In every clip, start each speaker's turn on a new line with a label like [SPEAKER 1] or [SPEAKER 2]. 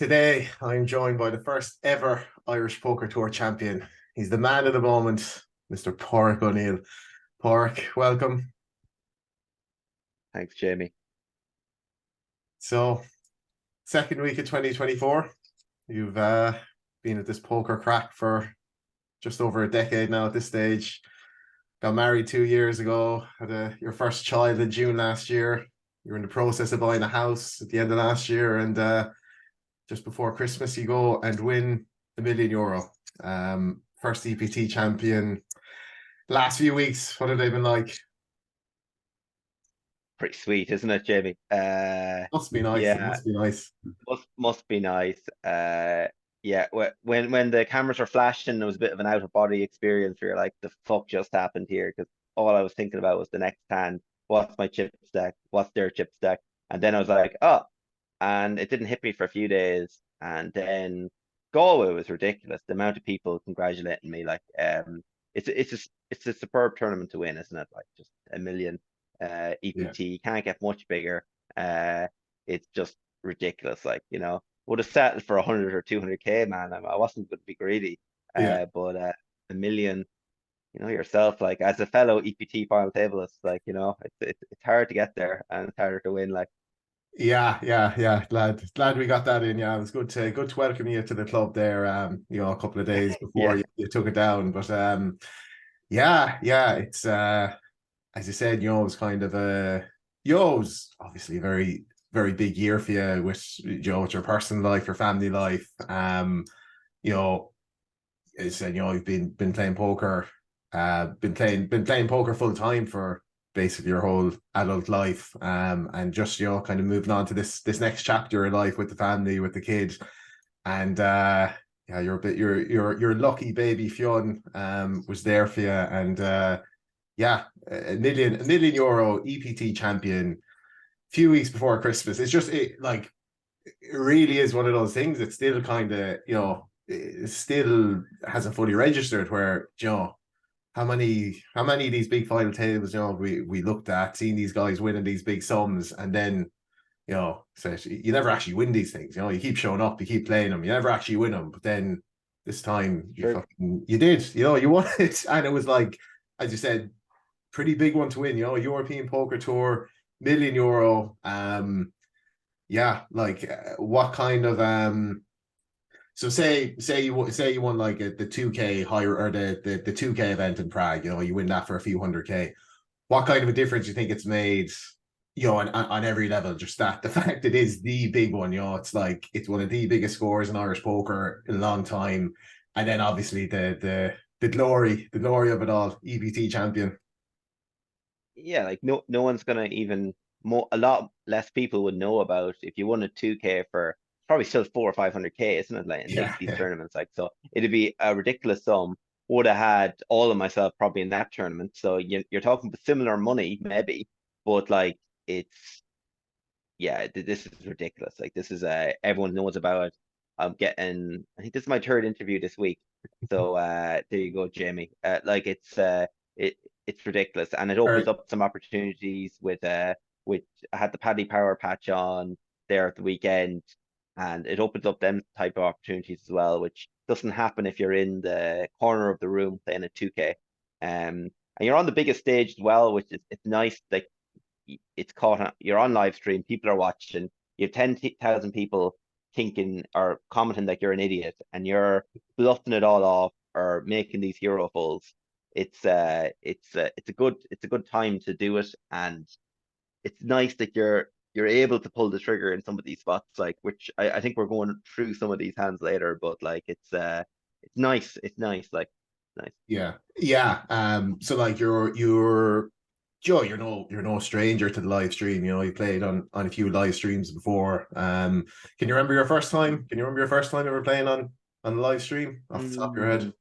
[SPEAKER 1] Today, I'm joined by the first ever Irish Poker Tour champion. He's the man of the moment, Mr. Padraig O'Neill. Padraig, welcome.
[SPEAKER 2] Thanks, Jamie.
[SPEAKER 1] So, second week of 2024. You've been at this poker crack for just over a decade now at this stage. Got married 2 years ago, had your first child in June last year. You were in the process of buying a house at the end of last year, and just before Christmas, you go and win €1 million. First EPT champion. Last few weeks, what have they been like?
[SPEAKER 2] Pretty sweet, isn't it, Jamie?
[SPEAKER 1] Must be nice. It
[SPEAKER 2] Yeah,
[SPEAKER 1] must be nice.
[SPEAKER 2] must be nice. Yeah. When the cameras were flashing, it was a bit of an out of body experience. Where you're like, the fuck just happened here? Because all I was thinking about was the next hand. What's my chip stack? What's their chip stack? And then I was like, oh, and it didn't hit me for a few days, and then Galway was ridiculous. The amount of people congratulating me, like, it's a superb tournament to win, isn't it? Like, just a million
[SPEAKER 1] Yeah.
[SPEAKER 2] EPT can't get much bigger. It's just ridiculous. Like, would have settled for 100 or 200K, man. I wasn't going to be greedy,
[SPEAKER 1] Yeah.
[SPEAKER 2] but a million. Yourself, like, as a fellow EPT final tableist, like, it's hard to get there and it's harder to win. Like,
[SPEAKER 1] Yeah. Glad we got that in. Yeah, it was good to welcome you to the club there. A couple of days before
[SPEAKER 2] yeah,
[SPEAKER 1] you took it down. But yeah. It's as you said, it was kind of it was obviously a very, very big year for you with your personal life, your family life. You know, as you said, you've been playing poker, been playing poker full time for basically your whole adult life. And just kind of moving on to this next chapter of life with the family, with the kids. And yeah, you're lucky baby Fionn was there for you. And yeah, a million euro EPT champion few weeks before Christmas. It's just it really is one of those things. It's still kind of it still hasn't fully registered. Where how many of these big final tables we looked at, seeing these guys winning these big sums, and then so you never actually win these things. You keep showing up, you keep playing them, you never actually win them. But then this time
[SPEAKER 2] true.
[SPEAKER 1] you did. You won it, and it was like, as you said, pretty big one to win. European Poker Tour, €1 million. Yeah, like what kind of so say you won like the 2K higher, or the 2K event in Prague. You win that for a few 100K. What kind of a difference do you think it's made? On every level, just that the fact it is the big one. It's like it's one of the biggest scores in Irish poker in a long time, and then obviously the glory of it all, EPT champion.
[SPEAKER 2] Yeah, like, no one's gonna even a lot less people would know about if you won a 2K for probably still 400 or 500K, isn't it? Like, in
[SPEAKER 1] Yeah,
[SPEAKER 2] these
[SPEAKER 1] yeah,
[SPEAKER 2] tournaments, like, so it'd be a ridiculous sum. Would have had all of myself probably in that tournament. So you're talking about similar money, maybe, but like, it's yeah, this is ridiculous. Like, this is everyone knows about it. I'm getting, I think this is my third interview this week. So there you go, Jamie. Like, it's ridiculous, and it opens
[SPEAKER 1] or
[SPEAKER 2] up some opportunities with I had the Paddy Power patch on there at the weekend, and it opens up them type of opportunities as well, which doesn't happen if you're in the corner of the room playing a 2K. And you're on the biggest stage as well, which is it's nice. Like, it's caught on, you're on live stream, people are watching, you have 10,000 people thinking or commenting like you're an idiot, and you're bluffing it all off or making these hero falls. It's a good time to do it, and it's nice that you're able to pull the trigger in some of these spots, like, which I think we're going through some of these hands later, but like, it's nice. It's nice, like, nice.
[SPEAKER 1] yeah. So like you're Joe, you're no stranger to the live stream. You played on a few live streams before. Can you remember your first time? Can you remember your first time ever playing on the live stream off the top of your head?
[SPEAKER 2] Mm,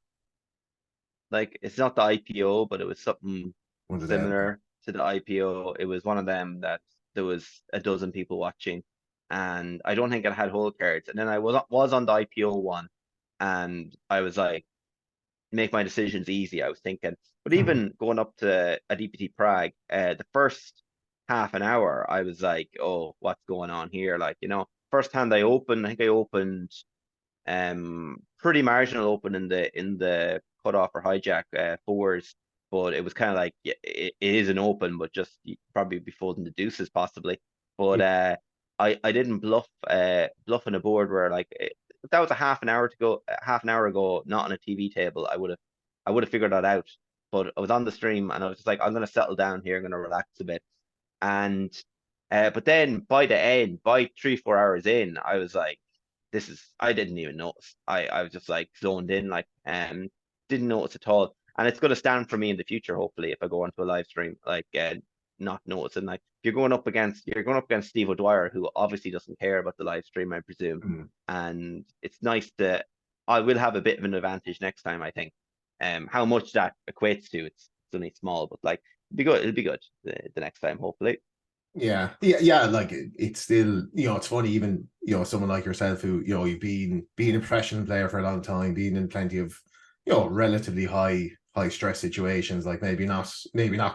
[SPEAKER 2] like, it's not the IPO, but it was something
[SPEAKER 1] One of them.
[SPEAKER 2] similar to the IPO. It was one of them that there was a dozen people watching, and I don't think it had whole cards. And then I was on the IPO one, and I was like, make my decisions easy, I was thinking. But even going up to a EPT Prague, the first half an hour, I was like, oh, what's going on here? Like, first hand I opened, I think I opened pretty marginal open in the cutoff or hijack fours, but it was kind of like, yeah, it is an open, but just probably be folding the deuces possibly. But I didn't bluff on a board where like if that was a half an hour ago, not on a TV table, I would have figured that out. But I was on the stream and I was just like, I'm gonna settle down here, I'm gonna relax a bit. And but then by the end, by 3 4 hours in, I was like, I didn't even notice. I was just like zoned in, like didn't notice at all. And it's gonna stand for me in the future, hopefully, if I go onto a live stream, like not noticing. Like you're going up against Steve O'Dwyer, who obviously doesn't care about the live stream, I presume.
[SPEAKER 1] Mm.
[SPEAKER 2] And it's nice that I will have a bit of an advantage next time, I think. How much that equates to, it's only small, but like it'll be good the next time, hopefully.
[SPEAKER 1] Yeah. Like it's still, it's funny, even someone like yourself who you've been a professional player for a long time, being in plenty of relatively high stress situations, like maybe not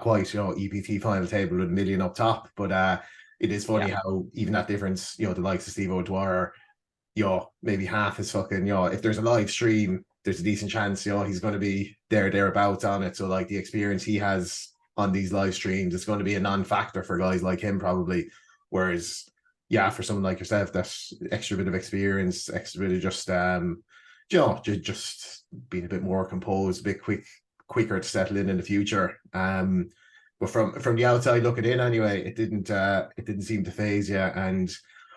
[SPEAKER 1] quite EPT final table with a million up top, but it is funny
[SPEAKER 2] Yeah.
[SPEAKER 1] how even that difference, the likes of Steve O'Dwyer, maybe half his fucking, if there's a live stream, there's a decent chance, he's going to be thereabouts on it. So like the experience he has on these live streams, it's going to be a non-factor for guys like him probably. Whereas, for someone like yourself, that's extra bit of experience, extra bit of just being a bit more composed, a bit quicker to settle in the future. But from the outside looking in, anyway, it didn't seem to phase you, and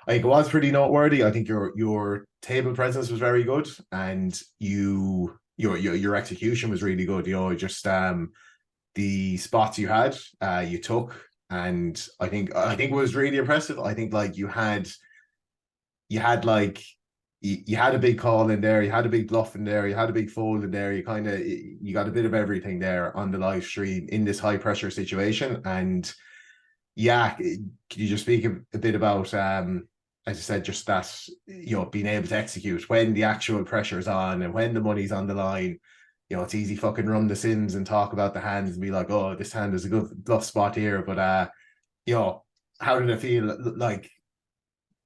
[SPEAKER 1] I think it was pretty noteworthy. I think your table presence was very good, and your execution was really good. Just the spots you had, you took, and I think it was really impressive. I think like you had like you had a big call in there, you had a big bluff in there, you had a big fold in there. You got a bit of everything there on the live stream in this high pressure situation. And can you just speak a bit about as I said, just that being able to execute when the actual pressure is on and when the money's on the line. It's easy fucking run the sims and talk about the hands and be like, oh, this hand is a good bluff spot here. But how did it feel? Like,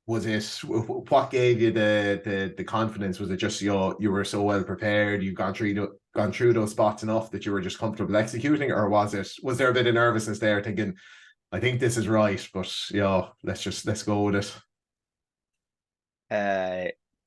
[SPEAKER 1] was it, what gave you the confidence? Was it just you were so well prepared, you've gone through those spots enough that you were just comfortable executing, or was there a bit of nervousness there, thinking, I think this is right, but let's go with it?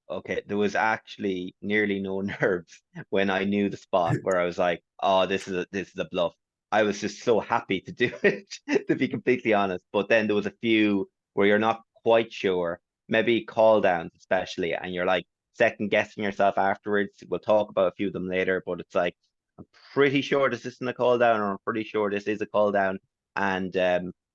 [SPEAKER 2] Okay, there was actually nearly no nerves when I knew the spot where I was like, oh, this is a bluff. I was just so happy to do it, to be completely honest. But then there was a few where you're not quite sure, maybe call downs especially, and you're like second guessing yourself afterwards. We'll talk about a few of them later, but it's like, I'm pretty sure this isn't a call down, or I'm pretty sure this is a call down. And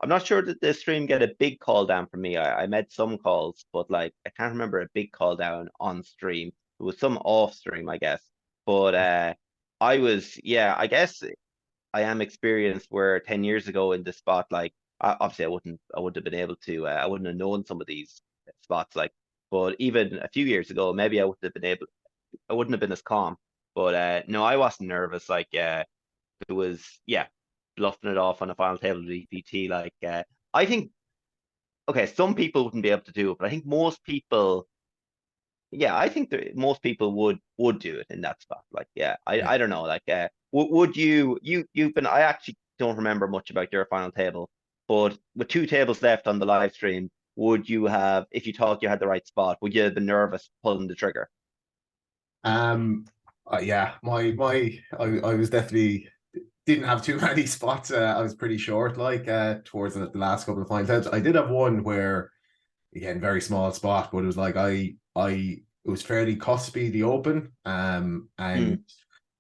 [SPEAKER 2] I'm not sure that the stream get a big call down from me. I made some calls, but like I can't remember a big call down on stream. It was some off stream, I guess. But I guess I am experienced where 10 years ago in this spot, like obviously I wouldn't have been able to, I wouldn't have known some of these spots, like, but even a few years ago, maybe I wouldn't have been as calm. But no, I wasn't nervous. Like, it was, bluffing it off on a final table with EPT. Like, I think, okay, some people wouldn't be able to do it, but I think most people, I think that most people would do it in that spot. Like, I don't know. Like, would you've been? I actually don't remember much about your final table, but with 2 tables left on the live stream, would you have, if you thought you had the right spot, would you have been nervous pulling the trigger?
[SPEAKER 1] Yeah, I was definitely didn't have too many spots. I was pretty short, like towards the last couple of final tables. I did have one where, again, very small spot, but it was like it was fairly cuspy the open, and
[SPEAKER 2] Mm.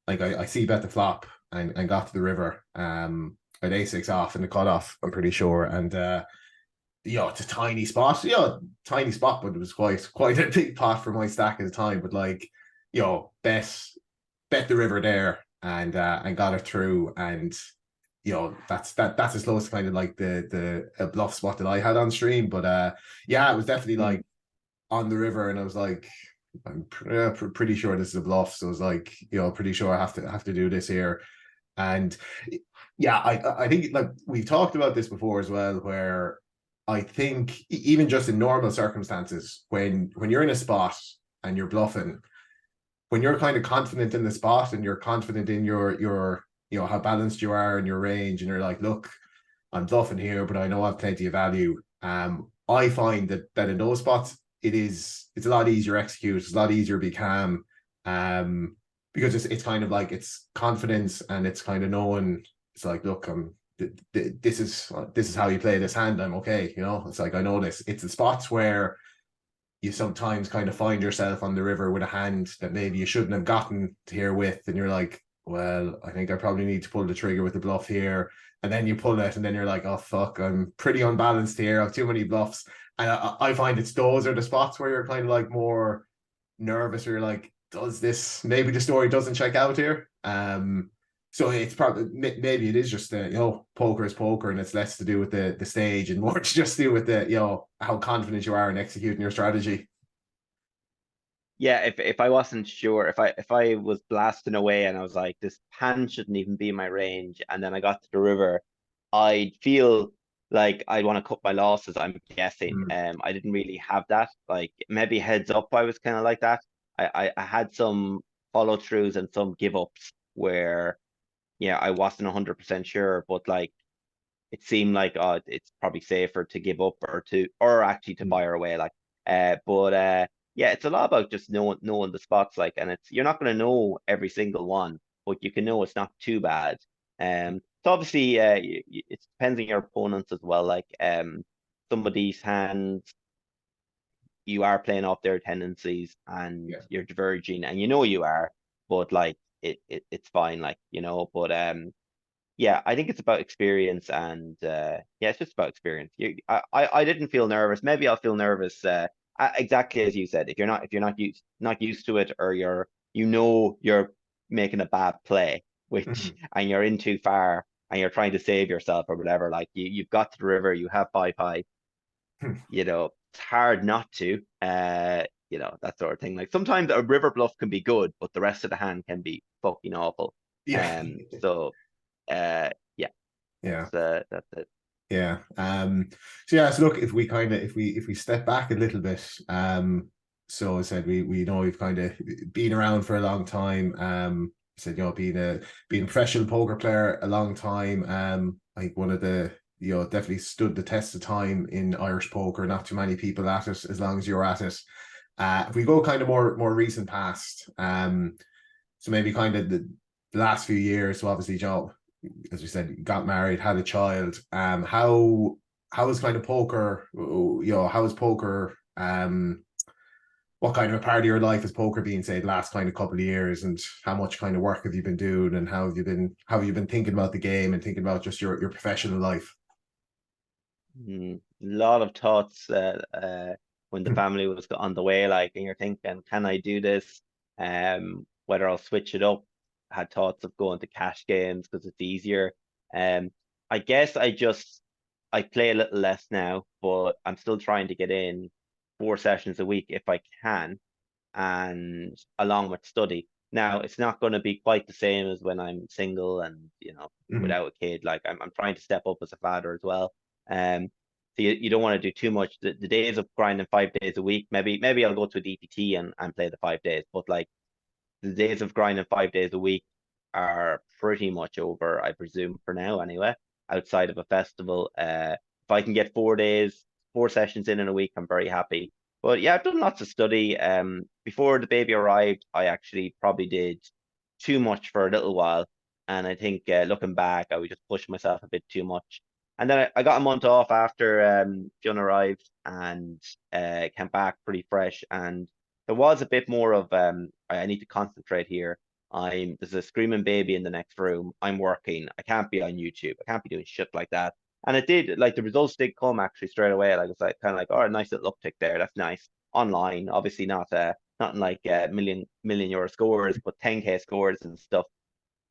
[SPEAKER 1] like I see bet the flop and got to the river, at A6 off in the cutoff, I'm pretty sure, and it's a tiny spot, tiny spot, but it was quite a big pot for my stack at the time. But like, bet the river there and got it through, and that's as close to kind of like the a bluff spot that I had on stream. But it was definitely
[SPEAKER 2] Mm.
[SPEAKER 1] like on the river, and I was like, I'm pretty sure this is a bluff. So I was like, pretty sure I have to do this here. And I think like we've talked about this before as well, where I think even just in normal circumstances, when you're in a spot and you're bluffing, when you're kind of confident in the spot and you're confident in your how balanced you are in your range, and you're like, look, I'm bluffing here, but I know I've plenty of value. I find that in those spots, it's a lot easier to execute, it's a lot easier to be calm. Because it's kind of like it's confidence, and it's kind of knowing it's like, look, this is how you play this hand. I'm okay, It's like, I know this. It's the spots where you sometimes kind of find yourself on the river with a hand that maybe you shouldn't have gotten to here with, and you're like, well, I think I probably need to pull the trigger with the bluff here. And then you pull it, and then you're like, oh fuck, I'm pretty unbalanced here. I have too many bluffs. And I find those are the spots where you're kind of like more nervous, or you're like, does this, maybe the story doesn't check out here? So it's probably, maybe it is just poker is poker, and it's less to do with the stage and more to just do with how confident you are in executing your strategy.
[SPEAKER 2] Yeah, if I wasn't sure, if I was blasting away and I was like, this hand shouldn't even be in my range, and then I got to the river, I'd feel like I'd want to cut my losses, I'm guessing. I didn't really have that. Like maybe heads up, I was kind of like that. I had some follow throughs and some give ups where, yeah, I wasn't 100% sure, but like it seemed like it's probably safer to give up or actually to fire away. Like but yeah, it's a lot about just knowing the spots, like, and it's, you're not going to know every single one, but you can know it's not too bad. So obviously it depends on your opponents as well. Like some of these hands you are playing off their tendencies, and
[SPEAKER 1] Yeah.
[SPEAKER 2] you're diverging, and you know you are, but like it's fine, like, but yeah, I think it's about experience, and yeah, it's just about experience. I didn't feel nervous. Maybe I'll feel nervous. Exactly as you said. If you're not used to it, or you're making a bad play, which and you're in too far, and you're trying to save yourself or whatever. Like you've got to the river, you have 5 high. It's hard not to. That sort of thing. Like sometimes a river bluff can be good, but the rest of the hand can be fucking awful.
[SPEAKER 1] Yeah.
[SPEAKER 2] So yeah,
[SPEAKER 1] Yeah.
[SPEAKER 2] that's it.
[SPEAKER 1] Yeah. So yeah, so look, if we step back a little bit, so I said we know we've kind of been around for a long time. Said, being a professional poker player a long time. I think one of the, definitely stood the test of time in Irish poker. Not too many people at it as long as you're at it. If we go kind of more recent past, so maybe kind of the last few years. So obviously, Joe, as we said, got married, had a child. How is kind of poker? How is poker? What kind of a part of your life is poker being, say, the last kind of couple of years, and how much kind of work have you been doing, and how have you been thinking about the game and thinking about just your professional life?
[SPEAKER 2] A lot of thoughts when the family was on the way, like, and you're thinking, can I do this? Whether I'll switch it up. Had thoughts of going to cash games because it's easier. Um, I guess I play a little less now, but I'm still trying to get in 4 sessions a week if I can, and along with study. Now, it's not going to be quite the same as when I'm single and,
[SPEAKER 1] Mhm.
[SPEAKER 2] without a kid. Like I'm trying to step up as a father as well. Um, so you don't want to do too much. The days of grinding 5 days a week, maybe I'll go to a DPT and play the 5 days. But like the days of grinding 5 days a week are pretty much over, I presume, for now anyway, outside of a festival. If I can get 4 days, 4 sessions in a week, I'm very happy. But yeah, I've done lots of study. Before the baby arrived, I actually probably did too much for a little while. And I think looking back, I would just push myself a bit too much. And then I got a month off after John arrived, and came back pretty fresh. And there was a bit more of I need to concentrate here. There's a screaming baby in the next room. I'm working. I can't be on YouTube. I can't be doing shit like that. And it did, like, the results did come actually straight away. Like, it's like kind of like, oh, nice little uptick there. That's nice. Online, obviously not like million euro scores, but 10K scores and stuff.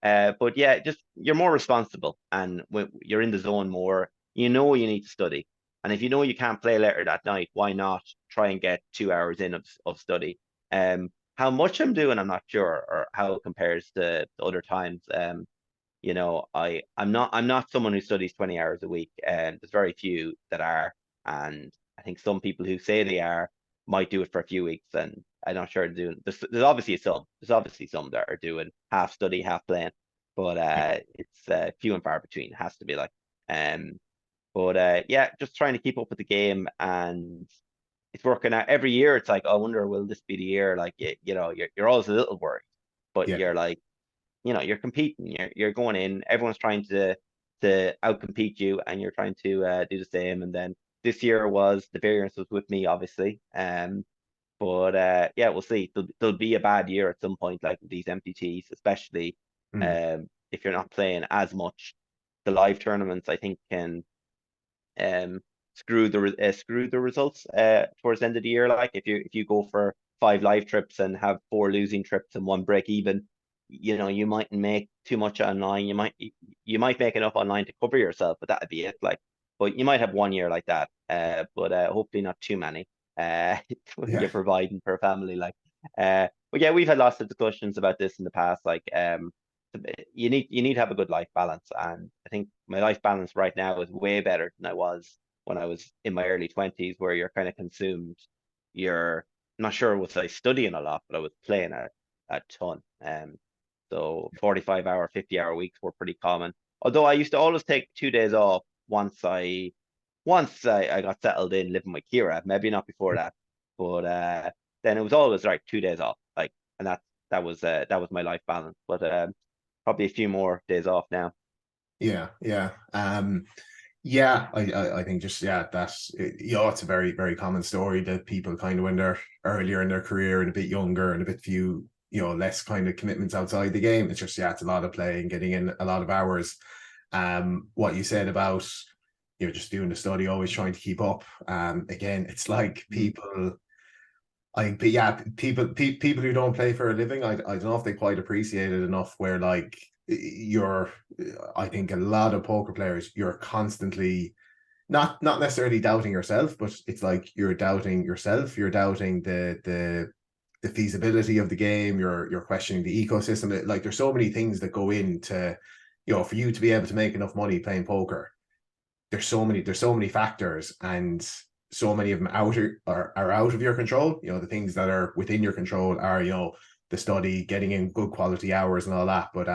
[SPEAKER 2] But yeah, just you're more responsible, and when you're in the zone more, you know you need to study. And if you know you can't play later that night, why not try and get 2 hours in of study? How much I'm doing, I'm not sure, or how it compares to other times. I'm not someone who studies 20 hours a week, and there's very few that are. And I think some people who say they are might do it for a few weeks, and I'm not sure they're doing. There's obviously some that are doing half study, half playing, but it's few and far between. It has to be like, um, but yeah, just trying to keep up with the game, and it's working out every year. It's like, I wonder, will this be the year? Like, you know, you're always a little worried, but
[SPEAKER 1] Yeah.
[SPEAKER 2] you're like, you know, you're competing, you're going in, everyone's trying to outcompete you, and you're trying to do the same. And then this year was the variance was with me, obviously. But yeah, we'll see. There'll be a bad year at some point, like these MTTs, especially
[SPEAKER 1] Mm.
[SPEAKER 2] if you're not playing as much. The live tournaments, I think, can um screw the results towards the end of the year. Like if you go for 5 live trips and have 4 losing trips and 1 break even, you know, you mightn't make too much online. You might make enough online to cover yourself, but that'd be it. Like, but you might have one year like that. But hopefully not too many. Uh, when
[SPEAKER 1] Yeah.
[SPEAKER 2] you're providing for a family, like, but yeah, we've had lots of discussions about this in the past. Like, you need to have a good life balance, and I think my life balance right now is way better than I was when I was in my early 20s, where you're kind of consumed. You're not sure, was I studying a lot, but I was playing a ton. So 45-hour, 50-hour weeks were pretty common. Although I used to always take 2 days off once I got settled in living with Kira, maybe not before that, but then it was always like 2 days off, like, and that was my life balance. But probably a few more days off now.
[SPEAKER 1] Yeah. Yeah. Yeah, I think just, yeah, that's, you know, it's a very, very common story that people kind of, when they're earlier in their career and a bit younger and a bit few, you know, less kind of commitments outside the game. It's just, yeah, it's a lot of playing, getting in a lot of hours. What you said about, you know, just doing the study, always trying to keep up. Again, it's like people, but yeah, people who don't play for a living, I don't know if they quite appreciate it enough, where like you're, I think a lot of poker players, you're constantly not necessarily doubting yourself, but it's like you're doubting yourself, you're doubting the feasibility of the game, you're questioning the ecosystem. Like there's so many things that go into, you know, for you to be able to make enough money playing poker. There's so many factors, and so many of them are out of your control. You know, the things that are within your control are, you know, the study, getting in good quality hours and all that. But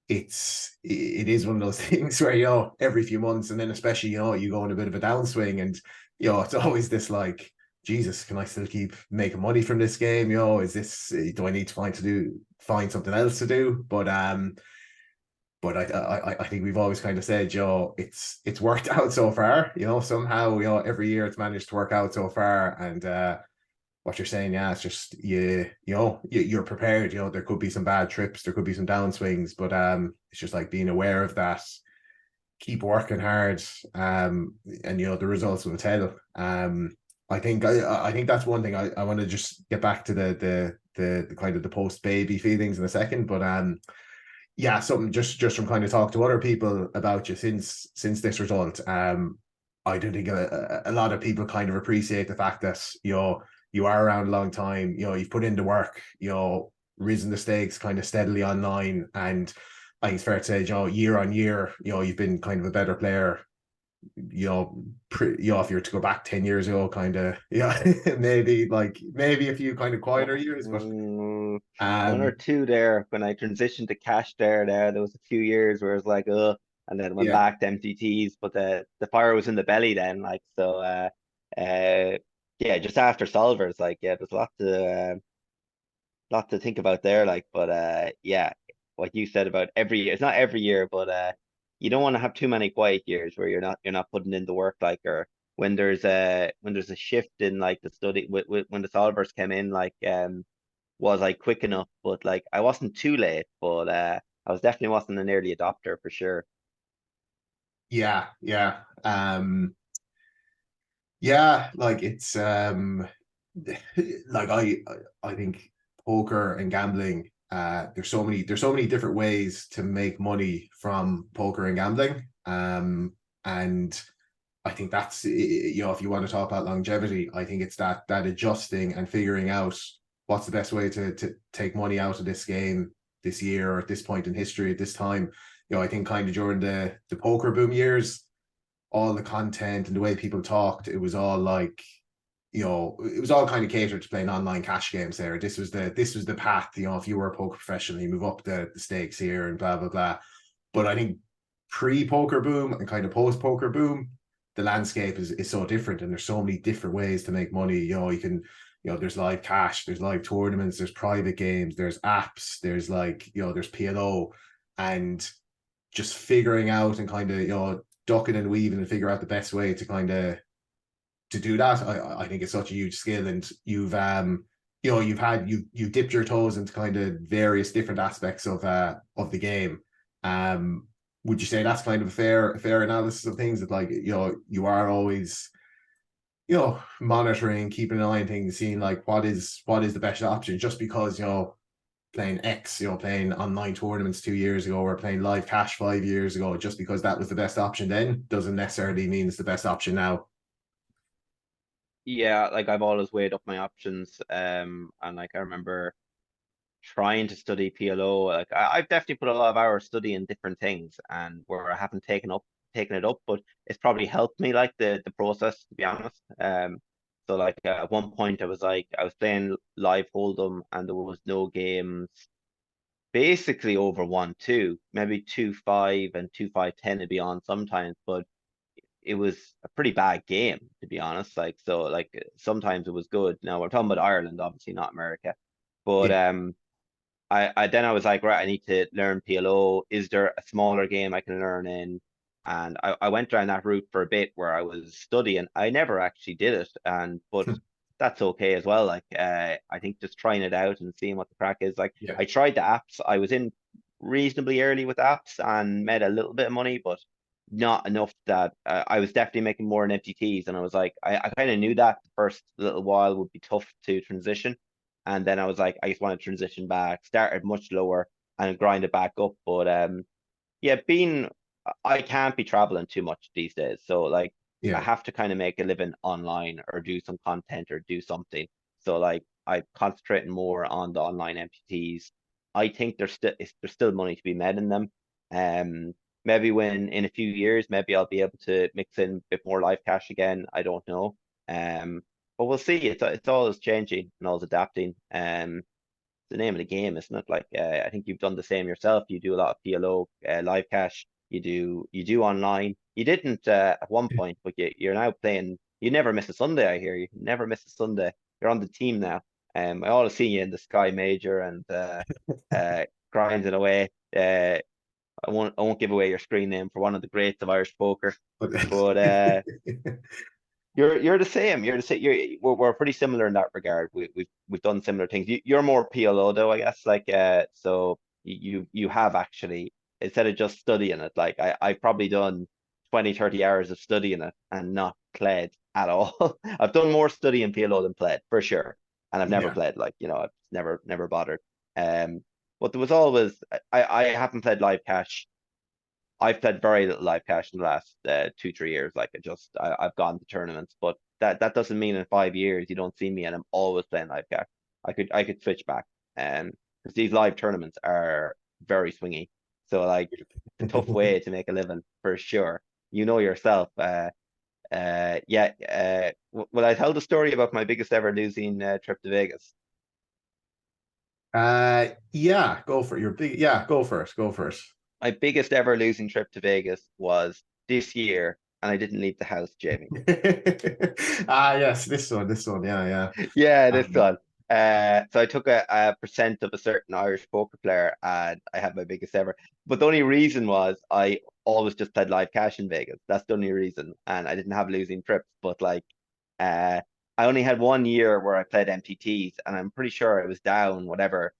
[SPEAKER 1] it is one of those things where, you know, every few months, and then especially, you know, you go in a bit of a downswing, and, you know, it's always this like, Jesus, can I still keep making money from this game? You know, do I need to find something else to do? But I think we've always kind of said, Joe, it's worked out so far. You know, somehow, you know, every year it's managed to work out so far. And what you're saying, yeah, it's just, you're prepared. You know, there could be some bad trips, there could be some downswings, but it's just like being aware of that, keep working hard, and, you know, the results will tell. I think that's one thing. I want to just get back to the kind of the post baby feelings in a second, but yeah, something just from kind of talk to other people about you since this result. I do think a lot of people kind of appreciate the fact that, you know, you are around a long time. You know, you've put in the work. You know, risen the stakes kind of steadily online, and I think it's fair to say, you know, year on year, you know, you've been kind of a better player. You know, if you were to go back 10 years ago, kind of, yeah, maybe a few kind of quieter years, but
[SPEAKER 2] Mm, one or
[SPEAKER 1] um,
[SPEAKER 2] two there when I transitioned to cash there was a few years where it was like, and then went
[SPEAKER 1] yeah.
[SPEAKER 2] back to MTTs, but the fire was in the belly then, like, so uh yeah, just after solvers, like, yeah, there's lot to think about there, like, but yeah, what you said about every year, it's not every year, but you don't want to have too many quiet years where you're not putting in the work, like, or when there's a shift in like the study, when the solvers came in, like, was I quick enough? But like, I wasn't too late, but I was definitely wasn't an early adopter for sure.
[SPEAKER 1] Yeah, yeah. Yeah, like it's like I think poker and gambling, there's so many different ways to make money from poker and gambling. And I think that's, you know, if you want to talk about longevity, I think it's that adjusting and figuring out what's the best way to take money out of this game this year, or at this point in history at this time. You know, I think kind of during the poker boom years, all the content and the way people talked, it was all like, it was all kind of catered to playing online cash games there. This was the path, if you were a poker professional, you move up the stakes here and blah, blah, blah. But I think pre-poker boom and kind of post-poker boom, the landscape is so different, and there's so many different ways to make money. You can, there's live cash, there's live tournaments, there's private games, there's apps, there's like, there's PLO, and just figuring out and kind of, ducking and weaving and figure out the best way to kind of to do that. I think it's such a huge skill, and you've dipped your toes into kind of various different aspects of the game. Would you say that's kind of a fair analysis of things, that like, you are always, monitoring, keeping an eye on things, seeing like what is the best option? Just because, playing X, playing online tournaments 2 years ago, or playing live cash 5 years ago, just because that was the best option then doesn't necessarily mean it's the best option now.
[SPEAKER 2] Yeah, like I've always weighed up my options. And like I remember trying to study PLO. Like I've definitely put a lot of hours studying different things, and where I haven't taken it up, but it's probably helped me, like the process, to be honest. So like at one point I was playing live Hold'em, and there was no games basically over 1-2, maybe 2-5 and 2-5-10 to be on sometimes, but it was a pretty bad game, to be honest. Like, so like sometimes it was good. Now we're talking about Ireland, obviously not America. But
[SPEAKER 1] Yeah.
[SPEAKER 2] I was like, right, I need to learn PLO. Is there a smaller game I can learn in? And I went down that route for a bit, where I was studying. I never actually did it, but that's okay as well. Like, I think just trying it out and seeing what the crack is. Like,
[SPEAKER 1] Yeah.
[SPEAKER 2] I tried the apps. I was in reasonably early with apps and made a little bit of money, but not enough that I was definitely making more in MTTs. And I was like, I kind of knew that the first little while would be tough to transition. And then I was like, I just want to transition back, started much lower and grind it back up. But yeah, I can't be traveling too much these days. So like I
[SPEAKER 1] Yeah.
[SPEAKER 2] have to kind of make a living online, or do some content, or do something. So like I'm concentrating more on the online MPTs. I think there's still money to be made in them. Um, Maybe when in a few years, maybe I'll be able to mix in a bit more live cash again. I don't know. But we'll see. It's always changing and always adapting. The name of the game, isn't it? Like I think you've done the same yourself. You do a lot of PLO, live cash. You do online. You didn't at one point, but you're now playing. You never miss a Sunday. I hear you never miss a Sunday. You're on the team now. I always see you in the Sky Major and grinding away. I won't give away your screen name for one of the greats of Irish poker,
[SPEAKER 1] But
[SPEAKER 2] but you're the same. You're the same. We're pretty similar in that regard. We've done similar things. You're more PLO though, I guess. Like so you have actually, instead of just studying it, like I've probably done 20-30 hours of studying it and not played at all. I've done more study in PLO than played for sure, and I've never
[SPEAKER 1] yeah.
[SPEAKER 2] played. Like I've never bothered. Um, but there was always I haven't played live cash. I've played very little live cash in the last 2-3 years. Like I've gone to tournaments, but that doesn't mean in 5 years you don't see me and I'm always playing live cash. I could switch back, because these live tournaments are very swingy. So like it's a tough way to make a living for sure. You know yourself. Yeah. Will I tell the story about my biggest ever losing trip to Vegas?
[SPEAKER 1] Yeah, go for it. Yeah, go for it. Go for it.
[SPEAKER 2] My biggest ever losing trip to Vegas was this year, and I didn't leave the house, Jamie.
[SPEAKER 1] Yes, this one. Yeah, yeah.
[SPEAKER 2] Yeah, this
[SPEAKER 1] Um,
[SPEAKER 2] one. So I took a percent of a certain Irish poker player, and I had my biggest ever. But the only reason was I always just played live cash in Vegas. That's the only reason, and I didn't have losing trips. But like, uh, I only had 1 year where I played MTTs, and I'm pretty sure I was down whatever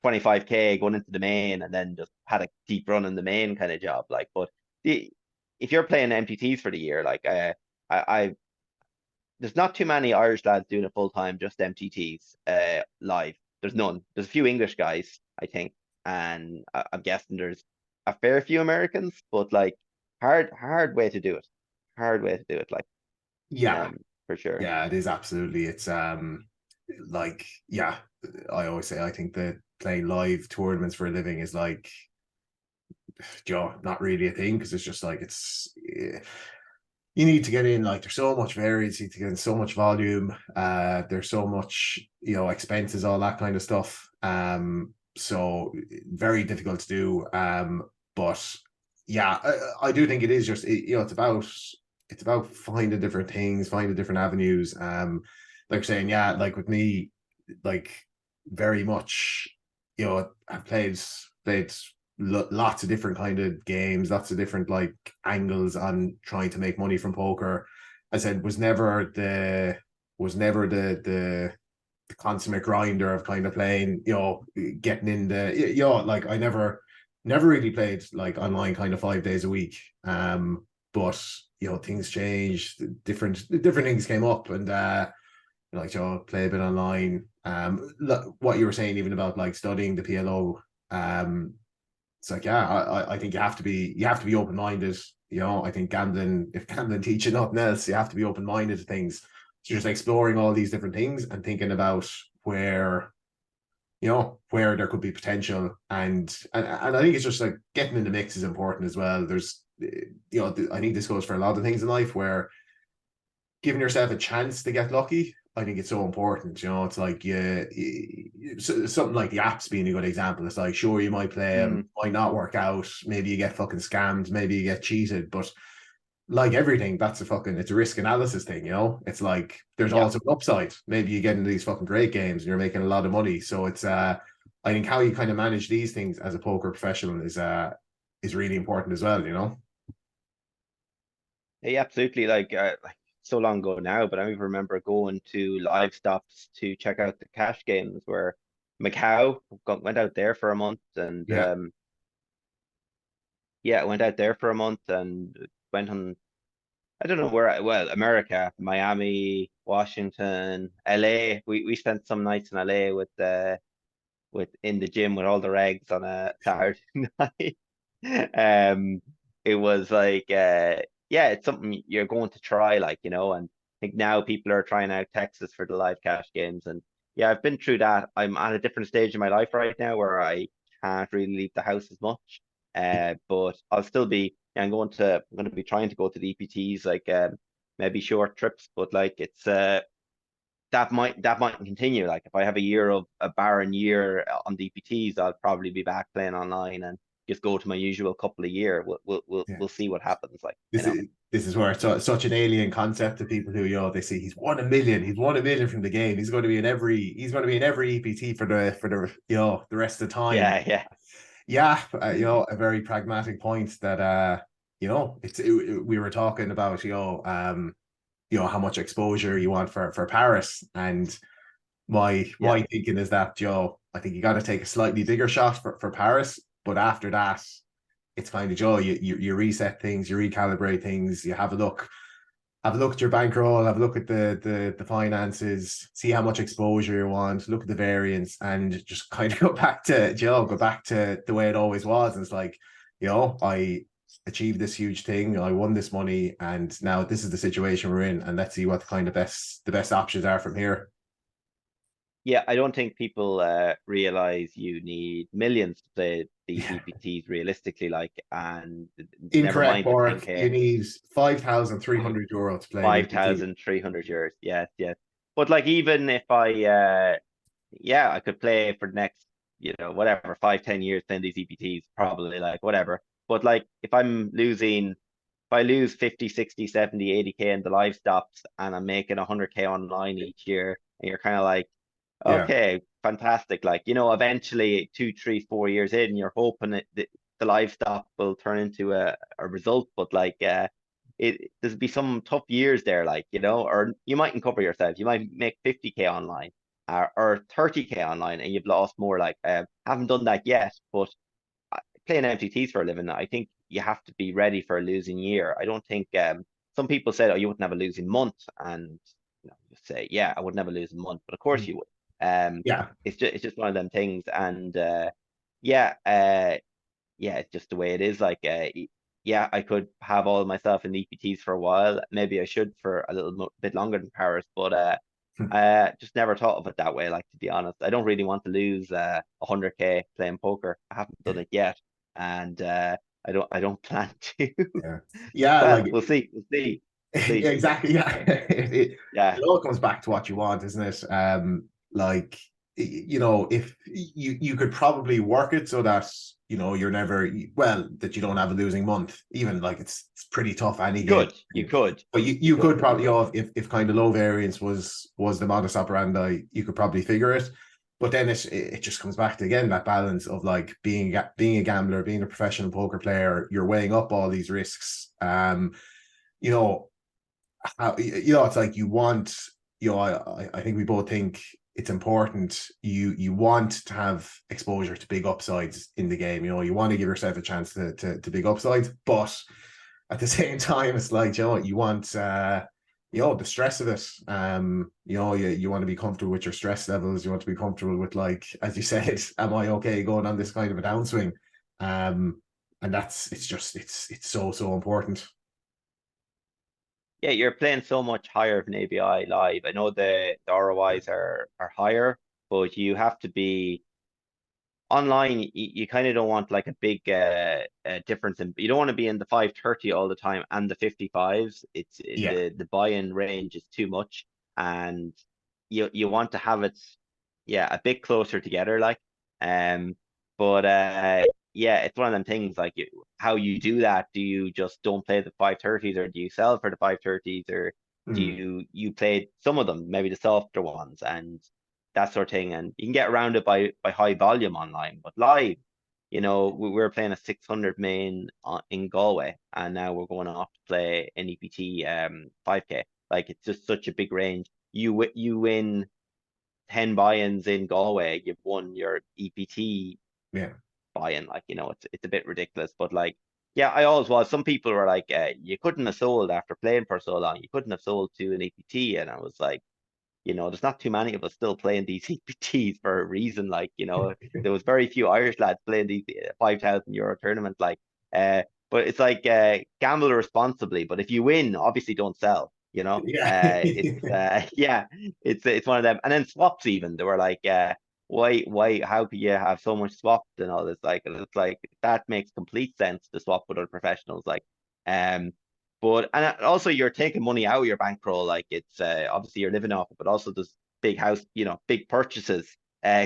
[SPEAKER 2] 25K going into the main, and then just had a deep run in the main kind of job. Like, but the if you're playing MTTs for the year, like I there's not too many Irish lads doing it full time, just MTTs live. There's none. There's a few English guys, I think, and I'm guessing there's a fair few Americans, but like hard way to do it. Hard way to do it, like
[SPEAKER 1] yeah,
[SPEAKER 2] for sure.
[SPEAKER 1] yeah, it is absolutely. It's like, yeah, I always say I think that playing live tournaments for a living is like, not really a thing, because it's just like you need to get in, like there's so much variance, you need to get in so much volume, there's so much, expenses, all that kind of stuff. So very difficult to do. But yeah, I do think it is just it's about finding different things, finding different avenues. Like you're saying, yeah, like with me, like very much, I've played lots of different kind of games, lots of different like angles on trying to make money from poker. I said was never the consummate grinder of kind of playing, getting in like I never really played like online kind of 5 days a week. But things changed, different things came up, and like play a bit online. What you were saying even about like studying the PLO, it's like, yeah, I think you have to be open minded. I think if gambling teaching nothing else, you have to be open minded to things. So just exploring all these different things and thinking about where there could be potential, and I think it's just like getting in the mix is important as well. I think this goes for a lot of things in life where giving yourself a chance to get lucky, I think it's so important. It's like something like the apps being a good example. It's like, sure, you might play them, might not work out. Maybe you get fucking scammed. Maybe you get cheated. But like everything, it's a risk analysis thing. It's like there's
[SPEAKER 2] Yeah.
[SPEAKER 1] also an upside. Maybe you get into these fucking great games and you're making a lot of money. So it's I think how you kind of manage these things as a poker professional is really important as well.
[SPEAKER 2] Yeah, absolutely. Like so long ago now, but I even remember going to live stops to check out the cash games where Macau went out there for a month and
[SPEAKER 1] Yeah,
[SPEAKER 2] yeah, went out there for a month and went on I don't know where well, America, Miami, Washington, LA. We spent some nights in LA with in the gym with all the regs on a Saturday night. Um, it was like, yeah, it's something you're going to try, like, and I think now people are trying out Texas for the live cash games. And yeah, I've been through that. I'm at a different stage in my life right now where I can't really leave the house as much. But I'll still be, yeah, I'm going to be trying to go to the EPTs, like, maybe short trips, but like that might continue. Like if I have a barren year on DPTs, I'll probably be back playing online and just go to my usual couple of year.
[SPEAKER 1] yeah.
[SPEAKER 2] We'll see what happens. Like,
[SPEAKER 1] This is where it's such an alien concept to people who they see he's won 1 million from the game. He's going to be in every EPT for the rest of the time.
[SPEAKER 2] yeah, yeah,
[SPEAKER 1] Yeah, a very pragmatic point that we were talking about how much exposure you want for Paris, and
[SPEAKER 2] yeah,
[SPEAKER 1] my thinking is that I think you got to take a slightly bigger shot for Paris, but after that it's kind of you reset things, you recalibrate things, you have a look at your bankroll, have a look at the finances, see how much exposure you want, look at the variance, and just kind of go back to the way it always was. And it's like, I achieved this huge thing, I won this money, and now this is the situation we're in, and let's see what the best options are from here.
[SPEAKER 2] yeah. I don't think people realize you need millions to play these EPTs realistically. Like, and never
[SPEAKER 1] Incorrect,
[SPEAKER 2] mind the
[SPEAKER 1] Bork. You
[SPEAKER 2] 10K.
[SPEAKER 1] need €5,300 to play an EPT.
[SPEAKER 2] 5,300 euros. Yes, yes. But like even if yeah, I could play for the next, whatever, 5, 10 years playing these EPTs, probably like whatever. But like if I lose 50, 60, 70, 80K in the live stops and I'm making 100K online each year, and you're kind of like,
[SPEAKER 1] Yeah,
[SPEAKER 2] okay, fantastic. Like, eventually 2, 3, 4 years in, you're hoping the livestock will turn into a result, but like there's be some tough years there, like, or you mightn't cover yourself. You might make 50K online or 30K online and you've lost more. Like haven't done that yet, but playing MTTs for a living, I think you have to be ready for a losing year. I don't think some people said, oh, you wouldn't have a losing month, and you say, yeah, I would never lose a month, but of course you would.
[SPEAKER 1] yeah.
[SPEAKER 2] It's just one of them things, and yeah, yeah, it's just the way it is. Like, yeah, I could have all myself in the EPTs for a while. Maybe I should for a little bit longer than Paris, but just never thought of it that way. Like, to be honest, I don't really want to lose 100K playing poker. I haven't done it yet, and I don't plan to.
[SPEAKER 1] Yeah, yeah.
[SPEAKER 2] Well,
[SPEAKER 1] Like
[SPEAKER 2] we'll see. We'll see. completely.
[SPEAKER 1] Exactly. Yeah.
[SPEAKER 2] Yeah,
[SPEAKER 1] It all comes back to what you want, isn't it? Like, you know, if you could probably work it so that, you know, you're never, well, that you don't have a losing month. Even like it's pretty tough any
[SPEAKER 2] you
[SPEAKER 1] game.
[SPEAKER 2] could, you could,
[SPEAKER 1] But
[SPEAKER 2] you
[SPEAKER 1] you
[SPEAKER 2] could.
[SPEAKER 1] could probably, you know, if kind of low variance was the modus operandi, you could probably figure it. But then it just comes back to again that balance of like being a gambler, being a professional poker player. You're weighing up all these risks. You know, you know, it's like you want, you know, I think we both think it's important. You want to have exposure to big upsides in the game. You know, you want to give yourself a chance to big upsides, but at the same time, it's like, you know, you want you know, the stress of it. You know, you want to be comfortable with your stress levels. You want to be comfortable with, like, as you said, am I okay going on this kind of a downswing? And that's it's just it's so important.
[SPEAKER 2] Yeah, you're playing so much higher than ABI live. I know the ROIs are higher, but you have to be online. You kind of don't want like a big difference in. You don't want to be in the 530 all the time and the 55s.
[SPEAKER 1] Yeah.
[SPEAKER 2] The buy-in range is too much, and you want to have it, yeah, a bit closer together, like. Um, but yeah, it's one of them things like how you do that. Do you just don't play the 530s, or do you sell for the 530s, or do
[SPEAKER 1] Mm.
[SPEAKER 2] you play some of them, maybe the softer ones, and that sort of thing? And you can get around it by high volume online, but live, we were playing a 600 main in Galway, and now we're going off to play an EPT 5K. Like, it's just such a big range. You win 10 buy-ins in Galway, you've won your EPT
[SPEAKER 1] Yeah.
[SPEAKER 2] buy-in. Like, it's a bit ridiculous, but like, yeah, I always was. Some people were like, you couldn't have sold after playing for so long. You couldn't have sold to an EPT, and I was like, there's not too many of us still playing these EPTs for a reason. Like, there was very few Irish lads playing these 5,000 euro tournaments. Like, but it's like, gamble responsibly. But if you win, obviously don't sell.
[SPEAKER 1] Yeah.
[SPEAKER 2] Yeah, it's one of them. And then swaps, even they were like, why, how could you have so much swapped and all this? Like, and it's like that makes complete sense to swap with other professionals. Like, um, but and also you're taking money out of your bankroll. Like, it's obviously you're living off it, but also there's big house, big purchases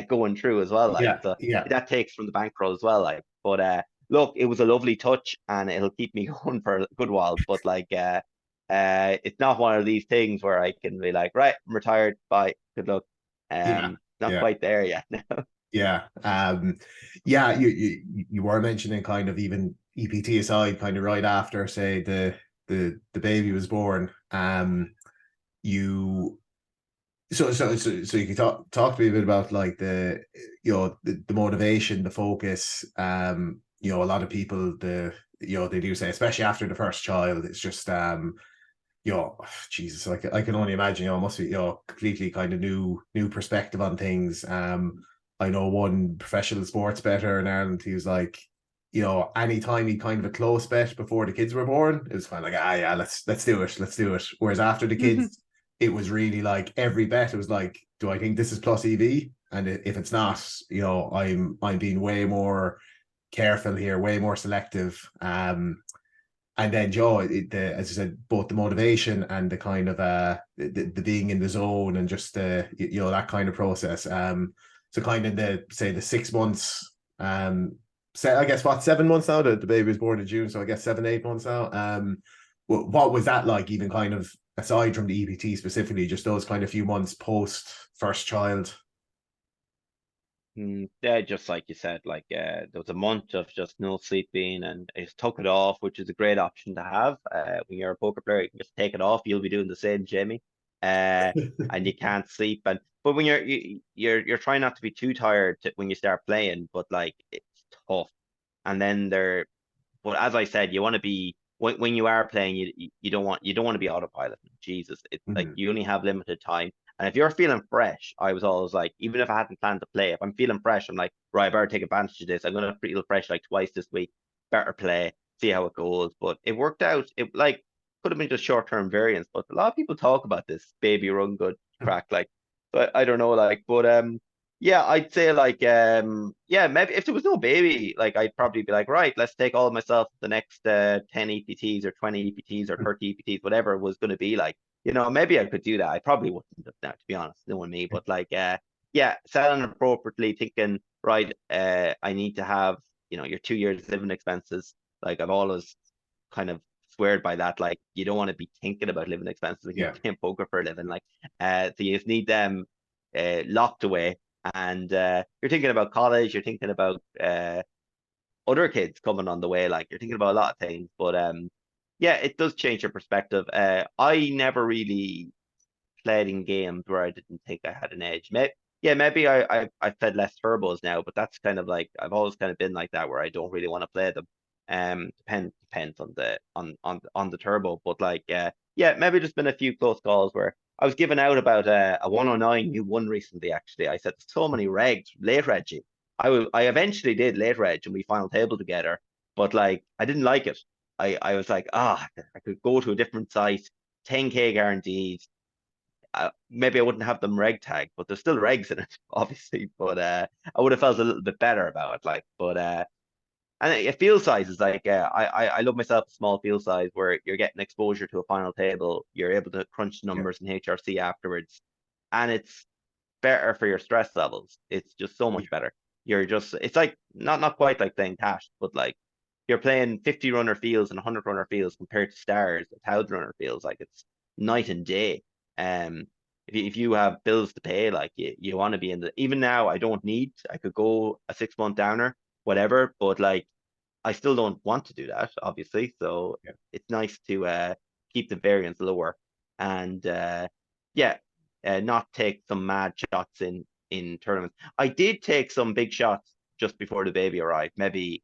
[SPEAKER 2] going through as well. Like,
[SPEAKER 1] Yeah.
[SPEAKER 2] so
[SPEAKER 1] Yeah.
[SPEAKER 2] that takes from the bankroll as well. Like, but look, it was a lovely touch, and it'll keep me going for a good while. But like, it's not one of these things where I can be like, right, I'm retired, bye, good luck.
[SPEAKER 1] Yeah.
[SPEAKER 2] Not
[SPEAKER 1] Yeah.
[SPEAKER 2] quite there yet.
[SPEAKER 1] Yeah. Yeah, you were mentioning kind of even EPT aside, kind of right after, say, the baby was born. You so you can talk to me a bit about like the motivation, the focus. A lot of people they do say, especially after the first child, it's just Jesus, I can only imagine, it must be, completely kind of new perspective on things. I know one professional sports bettor in Ireland, he was like, anytime he kind of a close bet before the kids were born, it was kind of like, yeah, let's do it, let's do it. Whereas after the kids, it was really like every bet, it was like, do I think this is plus EV? And if it's not, I'm being way more careful here, way more selective. And then Joe, as I said, both the motivation and the kind of the being in the zone, and just that kind of process. So kind of the 6 months, say, I guess, what, 7 months now, the baby was born in June, so I guess 7, 8 months now. What was that like, even kind of aside from the EPT specifically, just those kind of few months post first child?
[SPEAKER 2] Yeah, just like you said, like, there was a month of just no sleeping, and I just took it off, which is a great option to have. When you're a poker player, you can just take it off. You'll be doing the same, Jamie. And you can't sleep. And but when you're trying not to be too tired when you start playing, but like, it's tough. And then but as I said, you want to be, when you are playing, you don't want to be autopilot. Jesus, it's like
[SPEAKER 1] Mhm.
[SPEAKER 2] you only have limited time. And if you're feeling fresh, I was always like, even if I hadn't planned to play, if I'm feeling fresh, I'm like, right, I better take advantage of this. I'm gonna feel fresh like twice this week. Better play, see how it goes. But it worked out. It like could have been just short-term variance, but a lot of people talk about this baby run good crack. Like, but I don't know, like, but Yeah, I'd say like yeah, maybe if there was no baby, like I'd probably be like, right, let's take all of myself the next 10 EPTs or 20 EPTs or 30 EPTs, whatever it was gonna be like. Maybe I could do that. I probably wouldn't have now, to be honest, knowing me, but like yeah, selling appropriately, thinking, right, I need to have, your 2 years living expenses. Like I've always kind of sweared by that. Like you don't want to be thinking about living expenses when you're
[SPEAKER 1] Yeah,
[SPEAKER 2] playing poker for a living. Like so you just need them locked away. And you're thinking about college, you're thinking about other kids coming on the way, like you're thinking about a lot of things. But yeah, it does change your perspective. I never really played in games where I didn't think I had an edge. Maybe I played less turbos now, but that's kind of like I've always kind of been like that where I don't really want to play them. Depends on the turbo, but like yeah, maybe there's been a few close calls where I was giving out about a 109 you won recently. Actually, I said so many regs, late regging. I eventually did late reg and we final table together, but like I didn't like it. I was like, I could go to a different site, 10K guarantees. Maybe I wouldn't have them reg tag, but there's still regs in it, obviously. But I would have felt a little bit better about it. Like, but and a field size is like I love myself a small field size where you're getting exposure to a final table, you're able to crunch the
[SPEAKER 1] yeah,
[SPEAKER 2] numbers in HRC afterwards, and it's better for your stress levels. It's just so
[SPEAKER 1] yeah,
[SPEAKER 2] much better. It's like not quite like playing cash, but like you're playing 50 runner fields and 100 runner fields compared to stars, 1,000 runner fields. Like it's night and day. Um, if you have bills to pay, like you want to be in the. Even now, I don't need. I could go a 6 month downer, whatever. But like, I still don't want to do that, obviously. So
[SPEAKER 1] yeah.
[SPEAKER 2] it's nice to keep the variance lower and yeah, not take some mad shots in tournaments. I did take some big shots just before the baby arrived. Maybe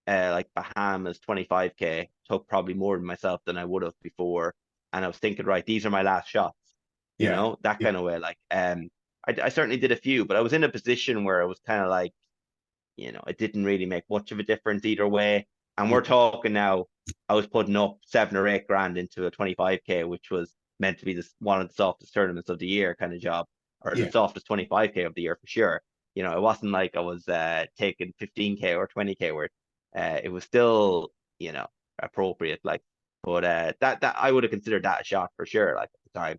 [SPEAKER 2] like Bahamas 25K took probably more than myself than I would have before. And I was thinking, right, these are my last shots,
[SPEAKER 1] Yeah,
[SPEAKER 2] that
[SPEAKER 1] yeah,
[SPEAKER 2] kind of way. Like, I certainly did a few, but I was in a position where I was kind of like, it didn't really make much of a difference either way. And
[SPEAKER 1] yeah,
[SPEAKER 2] we're talking now, I was putting up 7 or 8 grand into a 25K, which was meant to be one of the softest tournaments of the year kind of job, or the
[SPEAKER 1] yeah,
[SPEAKER 2] softest 25K of the year for sure. It wasn't like I was taking 15K or 20K worth. It was still, appropriate. Like, but that I would have considered that a shot for sure, like at the time.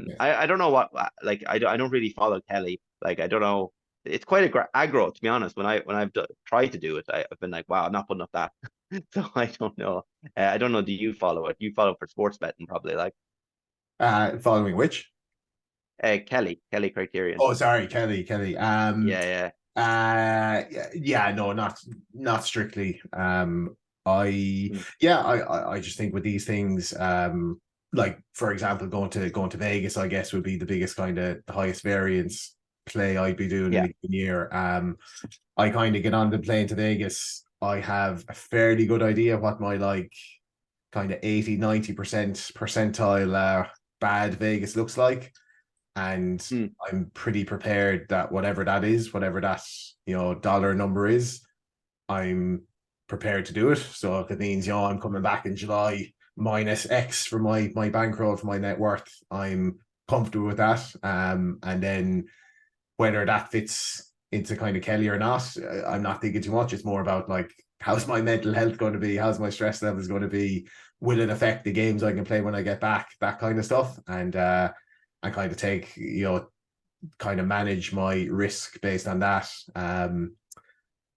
[SPEAKER 1] yeah.
[SPEAKER 2] I don't know what like I don't really follow Kelly. Like I don't know, it's quite aggro, to be honest. When I've tried to do it, I've been like, wow, I'm not putting up that. So I don't know. I don't know. Do you follow it? You follow for sports betting, probably, like
[SPEAKER 1] Following which?
[SPEAKER 2] Kelly Criterion.
[SPEAKER 1] Oh, sorry, Kelly.
[SPEAKER 2] Yeah, yeah.
[SPEAKER 1] Yeah, no, not strictly. I
[SPEAKER 2] Mm.
[SPEAKER 1] yeah, I just think with these things, like for example, going to Vegas, I guess would be the biggest kind of the highest variance play I'd be doing in
[SPEAKER 2] Yeah,
[SPEAKER 1] a given year. I kind of get on the plane to Vegas. I have a fairly good idea what my like kind of 80-90% percentile bad Vegas looks like. And
[SPEAKER 2] mm.
[SPEAKER 1] I'm pretty prepared that whatever that is, whatever that dollar number is, I'm prepared to do it. So if it means I'm coming back in July minus X for my bankroll for my net worth, I'm comfortable with that. And then whether that fits into kind of Kelly or not, I'm not thinking too much. It's more about like how's my mental health going to be, how's my stress levels going to be, will it affect the games I can play when I get back, that kind of stuff. And I kind of take kind of manage my risk based on that.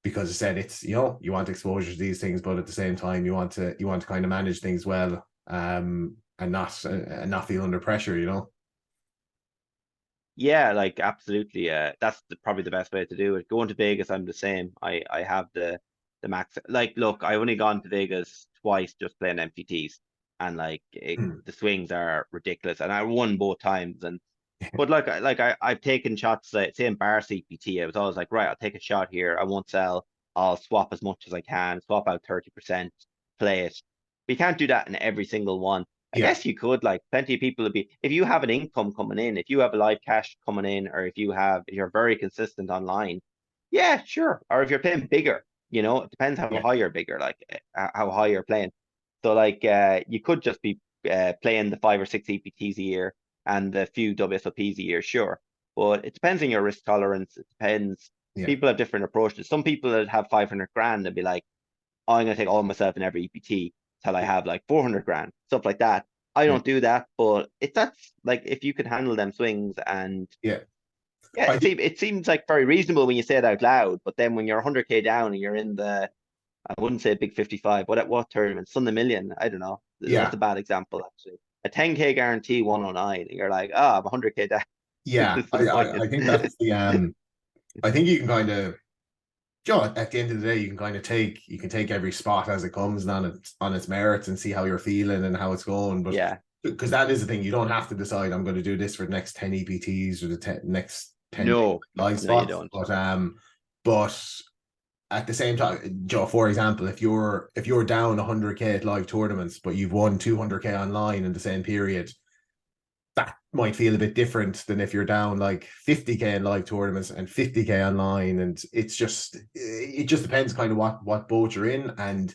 [SPEAKER 1] Because I said it's you want exposure to these things, but at the same time you want to kind of manage things well, and not feel under pressure.
[SPEAKER 2] Yeah, like absolutely. That's probably the best way to do it. Going to Vegas, I'm the same. I have the max. Like, look, I only gone to Vegas twice just playing MTTs, and like the swings are ridiculous. And I won both times. And but I've taken shots. Say in bar CPT, I was always like, right, I'll take a shot here. I won't sell. I'll swap as much as I can. Swap out 30%, play it. But you can't do that in every single one. I
[SPEAKER 1] Yeah,
[SPEAKER 2] guess you could, like plenty of people would be, if you have an income coming in, if you have a live cash coming in, or if you're very consistent online, yeah, sure. Or if you're playing bigger, it depends how
[SPEAKER 1] yeah,
[SPEAKER 2] high you're bigger, like how high you're playing. So like you could just be playing the 5 or 6 EPTs a year and a few WSOPs a year, sure. But it depends on your risk tolerance. It depends.
[SPEAKER 1] Yeah.
[SPEAKER 2] People have different approaches. Some people that have 500 grand, they'll be like, oh, I'm going to take all myself in every EPT till I have like 400 grand, stuff like that. I
[SPEAKER 1] Yeah.
[SPEAKER 2] don't do that, but that's like if you could handle them swings, and
[SPEAKER 1] Yeah.
[SPEAKER 2] yeah,
[SPEAKER 1] I think,
[SPEAKER 2] it seems like very reasonable when you say it out loud, but then when you're 100K down and you're in the, I wouldn't say big 55, what tournament? Sunday Million, I don't know. That's
[SPEAKER 1] yeah.
[SPEAKER 2] a bad example actually. A 10K guarantee 109, and you're like, oh, I'm 100K down.
[SPEAKER 1] Yeah. I
[SPEAKER 2] Disappointed.
[SPEAKER 1] think that's the I think you can kind of, at the end of the day, you can take every spot as it comes and on its merits and see how you're feeling and how it's going. But
[SPEAKER 2] Yeah,
[SPEAKER 1] because that is the thing, you don't have to decide I'm going to do this for the next 10 EPTs or the next 10
[SPEAKER 2] no,
[SPEAKER 1] live
[SPEAKER 2] no, you
[SPEAKER 1] spots.
[SPEAKER 2] don't.
[SPEAKER 1] But at the same time, Joe, for example, if you're down 100K at live tournaments, but you've won 200K online in the same period, that might feel a bit different than if you're down like 50K in live tournaments and 50K online. And it just depends kind of what boat you're in. And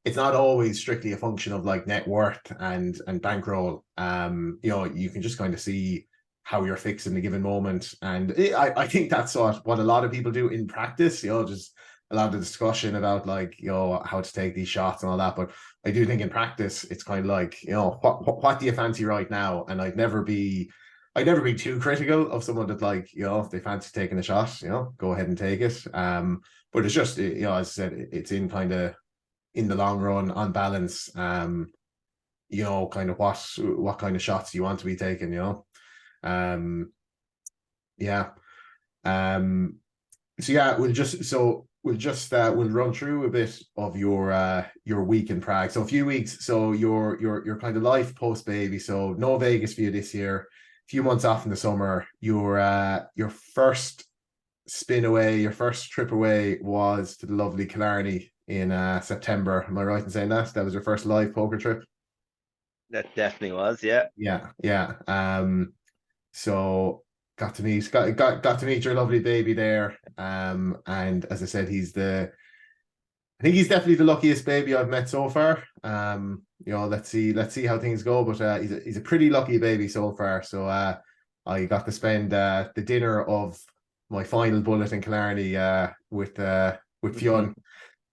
[SPEAKER 1] it's not always strictly a function of like net worth and bankroll. You can just kind of see how you're fixed in a given moment. And I think that's what a lot of people do in practice, just a lot of discussion about like, how to take these shots and all that. But I do think in practice, it's kind of like, what do you fancy right now? And I'd never be too critical of someone that like, if they fancy taking a shot, go ahead and take it. But it's just, as I said, it's in kind of in the long run on balance, kind of what kind of shots you want to be taking, yeah. So yeah, we'll run through a bit of your week in Prague. So a few weeks. So your kind of life post baby. So no Vegas for you this year. A few months off in the summer. Your first spin away, your first trip away was to the lovely Killarney in September. Am I right in saying that? That was your first live poker trip?
[SPEAKER 2] That definitely was, yeah.
[SPEAKER 1] Yeah, yeah. So got to meet your lovely baby there. And as I said, I think he's definitely the luckiest baby I've met so far. Let's see how things go. But he's a pretty lucky baby so far. So I got to spend the dinner of my final bullet in Killarney with Fionn.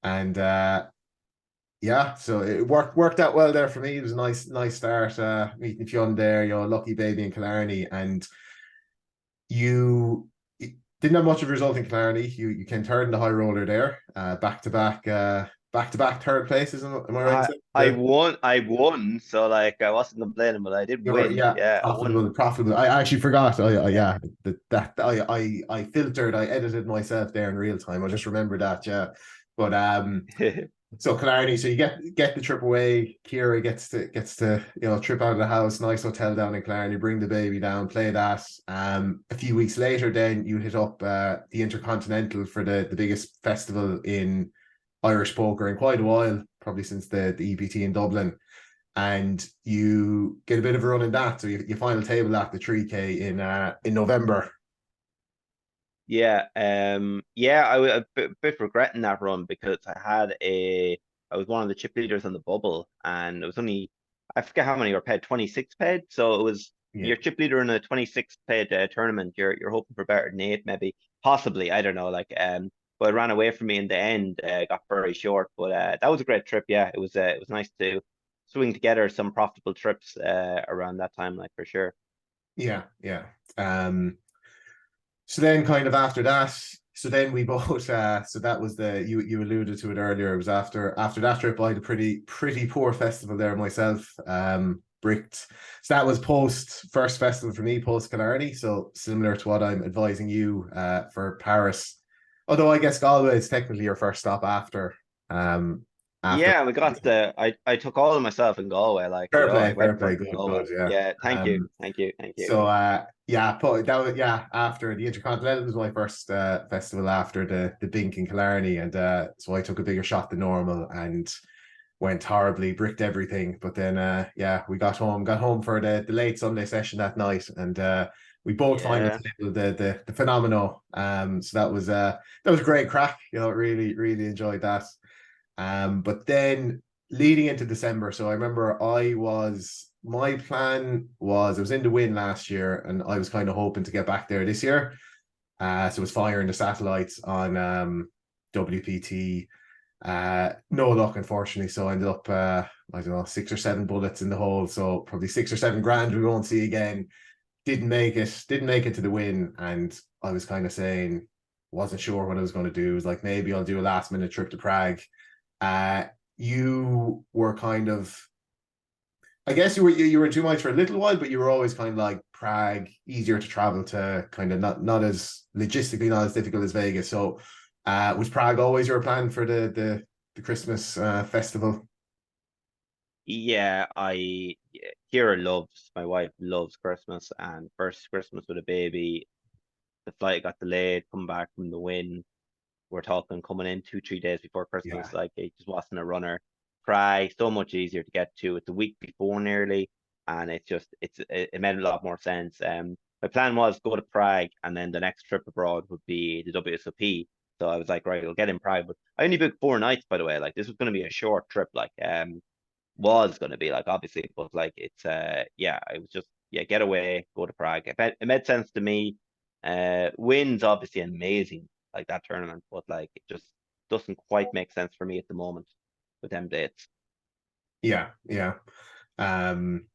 [SPEAKER 1] And yeah, so it worked out well there for me. It was a nice start meeting Fionn there, lucky baby in Killarney. And you didn't have much of a result in Killarney. You came third in the high roller there, back to back third places. Am I right in saying?
[SPEAKER 2] I won, so like I wasn't complaining, but I did win.
[SPEAKER 1] Yeah,
[SPEAKER 2] Yeah, I won.
[SPEAKER 1] profitable. I actually forgot. Yeah, I filtered, I edited myself there in real time. I just remembered that. Yeah, but so Killarney, so you get the trip away. Kira gets to trip out of the house, nice hotel down in Killarney, bring the baby down, play that. A few weeks later, then you hit up the Intercontinental for the biggest festival in Irish poker in quite a while, probably since the EPT in Dublin. And you get a bit of a run in that. So you final table at the 3K in November.
[SPEAKER 2] Yeah, I was a bit regretting that run because I was one of the chip leaders on the bubble, and it was only, I forget how many were paid, 26 paid. So it was,
[SPEAKER 1] Yeah.
[SPEAKER 2] your chip leader in a 26 paid tournament. You're hoping for better than 8, maybe, possibly. I don't know. But it ran away from me in the end. Got very short, but that was a great trip. Yeah, it was nice to swing together some profitable trips around that time, like for sure.
[SPEAKER 1] Yeah, yeah. So then kind of after that, so then we both so that was you alluded to it earlier. It was after that trip I had a pretty poor festival there myself. Bricked. So that was first festival for me, post Killarney. So similar to what I'm advising you for Paris. Although I guess Galway is technically your first stop after after
[SPEAKER 2] Yeah, we got I took all of myself in Galway, like, I
[SPEAKER 1] fair
[SPEAKER 2] went for
[SPEAKER 1] play,
[SPEAKER 2] it in Galway.
[SPEAKER 1] good, yeah.
[SPEAKER 2] Yeah, thank you, thank you, thank you.
[SPEAKER 1] So yeah, that was after the Intercontinental was my first festival after the Bink in Killarney, and so I took a bigger shot than normal and went horribly, bricked everything. But then we got home for the late Sunday session that night, and we both final
[SPEAKER 2] Yeah,
[SPEAKER 1] tabled the Phenomenal. So that was great crack. Really enjoyed that. But then leading into December, so I remember I was my plan was I was in the win last year, and I was kind of hoping to get back there this year. So I was firing the satellites on WPT. No luck, unfortunately. So I ended up, I don't know, 6 or 7 bullets in the hole. So probably 6 or 7 grand we won't see again. Didn't make it to the win. And I was kind of saying, wasn't sure what I was going to do. It was like, maybe I'll do a last minute trip to Prague. Uh, you were kind of, I guess you were in 2 miles for a little while, but you were always kind of like Prague, easier to travel to, kind of not as logistically not as difficult as Vegas. So, was Prague always your plan for the Christmas festival?
[SPEAKER 2] Yeah, Kira loves, my wife loves Christmas, and first Christmas with a baby, the flight got delayed, come back from the win. We're talking coming in 2, 3 days before
[SPEAKER 1] Yeah,
[SPEAKER 2] Christmas, like it just wasn't a runner. Prague, so much easier to get to. It's a week before nearly, and it made a lot more sense. My plan was go to Prague, and then the next trip abroad would be the WSOP. So I was like, right, I'll get in Prague, but I only booked 4 nights, by the way. Like this was going to be a short trip, like was going to be like obviously, but like it's yeah, I was just yeah, get away, go to Prague. It made sense to me. Wins obviously amazing like that tournament, but like it just doesn't quite make sense for me at the moment with them dates.
[SPEAKER 1] yeah, yeah. Um,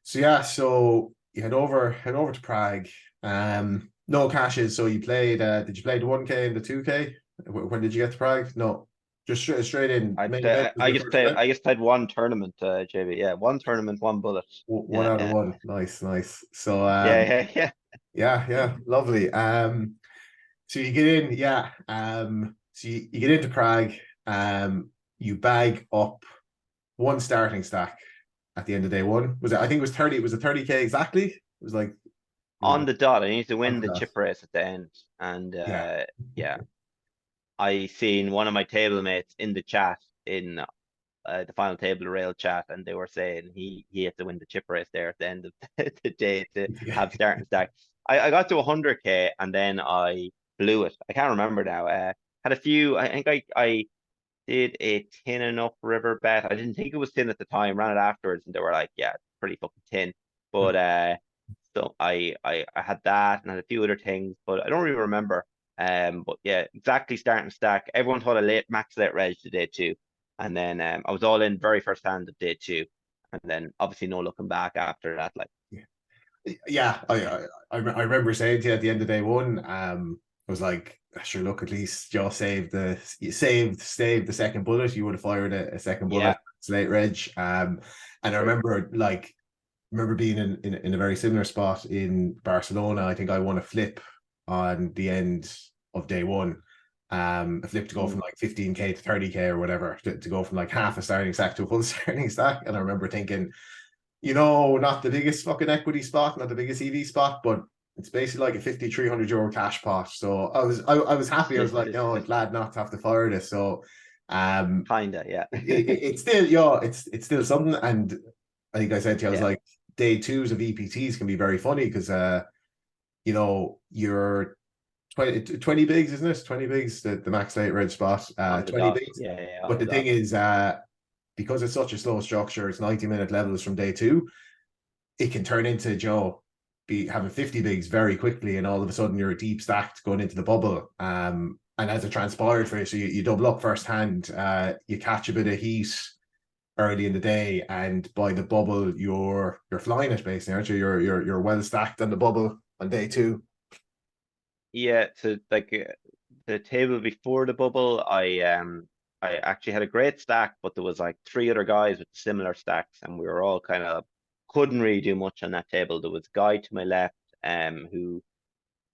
[SPEAKER 1] so yeah, so you head over to Prague. No cashes. So you played. Did you play the 1K and the 2K? When did you get to Prague? No, just straight in. Main event was the first event.
[SPEAKER 2] I just played one tournament, JB. Yeah, one tournament, one bullet.
[SPEAKER 1] One
[SPEAKER 2] Yeah,
[SPEAKER 1] out of
[SPEAKER 2] yeah,
[SPEAKER 1] one. Nice, nice. So
[SPEAKER 2] yeah, yeah,
[SPEAKER 1] yeah,
[SPEAKER 2] yeah.
[SPEAKER 1] yeah, lovely. So you get in, yeah. So you get into Prague. You bag up one starting stack at the end of day one. Was it? I think it was 30. It was a 30K exactly. It was like
[SPEAKER 2] On the dot. I need to win
[SPEAKER 1] onto
[SPEAKER 2] the
[SPEAKER 1] that.
[SPEAKER 2] chip race at the end, and
[SPEAKER 1] Yeah.
[SPEAKER 2] yeah, I seen one of my table mates in the chat in the final table rail chat, and they were saying he had to win the chip race there at the end of the day to
[SPEAKER 1] Yeah.
[SPEAKER 2] have starting stack. I got to 100K and then I blew it. I can't remember now. Had a few. I think I did a tin enough river bet. I didn't think it was tin at the time. Ran it afterwards, and they were like, "Yeah, it's pretty fucking tin." But so I had that and had a few other things, but I don't really remember. But yeah, exactly starting stack. Everyone thought I late max late reg to day two, and then I was all in very first hand of day two, and then obviously no looking back after that. Like
[SPEAKER 1] Yeah, I remember saying to you at the end of day one, I was like, sure, look, at least you saved the second bullet. You would have fired a second bullet,
[SPEAKER 2] yeah,
[SPEAKER 1] slate reg. And I
[SPEAKER 2] true.
[SPEAKER 1] remember being in a very similar spot in Barcelona. I think I won a flip on the end of day one. A flip to go
[SPEAKER 2] Mm.
[SPEAKER 1] from like 15K to 30K or whatever, to go from like half a starting stack to a full starting stack. And I remember thinking, not the biggest fucking equity spot, not the biggest EV spot, but it's basically like a 5,300 euro cash pot. So I was happy. I was like, no, glad not to have to fire this. So
[SPEAKER 2] Kinda, yeah,
[SPEAKER 1] it's still, yeah, it's still something. And I think I said to you, I was
[SPEAKER 2] yeah.
[SPEAKER 1] like, day twos of EPTs can be very funny because you're 20 bigs, isn't it? 20 bigs, the max late red spot,
[SPEAKER 2] On the
[SPEAKER 1] 20
[SPEAKER 2] dot,
[SPEAKER 1] bigs.
[SPEAKER 2] yeah, yeah, yeah, on
[SPEAKER 1] But
[SPEAKER 2] the
[SPEAKER 1] the thing
[SPEAKER 2] dot.
[SPEAKER 1] is, because it's such a slow structure, it's 90-minute levels from day two, it can turn into Joe be having 50 bigs very quickly, and all of a sudden you're deep stacked going into the bubble. And as it transpired for you, so you double up first hand, you catch a bit of heat early in the day, and by the bubble you're flying it basically, aren't you? You're well stacked on the bubble on day two.
[SPEAKER 2] Yeah, so like the table before the bubble, I actually had a great stack, but there was like three other guys with similar stacks, and we were all kind of couldn't really do much on that table. There was a guy to my left, who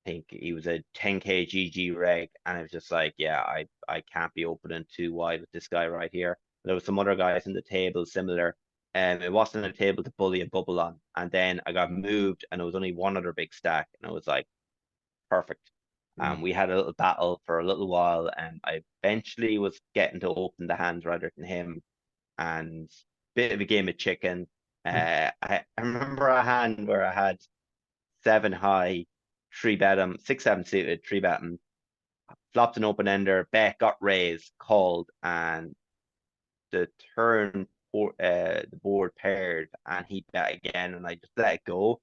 [SPEAKER 2] I think he was a 10K GG reg, and I was just like, yeah, I can't be opening too wide with this guy right here. There was some other guys in the table similar. It wasn't a table to bully a bubble on. And then I got moved, and it was only one other big stack, and I was like, perfect. We had a little battle for a little while, and I eventually was getting to open the hand rather than him, and bit of a game of chicken. I remember a hand where I had seven high, three bet him, 6-7 suited, three bet him, flopped an open ender, bet got raised, called, and the turn the board paired, and he bet again, and I just let it go.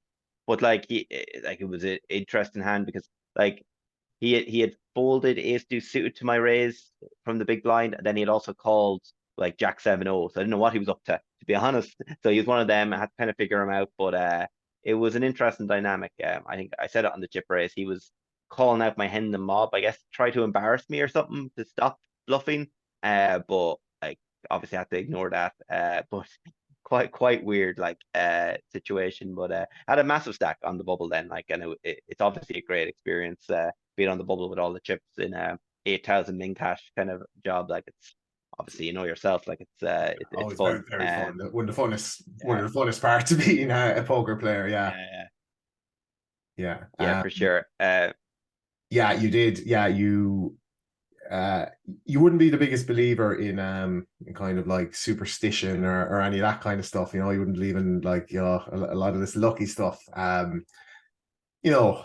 [SPEAKER 2] But like it was an interesting hand because like he had folded ace deuce suited to my raise from the big blind, and then he had also called like Jack 7-0. So I didn't know what he was up to be honest. So he was one of them. I had to kind of figure him out, but it was an interesting dynamic. I think I said it on the chip raise. He was calling out my Hendon mob, I guess, try to embarrass me or something to stop bluffing. But like obviously I had to ignore that. But quite weird like situation. But had a massive stack on the bubble then, like, and it's obviously a great experience being on the bubble with all the chips in 8,000 min cash kind of job. Like it's obviously you know yourself, like it's
[SPEAKER 1] Always
[SPEAKER 2] fun.
[SPEAKER 1] very fun. One
[SPEAKER 2] Yeah,
[SPEAKER 1] of the funnest parts of being a poker player. Yeah,
[SPEAKER 2] yeah,
[SPEAKER 1] yeah,
[SPEAKER 2] yeah, for sure.
[SPEAKER 1] yeah. You did. Yeah, uh, you wouldn't be the biggest believer in kind of like superstition or any of that kind of stuff. You know, you wouldn't believe in like a lot of this lucky stuff. You know,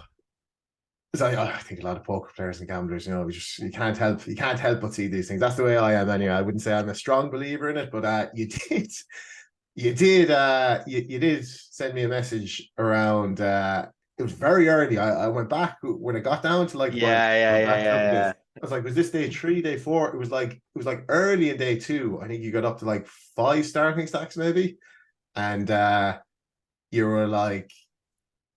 [SPEAKER 1] so I think a lot of poker players and gamblers, you know, you can't help but see these things. That's the way I am anyway. I wouldn't say I'm a strong believer in it, but you did send me a message around it was very early. I went back when it got down to like the final.
[SPEAKER 2] Yeah,
[SPEAKER 1] I
[SPEAKER 2] yeah,
[SPEAKER 1] went
[SPEAKER 2] yeah,
[SPEAKER 1] back to look at this.
[SPEAKER 2] yeah,
[SPEAKER 1] I was like, was this day 3, day 4? It was like early in day 2. I think you got up to like 5 starting stacks maybe. And you were like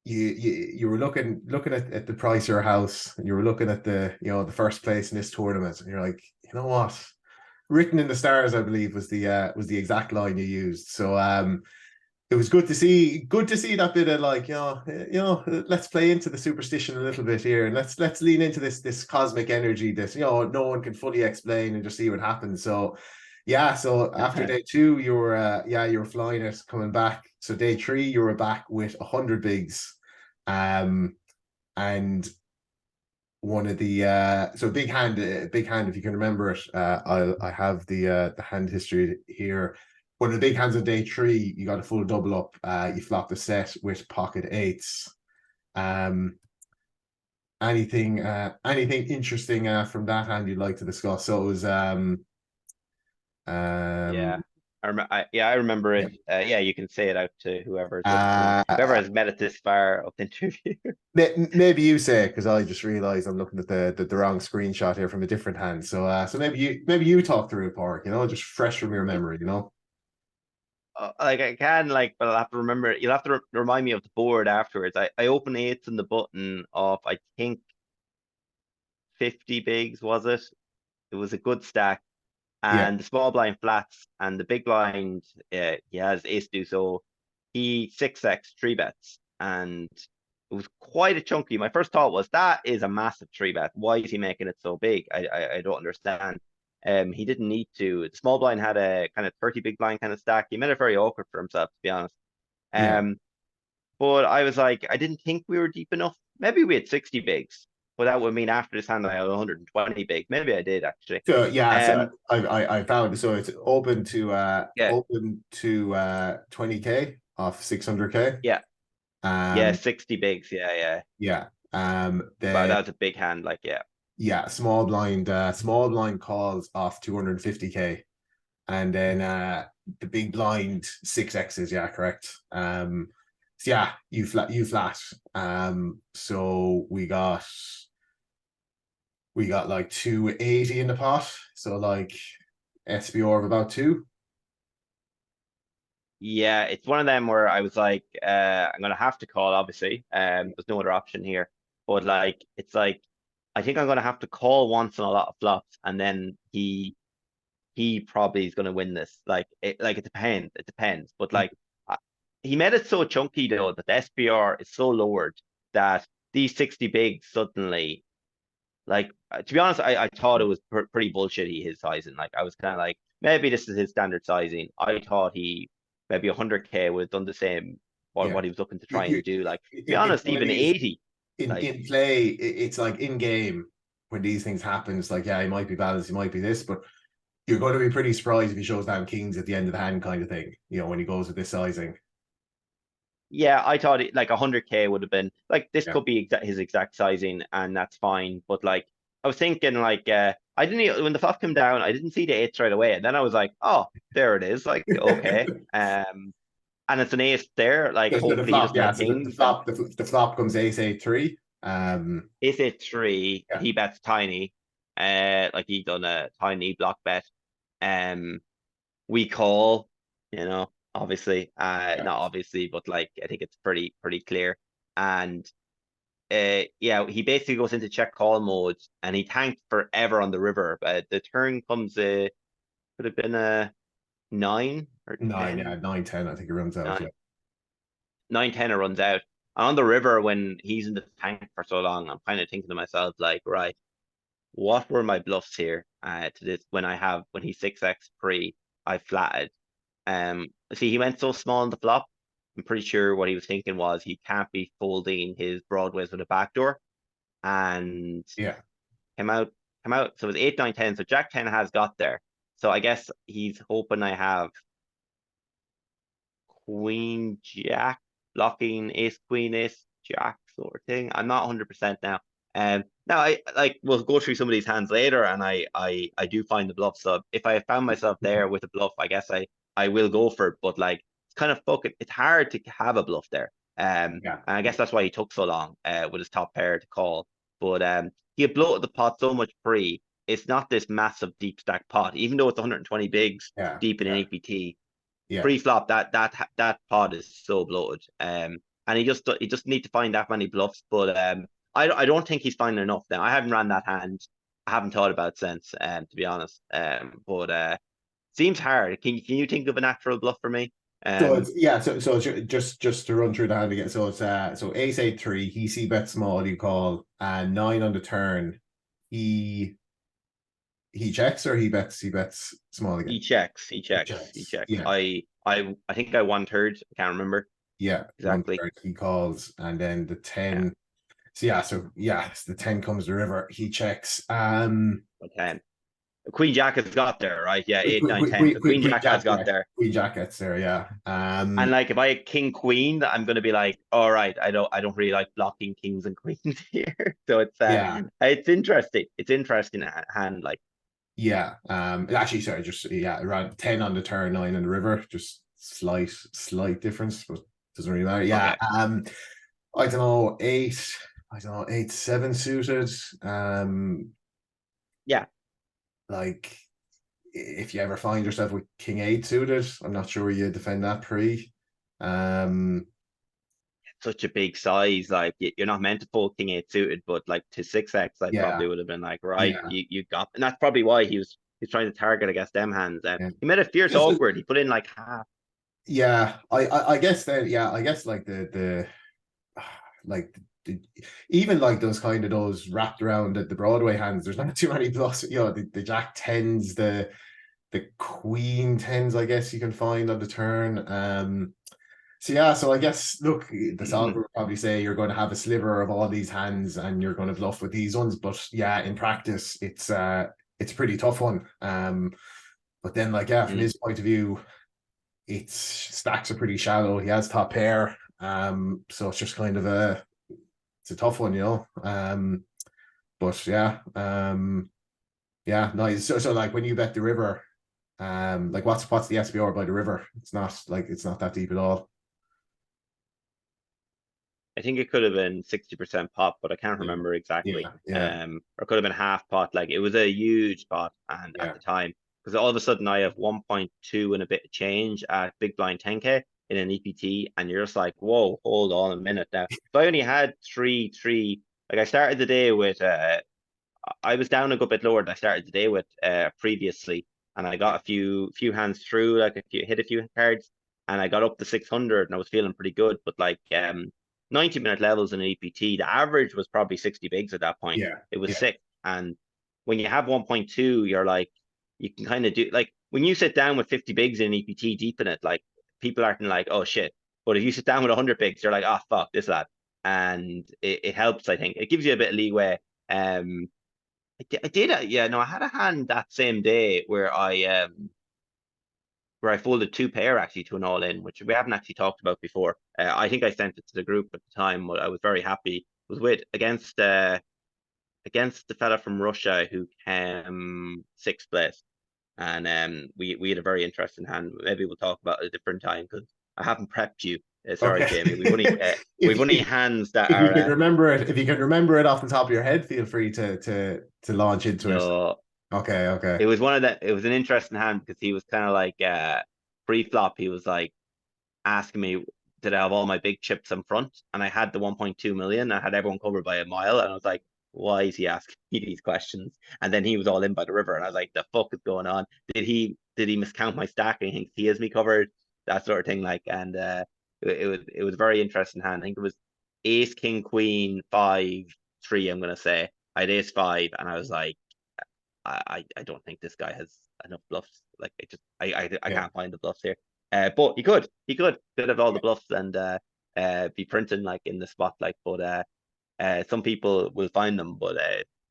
[SPEAKER 1] you were looking at the price of your house, and you were looking at the first place in this tournament, and you're like, you know what? Written in the stars, I believe was the exact line you used. So it was good to see that bit of like, let's play into the superstition a little bit here, and let's lean into this cosmic energy that no one can fully explain, and just see what happens. So yeah, so after
[SPEAKER 2] yeah.
[SPEAKER 1] day 2 you were flying it coming back. So day 3 you were back with 100 bigs. And one of the so big hand, if you can remember it. I have the hand history here. One of the big hands on day 3, you got a full double up. You flopped a set with pocket eights. Um, anything interesting from that hand you'd like to discuss? So it was
[SPEAKER 2] Yeah.
[SPEAKER 1] um
[SPEAKER 2] I remember
[SPEAKER 1] yeah.
[SPEAKER 2] it. Yeah, you can say it out to whoever's listening, whoever has made it this far of the interview.
[SPEAKER 1] Maybe you say it, because I just realized I'm looking at the wrong screenshot here from a different hand. So so maybe you talk through it, Park, just fresh from your memory.
[SPEAKER 2] Like I can, like, but I'll have to remember. You'll have to remind me of the board afterwards. I open eights in the button of I think 50 bigs, was it? It was a good stack,
[SPEAKER 1] Yeah.
[SPEAKER 2] and the small blind flats, and the big blind. He has ace deuce, so he 6x 3 bets, and it was quite a chunky. My first thought was that is a massive 3 bet. Why is he making it so big? I don't understand. He didn't need to. The small blind had a kind of 30 big blind kind of stack. He made it very awkward for himself, to be honest.
[SPEAKER 1] Yeah.
[SPEAKER 2] Um, but I was like, I didn't think we were deep enough. Maybe we had 60 bigs, but that would mean after this hand I had 120 big. Maybe I did actually.
[SPEAKER 1] So yeah, so
[SPEAKER 2] Um,
[SPEAKER 1] I found, so it's
[SPEAKER 2] yeah,
[SPEAKER 1] 20k off 600k.
[SPEAKER 2] yeah, yeah,
[SPEAKER 1] Um
[SPEAKER 2] 60 bigs. Yeah, yeah.
[SPEAKER 1] yeah.
[SPEAKER 2] Wow,
[SPEAKER 1] The
[SPEAKER 2] that was a big hand. Like, yeah,
[SPEAKER 1] Yeah, small blind calls off 250k. And then the big blind 6x's, yeah, correct. So yeah, you flat. So we got like 280 in the pot. So like SBR of about 2.
[SPEAKER 2] yeah. It's one of them where I was like, I'm gonna have to call. Obviously, there's no other option here. But like, it's like, I think I'm gonna have to call once on a lot of flops, and then he probably is going to win this. Like it depends. It depends. But like uh, he made it so chunky though that the SPR is so lowered that these 60 bigs suddenly, like, to be honest, I thought it was pretty bullshitty his sizing. Like I was kind of like, maybe this is his standard sizing. I thought he maybe 100k would have done the same or
[SPEAKER 1] Yeah.
[SPEAKER 2] what he was looking to try
[SPEAKER 1] You,
[SPEAKER 2] and do. Like to be
[SPEAKER 1] it's
[SPEAKER 2] honest,
[SPEAKER 1] one of
[SPEAKER 2] even
[SPEAKER 1] these
[SPEAKER 2] 80, like
[SPEAKER 1] in play, it's like in game when these things happen, it's like, yeah, he might be balanced, he might be this, but you're going to be pretty surprised if he shows down kings at the end of the hand kind of thing, when he goes with this sizing.
[SPEAKER 2] yeah, I thought like 100k would have been like this
[SPEAKER 1] Yeah.
[SPEAKER 2] could be his exact sizing and that's fine. But like I was thinking like I didn't when the flop came down, I didn't see the eight straight away, and then I was like, oh, there it is. Like, okay, and it's an ace there. Like,
[SPEAKER 1] So the
[SPEAKER 2] hopefully he
[SPEAKER 1] flop,
[SPEAKER 2] doesn't
[SPEAKER 1] yeah.
[SPEAKER 2] have
[SPEAKER 1] So the
[SPEAKER 2] kings, and
[SPEAKER 1] flop, the flop comes ace eight three.
[SPEAKER 2] ace eight three,
[SPEAKER 1] Yeah,
[SPEAKER 2] he bets tiny, like he done a tiny block bet. Um, we call, obviously,
[SPEAKER 1] yeah,
[SPEAKER 2] not obviously, but like I think it's pretty clear. And yeah, he basically goes into check call mode and he tanked forever on the river. But the turn comes could have been a 9 or
[SPEAKER 1] nine, yeah,
[SPEAKER 2] 10,
[SPEAKER 1] 9 10. I think it runs out.
[SPEAKER 2] 9,
[SPEAKER 1] Yeah,
[SPEAKER 2] 9, 10 it runs out. And on the river when he's in the tank for so long, I'm kind of thinking to myself, like, right, what were my bluffs here to this when he's 6x free, I flatted. See, he went so small in the flop. I'm pretty sure what he was thinking was he can't be folding his broadways with a backdoor, and
[SPEAKER 1] yeah,
[SPEAKER 2] came out, came out. So it was 8, 9, 10. So Jack 10 has got there. So I guess he's hoping I have Queen Jack blocking Ace Queen Ace Jack sort of thing. I'm not 100% now. Now I like we'll go through some of these hands later, and I do find the bluff. So if I found myself there with a bluff, I guess I will go for it. But like it's kind of fucking, it's hard to have a bluff there.
[SPEAKER 1] yeah,
[SPEAKER 2] And I guess that's why he took so long with his top pair to call. But he had bloated the pot so much free. It's not this massive deep stack pot, even though it's 120 bigs
[SPEAKER 1] yeah,
[SPEAKER 2] deep in an
[SPEAKER 1] yeah,
[SPEAKER 2] EPT
[SPEAKER 1] yeah.
[SPEAKER 2] pre-flop. That pod is so bloated. And he just need to find that many bluffs. But I don't think he's finding enough now. I haven't ran that hand. I haven't thought about it since, to be honest. But seems hard. Can you think of an actual bluff for me?
[SPEAKER 1] So
[SPEAKER 2] Um,
[SPEAKER 1] it's yeah, so just to run through the hand again. So it's so ace eight three, he see bet small, you call, and nine on the turn. He he checks or he bets small again.
[SPEAKER 2] he checks. He
[SPEAKER 1] He
[SPEAKER 2] checks. He
[SPEAKER 1] checks.
[SPEAKER 2] checks.
[SPEAKER 1] Yeah,
[SPEAKER 2] I think I one third. I can't remember
[SPEAKER 1] yeah. One
[SPEAKER 2] exactly.
[SPEAKER 1] third he calls, and then the
[SPEAKER 2] Yeah,
[SPEAKER 1] 10. So yeah, so the 10 comes the river. He checks.
[SPEAKER 2] but 10. Queen Jack has got there, right? Yeah, 8, 9, 10. So Queen
[SPEAKER 1] Queen
[SPEAKER 2] Jack has
[SPEAKER 1] Jack,
[SPEAKER 2] got
[SPEAKER 1] yeah.
[SPEAKER 2] there.
[SPEAKER 1] Queen Jack gets there, yeah.
[SPEAKER 2] And like if I had King Queen, I'm gonna be like, all right, I don't really like blocking kings and queens here. So
[SPEAKER 1] Yeah,
[SPEAKER 2] it's interesting. It's interesting hand. Like
[SPEAKER 1] yeah. Actually, sorry, just yeah, around 10 on the turn, 9 on the river, just slight difference, but doesn't really matter. Yeah.
[SPEAKER 2] okay.
[SPEAKER 1] I don't know, I don't know, 8 7 suited.
[SPEAKER 2] Yeah.
[SPEAKER 1] Like if you ever find yourself with King 8 suited, I'm not sure you defend that pre. Um,
[SPEAKER 2] Such a big size. Like you're not meant to fold King 8 suited, but like to 6x, I
[SPEAKER 1] yeah,
[SPEAKER 2] probably would have been like, right,
[SPEAKER 1] yeah,
[SPEAKER 2] you got, and that's probably why he's trying to target against them hands.
[SPEAKER 1] yeah.
[SPEAKER 2] He made it fierce
[SPEAKER 1] Just
[SPEAKER 2] awkward. He put in like half.
[SPEAKER 1] yeah, I guess that yeah, I guess like the like the, even like those wrapped around the Broadway hands. There's not too many plus. The Jack tens, the Queen tens. I guess you can find on the turn. So yeah, so I guess look, the solver would probably say you're going to have a sliver of all these hands and you're going to bluff with these ones. But yeah, in practice, it's a pretty tough one. But then like yeah, from
[SPEAKER 2] Mm.
[SPEAKER 1] his point of view, its stacks are pretty shallow. He has top pair. So it's just kind of it's a tough one. But yeah, yeah, nice. So like when you bet the river, like what's the SPR by the river? It's not that deep at all.
[SPEAKER 2] I think it could have been 60% pot, but I can't
[SPEAKER 1] Yeah,
[SPEAKER 2] remember exactly.
[SPEAKER 1] yeah, yeah,
[SPEAKER 2] Or it could have been half pot. Like it was a huge pot, and at
[SPEAKER 1] yeah,
[SPEAKER 2] the time, because all of a sudden I have 1.2 and a bit of change at big blind 10k in an EPT, and you're just like, whoa, hold on a minute now. So I only had three. Like I started the day with I was down a good bit lower than I started the day with previously, and I got a few hands through, like hit a few cards, and I got up to 600, and I was feeling pretty good. But like 90-minute levels in an EPT, the average was probably 60 bigs at that point.
[SPEAKER 1] yeah,
[SPEAKER 2] It was
[SPEAKER 1] yeah,
[SPEAKER 2] sick, and when you have 1.2, you're like you can kind of do like when you sit down with 50 bigs in an EPT deep in it, like people aren't like, oh shit. But if you sit down with 100 bigs, you're like, oh fuck this lad, and it helps. I think it gives you a bit of leeway. Um, I did, yeah, no, I had a hand that same day where I folded two pair actually to an all in, which we haven't actually talked about before. I think I sent it to the group at the time. I was very happy. It was with against against the fella from Russia who came sixth place, and we had a very interesting hand. Maybe we'll talk about it a different time because I haven't prepped you. Sorry,
[SPEAKER 1] Okay.
[SPEAKER 2] Jamie. We've
[SPEAKER 1] if,
[SPEAKER 2] only
[SPEAKER 1] if
[SPEAKER 2] hands that
[SPEAKER 1] if you can
[SPEAKER 2] are
[SPEAKER 1] remember it, if you can remember it off the top of your head, feel free to launch into it.
[SPEAKER 2] no.
[SPEAKER 1] Okay, okay.
[SPEAKER 2] It was one of the. It was an interesting hand because he was kind of like pre-flop. He was like asking me, did I have all my big chips in front? And I had the 1.2 million. I had everyone covered by a mile. And I was like, why is he asking me these questions? And then he was all in by the river. And I was like, the fuck is going on? Did he miscount my stack and he thinks he has me covered? That sort of thing. Like, and it was a very interesting hand. I think it was ace, king, queen, 5-3, I'm gonna say. I had ace five, and I was like, I don't think this guy has enough bluffs. Like I
[SPEAKER 1] Yeah.
[SPEAKER 2] can't find the bluffs here. But he could have all the bluffs and be printing like in the spot. Like, but some people will find them, but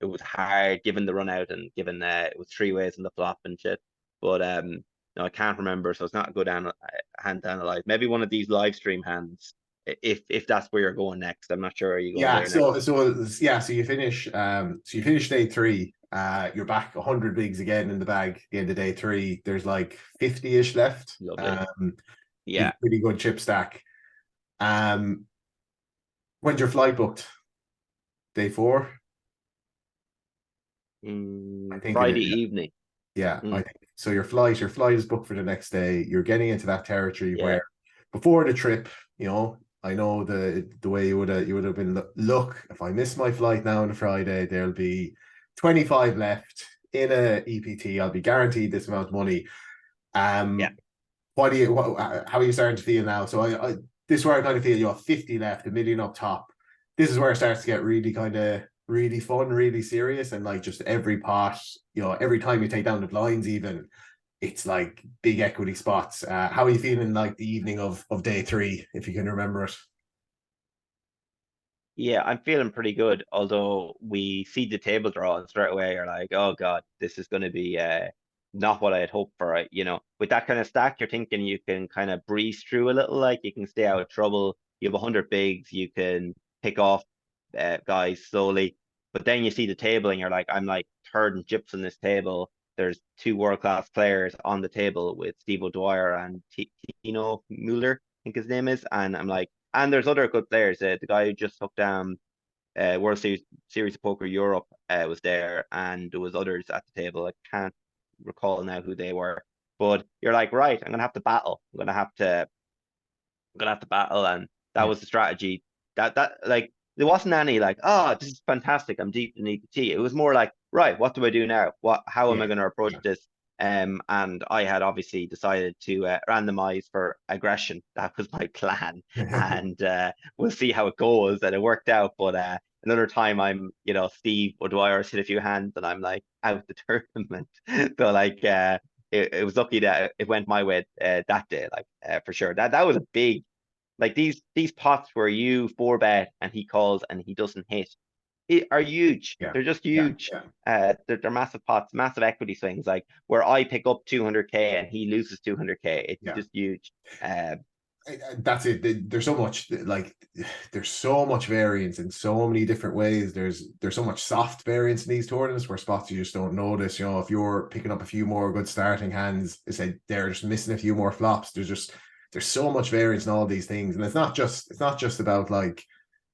[SPEAKER 2] it was hard given the run out and given it was three ways in the flop and shit. But no, I can't remember, so it's not a good hand to analyze. Maybe one of these live stream hands, if that's where you're going next. I'm not sure. Are you going
[SPEAKER 1] Yeah,
[SPEAKER 2] there next?
[SPEAKER 1] so you finish day three. You're back 100 bigs again in the bag. At the end of day three, there's like 50-ish left.
[SPEAKER 2] Lovely.
[SPEAKER 1] You've
[SPEAKER 2] Yeah.
[SPEAKER 1] a pretty good chip stack. When's your flight booked? Day four? I think it
[SPEAKER 2] Friday
[SPEAKER 1] is.
[SPEAKER 2] evening.
[SPEAKER 1] Yeah, I
[SPEAKER 2] Mm,
[SPEAKER 1] think so. Your flight is booked for the next day. You're getting into that territory
[SPEAKER 2] yeah.
[SPEAKER 1] where before the trip, I know the way you would have been look, if I miss my flight now on a Friday, there'll be 25 left in a EPT. I'll be guaranteed this amount of money.
[SPEAKER 2] Yeah.
[SPEAKER 1] How are you starting to feel now? So this is where I kind of feel you have 50 left, a million up top. This is where it starts to get really kind of really fun, really serious, and like just every pot, every time you take down the blinds, even it's like big equity spots. How are you feeling like the evening of day three, if you can remember it?
[SPEAKER 2] Yeah, I'm feeling pretty good. Although we see the table draw and straight away you're like, oh God, this is gonna be not what I had hoped for. With that kind of stack, you're thinking you can kind of breeze through a little, like you can stay out of trouble. You have 100 bigs, you can pick off guys slowly. But then you see the table and you're like, I'm like third and chips on this table. There's two world-class players on the table with Steve O'Dwyer and Tino Mueller, I think his name is. And I'm like, and there's other good players. The guy who just took down World Series of Poker Europe was there, and there was others at the table. I can't recall now who they were, but you're like, right, I'm gonna have to battle. I'm gonna have to battle, and that
[SPEAKER 1] Yeah,
[SPEAKER 2] was the strategy. That like there wasn't any like, oh, this is fantastic. I'm deep in EPT. It was more like, right, what do I do now? How am
[SPEAKER 1] yeah,
[SPEAKER 2] I going to approach
[SPEAKER 1] yeah.
[SPEAKER 2] this? And I had obviously decided to randomize for aggression. That was my plan, and we'll see how it goes. And it worked out, but another time Steve O'Dwyer's hit a few hands, and I'm like out the tournament. So like it was lucky that it went my way that day, like for sure. That was a big like these pots where you four bet and he calls and he doesn't hit are huge.
[SPEAKER 1] Yeah,
[SPEAKER 2] They're just
[SPEAKER 1] yeah,
[SPEAKER 2] huge.
[SPEAKER 1] yeah.
[SPEAKER 2] They're massive pots, massive equity swings. Like where I pick up 200k and he loses 200k. It's
[SPEAKER 1] Yeah.
[SPEAKER 2] just huge. Uh,
[SPEAKER 1] That's it. There's so much like there's so much variance in so many different ways. There's so much soft variance in these tournaments where spots you just don't notice. If you're picking up a few more good starting hands, say they're just missing a few more flops. There's so much variance in all these things, and it's not just about like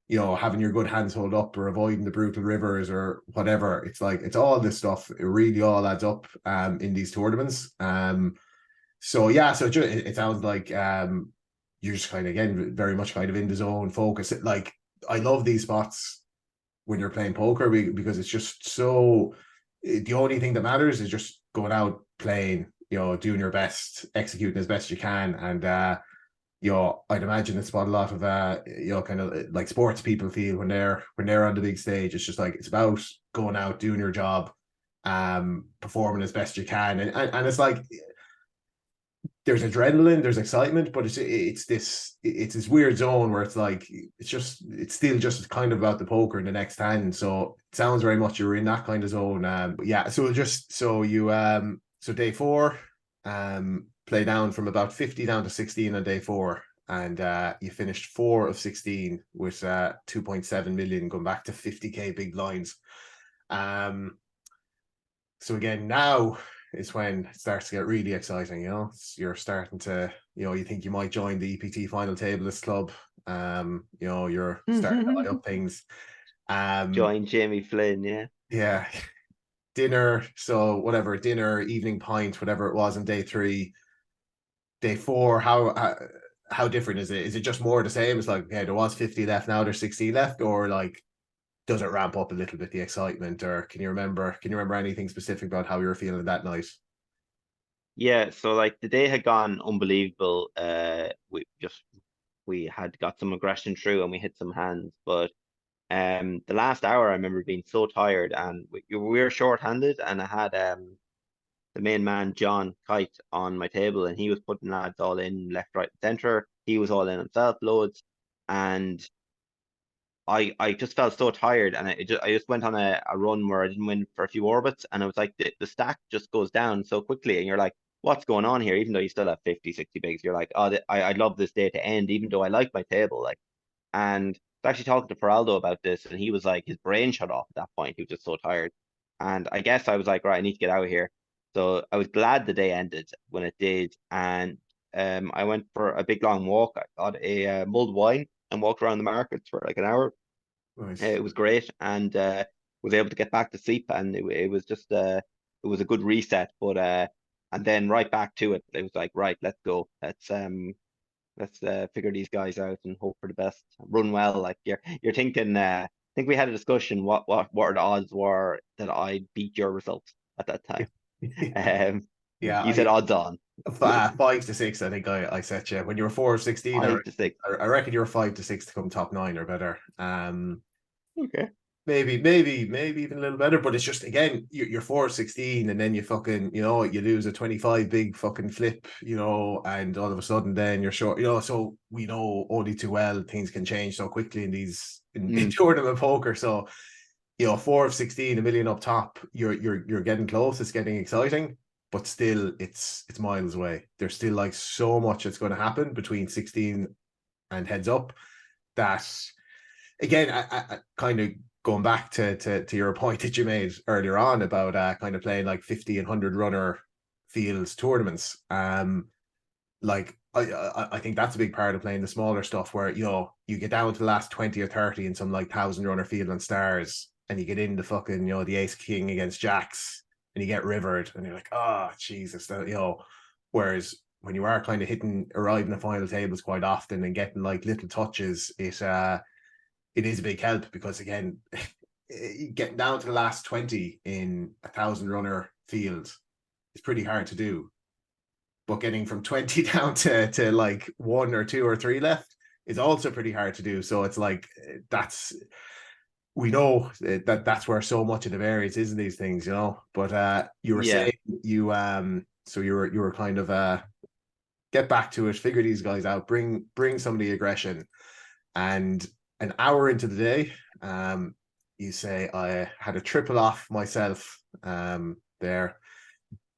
[SPEAKER 1] having your good hands hold up or avoiding the brutal rivers or whatever. It's like it's all this stuff. It really all adds up in these tournaments. So yeah, so it sounds like you're just kind of again very much kind of in the zone, focus. Like I love these spots when you're playing poker because it's just so. The only thing that matters is just going out playing, doing your best, executing as best you can, and I'd imagine it's what a lot of kind of like sports people feel when they're on the big stage. It's just like it's about going out, doing your job, performing as best you can, and it's like there's adrenaline, there's excitement, but it's this weird zone where it's like it's still just kind of about the poker in the next hand. So it sounds very much you're in that kind of zone. But yeah, so day four, play down from about 50 down to 16 on day four, and you finished 4 of 16 with 2.7 million, going back to 50k big blinds. Um, so again, now is when it starts to get really exciting. You're starting to, you think you might join the EPT final tablist club. You're starting to eye up things. Um,
[SPEAKER 2] Join Jamie Flynn, yeah.
[SPEAKER 1] yeah, dinner. So whatever, dinner, evening pint, whatever it was on day 3, day 4. How different is it? Is it just more the same? It's like, yeah, there was 50 left, now there's 60 left, or like, does it ramp up a little bit, the excitement, or can you remember anything specific about how you were feeling that night?
[SPEAKER 2] Yeah, so like the day had gone unbelievable. We had got some aggression through and we hit some hands, but the last hour I remember being so tired and we were short-handed and I had the main man Jon Kyte on my table and he was putting lads all in left, right, and center. He was all in himself loads, and I just felt so tired and I just went on a run where I didn't win for a few orbits and it was like the stack just goes down so quickly and you're like, what's going on here? Even though you still have 50, 60 bigs, you're like, oh, I'd love this day to end, even though I like my table. Like, and I was actually talking to Peraldo about this and he was like, his brain shut off at that point. He was just so tired. And I guess I was like, right, I need to get out of here. So I was glad the day ended when it did. And I went for a big long walk. I got a mulled wine and walked around the markets for like an hour.
[SPEAKER 1] Nice.
[SPEAKER 2] It was great and was able to get back to sleep and it was just it was a good reset. But and then right back to it. It was like, right, let's go. Let's figure these guys out and hope for the best. Run well. Like you're thinking. I think we had a discussion. What are the odds were that I beat your results at that time? Um,
[SPEAKER 1] Yeah,
[SPEAKER 2] you said odds on
[SPEAKER 1] 5 to 6. I think I set you when you were 4 of 16. I,
[SPEAKER 2] 5 to 6.
[SPEAKER 1] I reckon you were 5 to 6 to come top 9 or better.
[SPEAKER 2] Okay.
[SPEAKER 1] Maybe even a little better, but it's just, again, you're 4 of 16 and then you fucking, you lose a 25 big fucking flip, and all of a sudden then you're short, so we know only too well things can change so quickly in
[SPEAKER 2] Mm,
[SPEAKER 1] tournament poker. So, 4 of 16, a million up top, you're getting close, it's getting exciting, but still it's miles away. There's still like so much that's going to happen between 16 and heads up that, again, I kind of going back to your point that you made earlier on about kind of playing like 50 and 100 runner fields tournaments. Like I think that's a big part of playing the smaller stuff where you get down to the last 20 or 30 in some like 1,000 runner field on stars, and you get into fucking the ace king against jacks, and you get rivered, and you're like, oh Jesus, whereas when you are kind of arriving at final tables quite often and getting like little touches, it is a big help, because again, getting down to the last 20 in 1,000 runner field is pretty hard to do. But getting from 20 down to like 1 or 2 or 3 left is also pretty hard to do. So it's like, we know that's where so much of the variance is in these things, But you were
[SPEAKER 2] yeah.
[SPEAKER 1] saying so you were kind of get back to it, figure these guys out, bring some of the aggression. And an hour into the day, you say, I had a triple off myself there.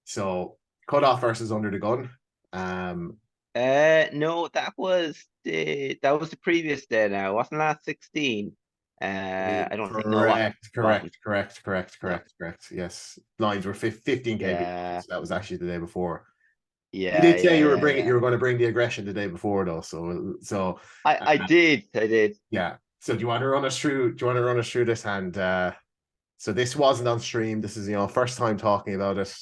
[SPEAKER 1] So cut off versus under the gun. Um,
[SPEAKER 2] No, that was the previous day now. Wasn't last 16? I don't think no, it wasn't.
[SPEAKER 1] correct,
[SPEAKER 2] It wasn't.
[SPEAKER 1] correct, correct, correct,
[SPEAKER 2] No.
[SPEAKER 1] correct, correct. Yes, lines were 15K big.
[SPEAKER 2] Yeah.
[SPEAKER 1] So that was actually the day before. You
[SPEAKER 2] Yeah,
[SPEAKER 1] did say
[SPEAKER 2] yeah, yeah,
[SPEAKER 1] you
[SPEAKER 2] yeah.
[SPEAKER 1] were going to bring the aggression the day before, though. So
[SPEAKER 2] I did. I did.
[SPEAKER 1] yeah. So do you want to run us through? Do you want to run us through this hand? So this wasn't on stream. This is first time talking about it.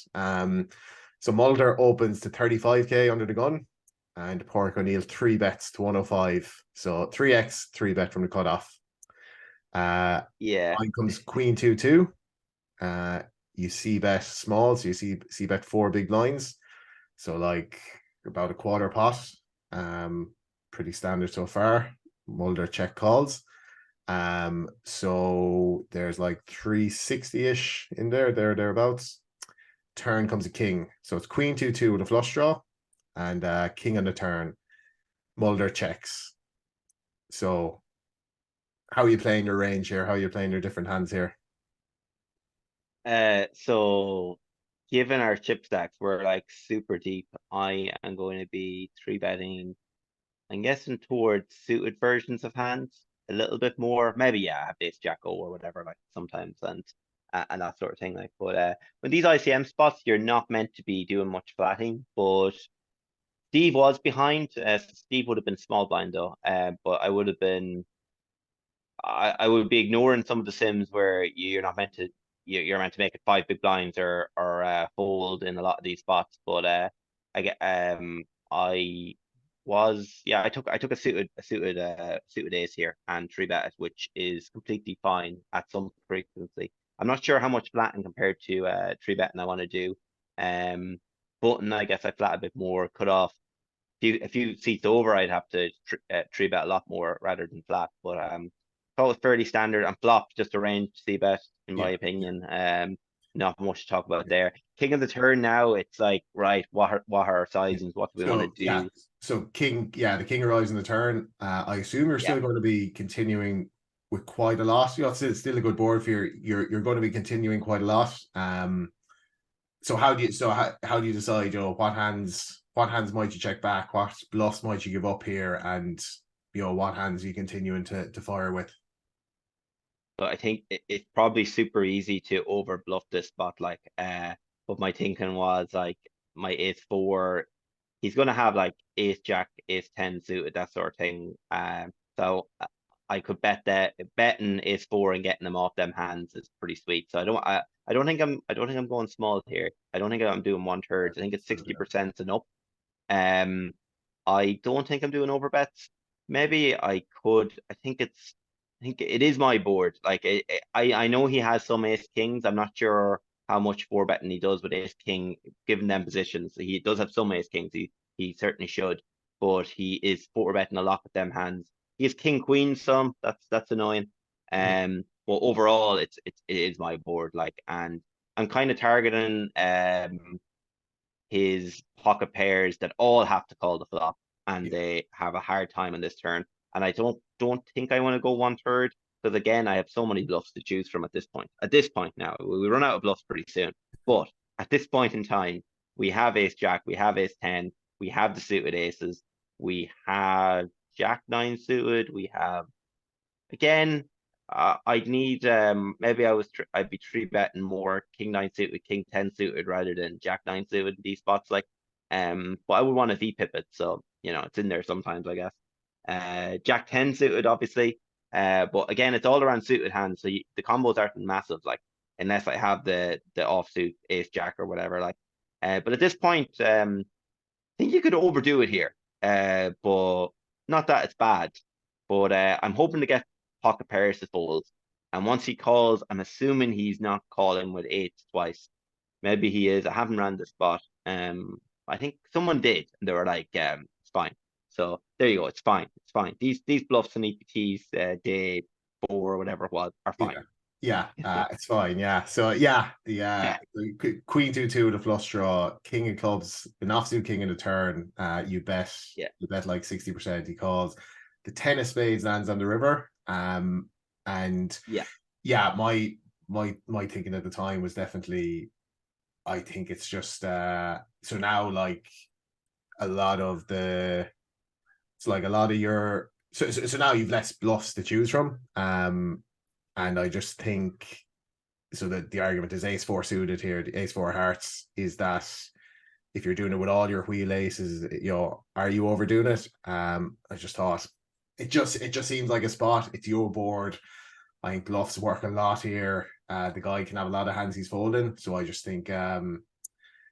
[SPEAKER 1] So Mulder opens to 35K under the gun, and Padraig O'Neill 3 bets to 105. So 3x 3 bet from the cutoff.
[SPEAKER 2] Yeah.
[SPEAKER 1] Line comes Queen 2-2. You see bet small, so you see bet 4 big blinds. So like about a quarter pot. Pretty standard so far. Mulder check calls. So there's like 360-ish in thereabouts. Turn comes a king. So it's Queen 2-2 with a flush draw, and king on the turn. Mulder checks. So how are you playing your range here? How are you playing your different hands here?
[SPEAKER 2] So given our chip stacks, we're like super deep. I am going to be three betting, I'm guessing towards suited versions of hands a little bit more. Maybe yeah, I have ace jack O or whatever, like sometimes. And and that sort of thing. Like, but with these ICM spots, you're not meant to be doing much flatting. But Steve was behind. So Steve would have been small blind though. But I would have been. I would be ignoring some of the sims where you're not meant to. You're meant to make it 5 big blinds or fold in a lot of these spots. But I was I took a suited ace here and three bet it, which is completely fine at some frequency. I'm not sure how much flatting compared to three betting I want to do. Um, button I guess I flat a bit more, cut off a few seats over. I'd have to three bet a lot more rather than flat. But thought it was fairly standard and flop just a range C bet in my
[SPEAKER 1] Yeah,
[SPEAKER 2] opinion. Not much to talk about there. King of the turn now, it's like, right, what are our
[SPEAKER 1] yeah.
[SPEAKER 2] sizings? What do we want to
[SPEAKER 1] So yeah,
[SPEAKER 2] do?
[SPEAKER 1] so king, yeah, the king arrives in the turn. I assume you're
[SPEAKER 2] Yeah.
[SPEAKER 1] still going to be continuing with quite a lot. You know, it's still a good board for you. You're going to be continuing quite a lot. So how do you decide, what hands might you check back, what bluffs might you give up here, and what hands are you continuing to fire with?
[SPEAKER 2] But I think it's probably super easy to over bluff this spot. Like, but my thinking was like my ace four, he's gonna have like ace jack, ace ten suited, that sort of thing. So I could bet that betting ace four and getting them off them hands is pretty sweet. So I don't think I'm going small here. I don't think I'm doing one third. I think it's 60% and up. Um, I don't think I'm doing overbets. Maybe I could. I think it is my board. Like I know he has some ace kings. I'm not sure how much four betting he does with ace king, given them positions. He does have some ace kings. He certainly should, but he is four betting a lot with them hands. He has king queen some. That's annoying.
[SPEAKER 1] Yeah,
[SPEAKER 2] But overall, it is my board. Like, and I'm kind of targeting his pocket pairs that all have to call the flop and
[SPEAKER 1] yeah,
[SPEAKER 2] they have a hard time on this turn. And I don't think I want to go one third because again, I have so many bluffs to choose from at this point. At this point now, we run out of bluffs pretty soon. But at this point in time, we have ace jack, we have ace 10, we have the suited aces, we have jack nine suited, we have again, I'd need maybe I'd be three betting more king nine suited, king 10 suited rather than jack nine suited in these spots. Like, but I would want to VPip it, so it's in there sometimes, I guess. Jack 10 suited, obviously. But again, it's all around suited hands, so the combos aren't massive, like unless I have the offsuit ace jack or whatever. Like, but at this point, I think you could overdo it here. But not that it's bad. But I'm hoping to get pocket pairs to fold. And once he calls, I'm assuming he's not calling with eights twice. Maybe he is. I haven't ran the spot. I think someone did, and they were like, it's fine. So there you go. It's fine. It's fine. These bluffs and EPTs, day four or whatever it was, are fine.
[SPEAKER 1] yeah, yeah. It's fine. Yeah. So yeah, the queen 2-2, the flush draw, king of clubs, an offsuit king in the turn.
[SPEAKER 2] Yeah.
[SPEAKER 1] You bet like 60%. He calls. The ten of spades lands on the river. And
[SPEAKER 2] Yeah.
[SPEAKER 1] yeah, my thinking at the time was definitely, I think it's just so now like a lot of the it's like a lot of your so now you've less bluffs to choose from. And I just think so that the argument is ace four suited here, the ace four hearts, is that if you're doing it with all your wheel aces, are you overdoing it? I just thought it just seems like a spot. It's your board. I think bluffs work a lot here. The guy can have a lot of hands he's folding. So I just think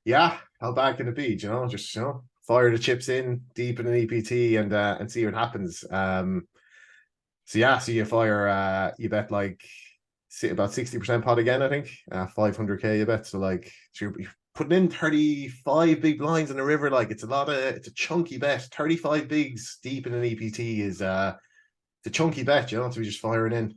[SPEAKER 1] yeah, how bad can it be? Just fire the chips in deep in an EPT and see what happens. So yeah, so you bet like about 60% pot again, I think. 500k you bet. So like you're putting in 35 big blinds in the river. Like it's a chunky bet. 35 bigs deep in an EPT is it's a chunky bet, to be just firing in.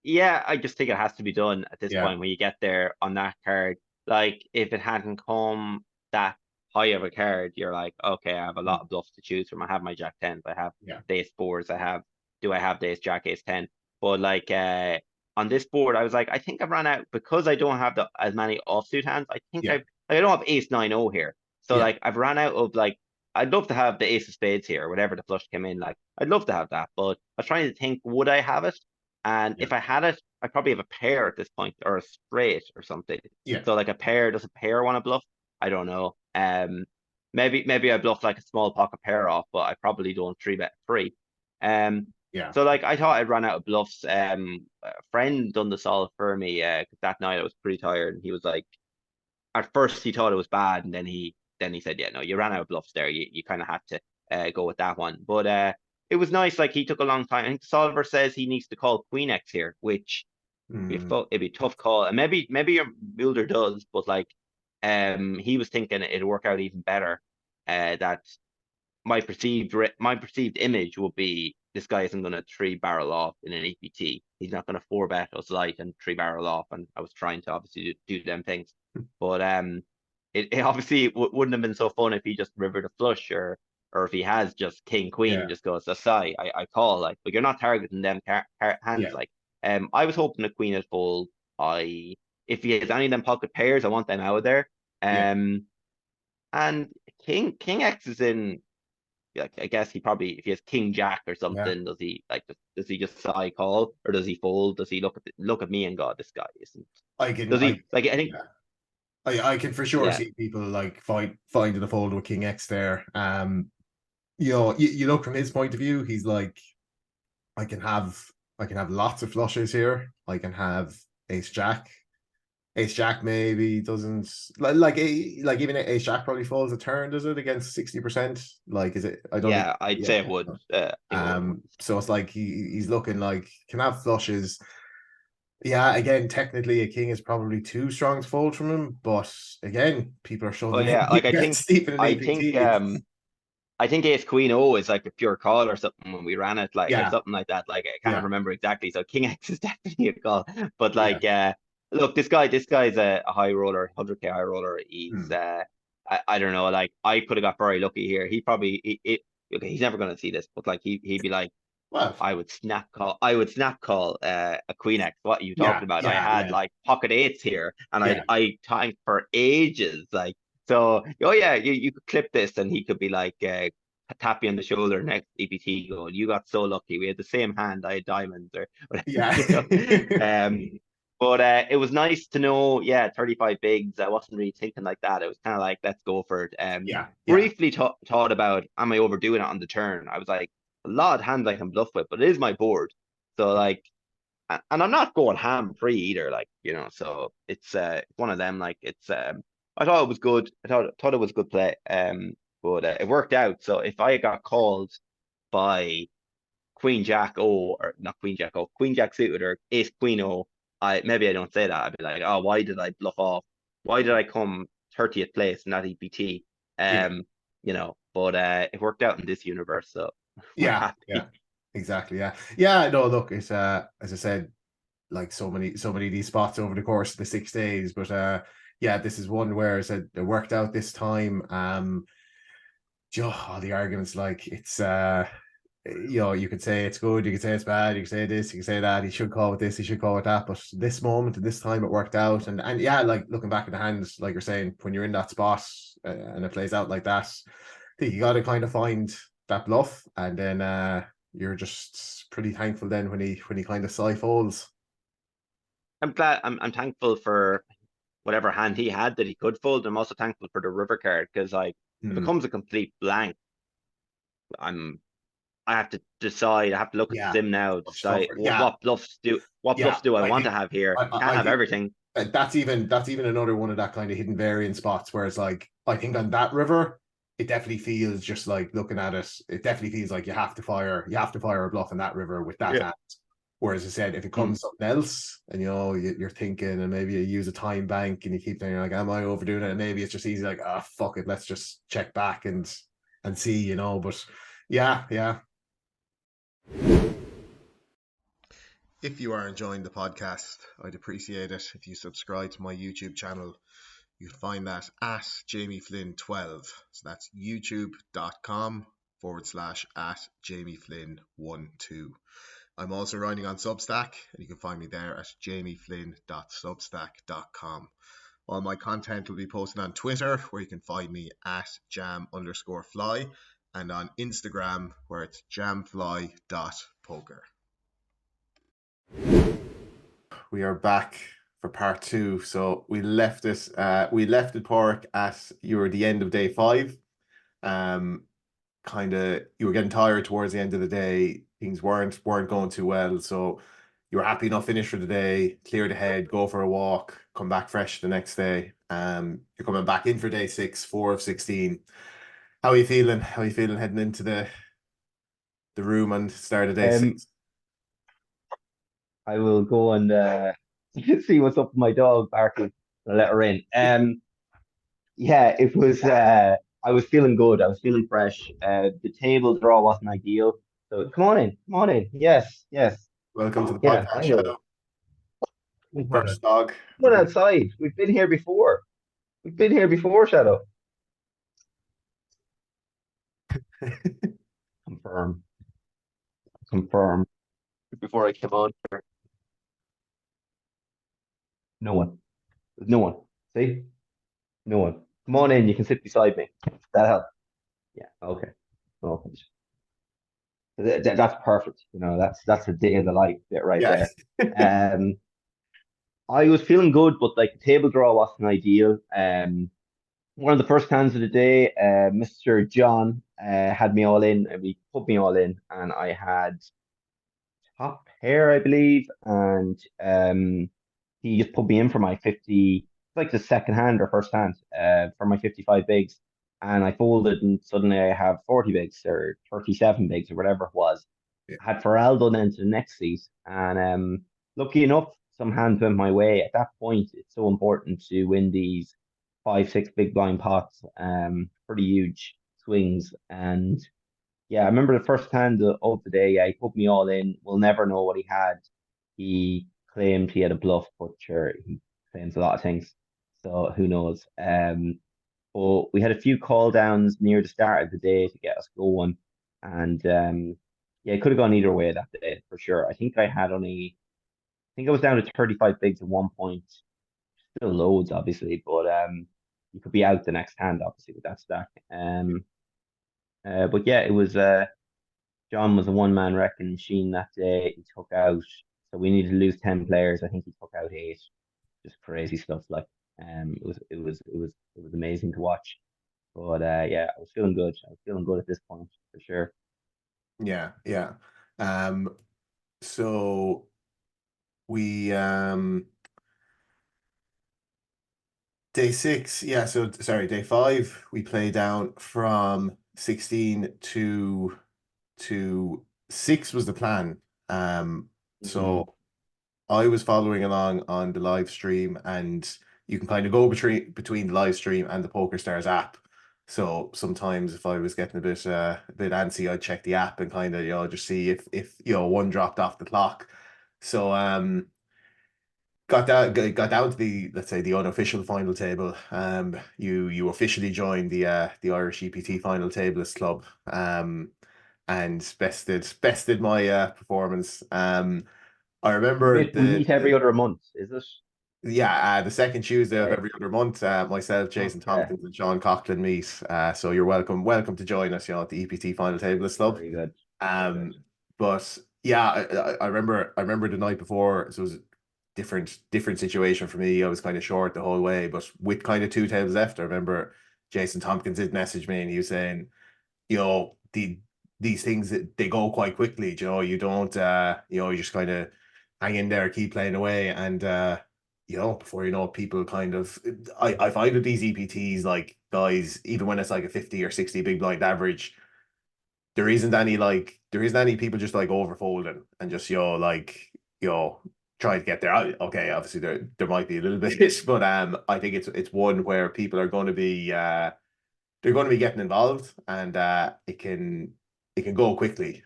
[SPEAKER 2] Yeah, I just think it has to be done at this
[SPEAKER 1] Yeah,
[SPEAKER 2] point when you get there on that card. Like, if it hadn't come that high of a card, you're like, okay, I have a lot of bluffs to choose from. I have my Jack tens, I have
[SPEAKER 1] yeah,
[SPEAKER 2] the ace fours, do I have the ace Jack ace 10? But like, on this board, I was like, I think I've run out because I don't have as many offsuit hands. I think
[SPEAKER 1] yeah,
[SPEAKER 2] I don't have ace 9-0 here. So
[SPEAKER 1] yeah,
[SPEAKER 2] like, I've run out of like, I'd love to have the ace of spades here, whatever the flush came in. Like, I'd love to have that, but I was trying to think, would I have it? And
[SPEAKER 1] Yeah.
[SPEAKER 2] if I had it, I probably have a pair at this point or a straight or something.
[SPEAKER 1] Yeah.
[SPEAKER 2] So like does a pair want to bluff? I don't know. Maybe I bluff like a small pocket pair off, but I probably don't three bet free. Um,
[SPEAKER 1] Yeah.
[SPEAKER 2] so like I thought I'd run out of bluffs. A friend done the solve for me. 'Cause that night I was pretty tired, and he was like, at first he thought it was bad, and then he said, yeah, no, you ran out of bluffs there. You kind of had to go with that one. But it was nice. Like he took a long time. I think the solver says he needs to call Queen X here, which
[SPEAKER 1] Mm,
[SPEAKER 2] it'd be a tough call. And maybe your builder does, but like he was thinking it'd work out even better. That my perceived image would be this guy isn't going to three barrel off in an EPT. He's not going to four bet us light and three barrel off. And I was trying to obviously do them things, but it obviously wouldn't have been so fun if he just rivered a flush or if he has just king queen and
[SPEAKER 1] yeah.
[SPEAKER 2] just goes aside. I call like, but you're not targeting them hands.
[SPEAKER 1] Yeah.
[SPEAKER 2] Like I was hoping the queen would fold. I If he has any of them pocket pairs, I want them out of there.
[SPEAKER 1] Yeah.
[SPEAKER 2] And King X is in, like, I guess he probably, if he has King Jack or
[SPEAKER 1] Yeah.
[SPEAKER 2] something, does he like does he just side call or does he fold? Does he look at me and go, this guy isn't?
[SPEAKER 1] I can
[SPEAKER 2] Does
[SPEAKER 1] I
[SPEAKER 2] he like? I think
[SPEAKER 1] yeah. I can for sure
[SPEAKER 2] yeah,
[SPEAKER 1] see people like finding a fold with King X there. You look from his point of view, he's like, I can have lots of flushes here. I can have Ace Jack. Ace Jack maybe doesn't like even Ace Jack probably falls a turn, does it, against 60%? Like, is it? I don't think.
[SPEAKER 2] yeah, I'd say it
[SPEAKER 1] Yeah.
[SPEAKER 2] would. I think it would.
[SPEAKER 1] So it's like he's looking like can have flushes. Yeah, again, technically a king is probably too strong to fold from him, but again, people are
[SPEAKER 2] Oh
[SPEAKER 1] shoving
[SPEAKER 2] yeah,
[SPEAKER 1] in
[SPEAKER 2] like
[SPEAKER 1] big bets deep in an
[SPEAKER 2] I think
[SPEAKER 1] EPT.
[SPEAKER 2] I think Ace Queen O is like a pure call or something when we ran it, like or
[SPEAKER 1] Yeah,
[SPEAKER 2] something like that. Like I can't
[SPEAKER 1] yeah,
[SPEAKER 2] remember exactly. So King X is definitely a call. But
[SPEAKER 1] yeah.
[SPEAKER 2] like look, this guy's a high roller, 100K high roller. He's
[SPEAKER 1] Hmm.
[SPEAKER 2] I don't know, like I could have got very lucky here. He probably okay, he's never gonna see this, but like he'd be like,
[SPEAKER 1] Well,
[SPEAKER 2] I would snap call a Queen X. What are you
[SPEAKER 1] yeah,
[SPEAKER 2] talking about? I
[SPEAKER 1] yeah,
[SPEAKER 2] had
[SPEAKER 1] yeah,
[SPEAKER 2] like pocket eights here and
[SPEAKER 1] yeah,
[SPEAKER 2] I tanked for ages. Like so, oh yeah, you could clip this and he could be like tap you on the shoulder next EPT going, you got so lucky. We had the same hand, I had diamonds or whatever,
[SPEAKER 1] yeah,
[SPEAKER 2] you know. But it was nice to know, yeah, 35 bigs. I wasn't really thinking like that. It was kind of like, let's go for it.
[SPEAKER 1] yeah, yeah,
[SPEAKER 2] Briefly thought about, am I overdoing it on the turn? I was like, a lot of hands I can bluff with, but it is my board. So like, and I'm not going ham free either, like, you know, so it's one of them, like it's I thought it was good. I thought it was a good play. But it worked out. So if I got called by Queen Jack O, or not Queen Jack O, Queen Jack suited or Ace Queen O, I don't say that. I'd be like, oh, why did I bluff off? Why did I come 30th place in that EPT?
[SPEAKER 1] yeah,
[SPEAKER 2] You know, but it worked out in this universe, so we're
[SPEAKER 1] yeah, yeah,
[SPEAKER 2] happy.
[SPEAKER 1] exactly. Yeah, yeah. No, look, it's as I said, like so many of these spots over the course of the 6 days, but yeah, this is one where I said it worked out this time. All the arguments, like it's you could say it's good, you could say it's bad, you could say this, you could say that, he should call it this, he should call it that, but this moment and this time it worked out. And yeah, like looking back at the hands, like you're saying, when you're in that spot and it plays out like that, I think you got to kind of find that bluff, and then you're just pretty thankful then when he kind of side folds.
[SPEAKER 2] I'm thankful for whatever hand he had that he could fold. I'm also thankful for the river card because like if it
[SPEAKER 1] Hmm.
[SPEAKER 2] comes a complete blank, I'm I have to decide. I have to look at the
[SPEAKER 1] Yeah,
[SPEAKER 2] sim now,
[SPEAKER 1] much
[SPEAKER 2] decide
[SPEAKER 1] tougher. Yeah,
[SPEAKER 2] what
[SPEAKER 1] yeah.
[SPEAKER 2] bluffs do I
[SPEAKER 1] I
[SPEAKER 2] want to
[SPEAKER 1] think
[SPEAKER 2] have here? Can't
[SPEAKER 1] I
[SPEAKER 2] have
[SPEAKER 1] think
[SPEAKER 2] everything.
[SPEAKER 1] that's even another one of that kind of hidden variant spots where it's like I think on that river, it definitely feels just like looking at it, it definitely feels like you have to fire a bluff in that river with that
[SPEAKER 2] Yeah.
[SPEAKER 1] hand. Whereas I said, if it
[SPEAKER 2] Mm.
[SPEAKER 1] comes something else and you're thinking and maybe you use a time bank and you keep thinking like, am I overdoing it? And maybe it's just easy like, ah, fuck it, let's just check back and see, But yeah, yeah. If you are enjoying the podcast, I'd appreciate it if you subscribe to my YouTube channel. You can find that at Jamie Flynn 12. So that's youtube.com/ at Jamie Flynn 12. I'm also writing on Substack, and you can find me there at jamieflynn.substack.com. All my content will be posted on Twitter, where you can find me at jam_fly, and on Instagram, where it's jamfly.poker. We are back for part two. So we left it Pork at you were the end of day five. Um, kind of you were getting tired towards the end of the day. Things weren't going too well. So you were happy enough finish for the day, clear the head, go for a walk, come back fresh the next day. You're coming back in for day six, 4 of 16. How are you feeling? How are you feeling heading into the room and start of day
[SPEAKER 2] Um,
[SPEAKER 1] six?
[SPEAKER 2] I will go and see what's up with my dog barking. I'll let her in. Yeah, it was. I was feeling good. I was feeling fresh. The table draw wasn't ideal, so come on in, come on in. Yes, yes,
[SPEAKER 1] Welcome to the
[SPEAKER 2] yeah.
[SPEAKER 1] podcast,
[SPEAKER 2] I know.
[SPEAKER 1] Shadow. First dog.
[SPEAKER 2] Come on outside. We've been here before. We've been here before, Shadow. Confirm, confirm. Before I came on, no one. There's no one. See, no one. Come on in. You can sit beside me. That helps. Yeah. Okay. Okay. That's perfect. That's a day in the life bit right
[SPEAKER 1] Yeah.
[SPEAKER 2] there. Um, I was feeling good, but like the table draw wasn't ideal. One of the first hands of the day, Mr. John had me all in, and we put me all in, and I had top pair, I believe, and he just put me in for my 50, like the second hand or first hand, for my 55 bigs, and I folded, and suddenly I have 40 bigs or 37 bigs or whatever it was.
[SPEAKER 1] Yeah.
[SPEAKER 2] I had Feraldo then to the next seat, and lucky enough, some hands went my way. At that point, it's so important to win these 5, 6 big blind pots, pretty huge swings, and yeah, I remember the first hand of the day. Yeah, he put me all in. We'll never know what he had. He claimed he had a bluff, but sure, he claims a lot of things. So who knows? But we had a few call downs near the start of the day to get us going, and yeah, it could have gone either way that day for sure. I think I was down to 35 bigs at one point. Still loads, obviously, but you could be out the next hand, obviously, with that stack. But yeah, it was. John was a one-man wrecking machine that day. He took out, so we needed to lose 10 players. I think he took out 8. Just crazy stuff. Like, it was amazing to watch. But yeah, I was feeling good. I was feeling good at this point for sure.
[SPEAKER 1] Yeah, yeah. Um, so we day six, yeah, so sorry, day five, we play down from 16 to six was the plan. Um,
[SPEAKER 2] Mm,
[SPEAKER 1] so I was following along on the live stream, and you can kind of go between the live stream and the PokerStars app. So sometimes if I was getting a bit antsy, I'd check the app and kind of just see if one dropped off the clock. So got down to the, let's say, the unofficial final table. You officially joined the Irish EPT final tablist club. And bested my performance. I remember
[SPEAKER 2] we meet every other month, is it?
[SPEAKER 1] the second Tuesday of
[SPEAKER 2] Okay.
[SPEAKER 1] every other month, myself, Jason
[SPEAKER 2] Okay.
[SPEAKER 1] Tompkins, and Sean Coughlin meet. So you're welcome to join us, at the EPT Final Tablist Club.
[SPEAKER 2] Very good. Very good.
[SPEAKER 1] But yeah, I remember the night before, so it was a different situation for me. I was kind of short the whole way, but with kind of two tables left, I remember Jason Tompkins did message me, and he was saying, these things they go quite quickly. You don't you just kind of hang in there, keep playing away, and before you know it, people kind of I find with these EPTs, like, guys, even when it's like a 50 or 60 big blind average, there isn't any people just like overfolding and just trying to get there. Okay, obviously there might be a little bit, but I think it's one where people are going to be they're going to be getting involved, and it can go quickly.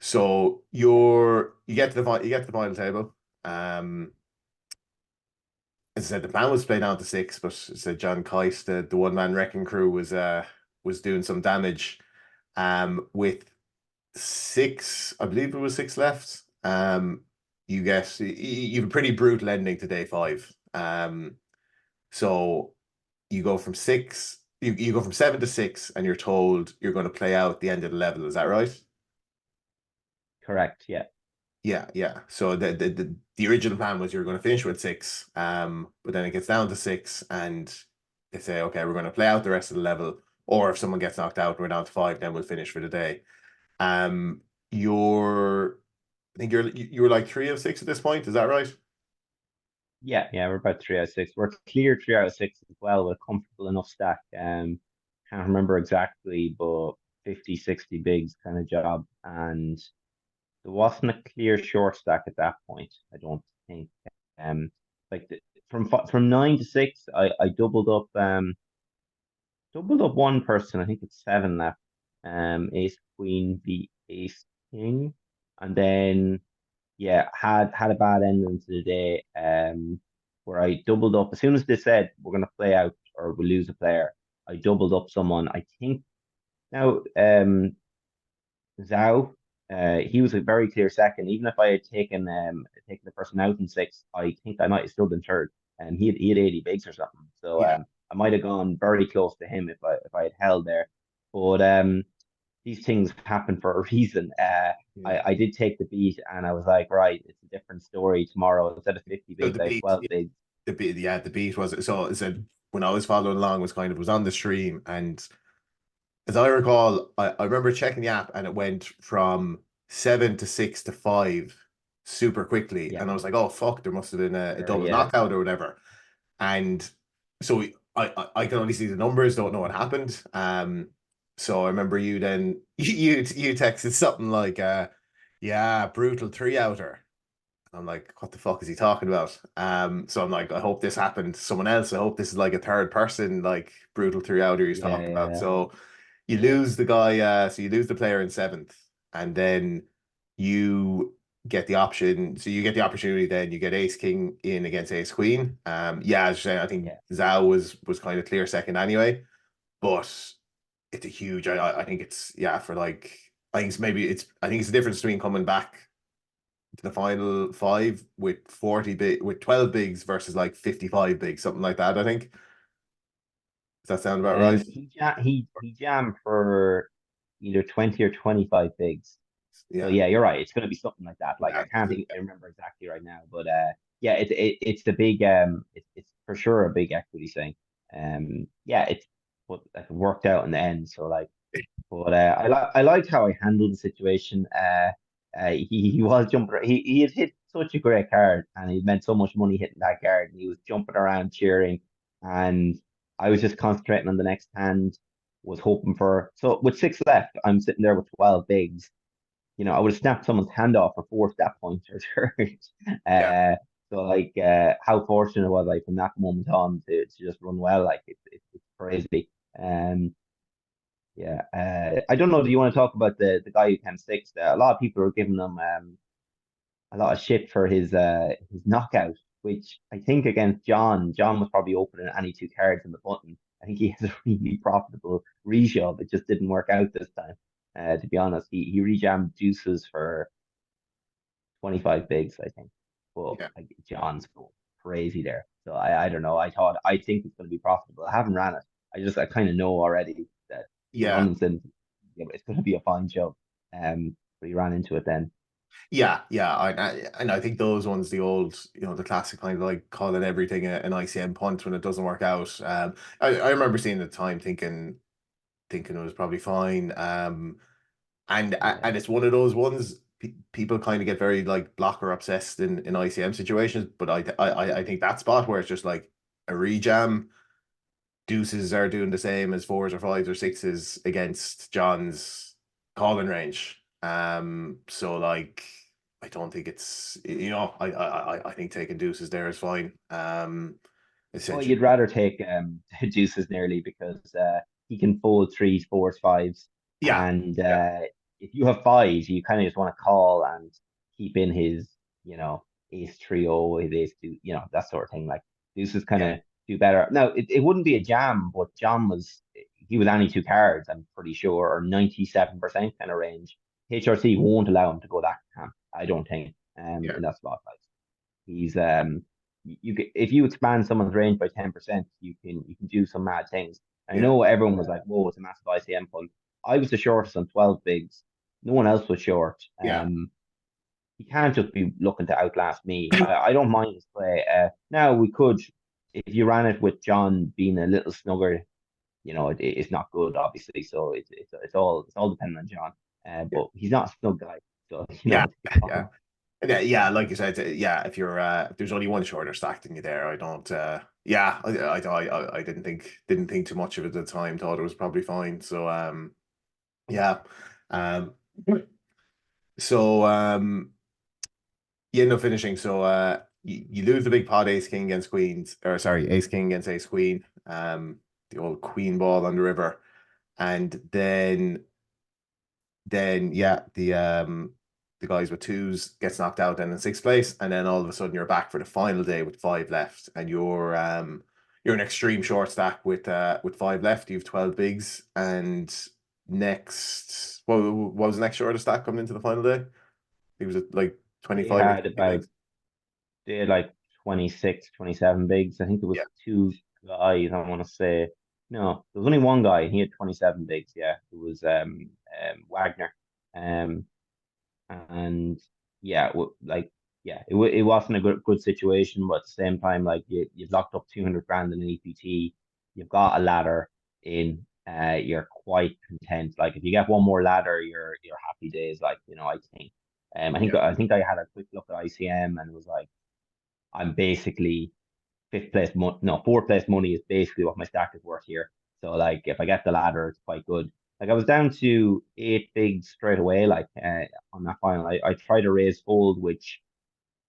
[SPEAKER 1] So you get to the final table. As I said, the plan was to play down to six, but as I said, Jon Kyte, the one man wrecking crew, was doing some damage. With six, I believe it was six left. You have a pretty brutal ending to day five. So you go from six, you go from 7 to 6, and you're told you're going to play out the end of the level. Is that right?
[SPEAKER 2] Correct. Yeah.
[SPEAKER 1] Yeah, yeah. So the original plan was you're going to finish with six, but then it gets down to six, and they say, okay, we're going to play out the rest of the level, or if someone gets knocked out, we're down to five, then we'll finish for the day. Um, you're, I think you were like three of six at this point. Is that right?
[SPEAKER 2] Yeah, yeah, we're about 3 out of 6. We're clear 3 out of 6 as well with a comfortable enough stack. Can't remember exactly, but 50, 60 bigs kind of job. And there wasn't a clear short stack at that point, I don't think. Um, like from 9 to 6, I doubled up one person. I think it's seven left. Ace Queen beat Ace King, and then yeah, had a bad ending to the day. Where I doubled up as soon as they said we're gonna play out or we lose a player. I doubled up someone. I think now Zhao, he was a very clear second. Even if I had taken the person out in 6, I think I might have still been third. And he had 80 bigs or something. So
[SPEAKER 1] Yeah.
[SPEAKER 2] I might have gone very close to him if I had held there. But these things happen for a reason.
[SPEAKER 1] Yeah.
[SPEAKER 2] I did take the beat and I was like, right, it's a different story tomorrow. Instead of 50
[SPEAKER 1] So
[SPEAKER 2] bigs, I had 12 bigs.
[SPEAKER 1] the beat was so it said when I was following along was kind of was on the stream, and as I recall, I remember checking the app and it went from seven to six to five super quickly.
[SPEAKER 2] Yeah,
[SPEAKER 1] And I was like, oh fuck, there must have been a double
[SPEAKER 2] yeah,
[SPEAKER 1] knockout or whatever. And so I can only see the numbers, don't know what happened. So I remember you then you texted something like yeah, brutal three outer. I'm like, what the fuck is he talking about? So I'm like, I hope this happened to someone else. I hope this is like a third person, like brutal three outer he's
[SPEAKER 2] yeah,
[SPEAKER 1] talking about.
[SPEAKER 2] yeah,
[SPEAKER 1] So you lose the guy, so you lose the player in seventh, and then you get the option. So you get the opportunity. Then you get Ace King in against Ace Queen. Yeah, as you say, I think
[SPEAKER 2] yeah.
[SPEAKER 1] Zhao was kind of clear second anyway, but it's a huge. I think it's yeah for like I think it's maybe it's I think it's the difference between coming back to the final five with 12 bigs versus like 55 bigs, something like that. I think. Does that sound about right?
[SPEAKER 2] He jammed for either 20 or 25 bigs. So
[SPEAKER 1] Yeah,
[SPEAKER 2] yeah, you're right. It's going to be something like that. Like
[SPEAKER 1] yeah,
[SPEAKER 2] I remember exactly right now, but yeah, it's the big it's for sure a big equity thing. Yeah, it's what like, it worked out in the end. So like, but I liked how I handled the situation. He was jumping. He had hit such a great card, and he meant so much money hitting that card. And he was jumping around cheering, and I was just concentrating on the next hand. Was hoping for so with 6 left, I'm sitting there with 12 bigs. I would have snapped someone's hand off or forced that point or third.
[SPEAKER 1] yeah,
[SPEAKER 2] So like, how fortunate was I from that moment on to just run well? Like it's crazy. Um, yeah. I don't know. Do you want to talk about the guy who came sixth? A lot of people are giving him a lot of shit for his knockout, which I think against John. John was probably opening any two cards in the button. I think he has a really profitable reshove. It just didn't work out this time. To be honest, he rejammed juices for 25 bigs, I think. Well,
[SPEAKER 1] yeah,
[SPEAKER 2] like John's going crazy there. So I don't know. I think it's going to be profitable. I haven't ran it. I kind of know already that the
[SPEAKER 1] yeah,
[SPEAKER 2] running's in. Yeah, it's going to be a fine show. But he ran into it then.
[SPEAKER 1] yeah, yeah. And I think those ones, the old, the classic kind of like calling everything an ICM punt when it doesn't work out. I remember seeing it at the time thinking it was probably fine. And
[SPEAKER 2] Yeah.
[SPEAKER 1] it's one of those ones people kind of get very like blocker obsessed in ICM situations, but I think that spot where it's just like a rejam. Deuces are doing the same as fours or fives or sixes against John's calling range. So like I don't think it's I think taking deuces there is fine.
[SPEAKER 2] Oh,
[SPEAKER 1] Essentially,
[SPEAKER 2] you'd rather take juices nearly because he can fold threes, fours, fives,
[SPEAKER 1] yeah,
[SPEAKER 2] and
[SPEAKER 1] yeah,
[SPEAKER 2] if you have fives, you kind of just want to call and keep in his, ace trio, his ace two, that sort of thing. Like deuces kind
[SPEAKER 1] yeah,
[SPEAKER 2] of do better. Now it wouldn't be a jam, but John he was only two cards, I'm pretty sure, or 97% kind of range. HRC won't allow him to go that camp, I don't think,
[SPEAKER 1] yeah,
[SPEAKER 2] in that spot. Like he's if you expand someone's range by 10%, you can do some mad things. I
[SPEAKER 1] yeah,
[SPEAKER 2] know everyone was like, "Whoa, it's a massive ICM point." I was the shortest on 12 bigs. No one else was short.
[SPEAKER 1] yeah,
[SPEAKER 3] you can't just be looking to outlast me. I don't mind this play. Now we could, if you ran it with John being a little snugger, it's not good, obviously. So it's all dependent on John.
[SPEAKER 1] Yeah.
[SPEAKER 3] But he's not a snug guy, so
[SPEAKER 1] Yeah.
[SPEAKER 3] it's
[SPEAKER 1] Yeah.
[SPEAKER 3] fine.
[SPEAKER 1] Yeah, like you said, yeah, if there's only one shorter stack than you there, I don't yeah, I didn't think too much of it at the time, thought it was probably fine. So yeah. Um so you end up finishing. So you lose the big pot ace king against queens, or sorry, ace king against ace queen, the old queen ball on the river. And then yeah, the guys with twos gets knocked out then in sixth place, and then all of a sudden you're back for the final day with five left, and you're an extreme short stack with five left. You have 12 bigs, and next what was the next shortest stack coming into the final day? It was like
[SPEAKER 3] They
[SPEAKER 1] 25 or
[SPEAKER 3] had
[SPEAKER 1] 30
[SPEAKER 3] about
[SPEAKER 1] bigs.
[SPEAKER 3] they had like 26, 27 bigs. I think there was
[SPEAKER 1] Yeah,
[SPEAKER 3] two guys, I want to say. No, there was only one guy. He had 27 bigs. Yeah, it was Wagner. Um, and yeah, it wasn't a good situation, but at the same time, like you've locked up 200 grand in an EPT, you've got a ladder in, you're quite content. Like if you get one more ladder, you're happy days. Like I think,
[SPEAKER 1] yeah,
[SPEAKER 3] I had a quick look at ICM and it was like I'm basically fifth place, no, fourth place money is basically what my stack is worth here. So like if I get the ladder, it's quite good. Like I was down to 8 bigs straight away. Like on that final, I tried to raise fold, which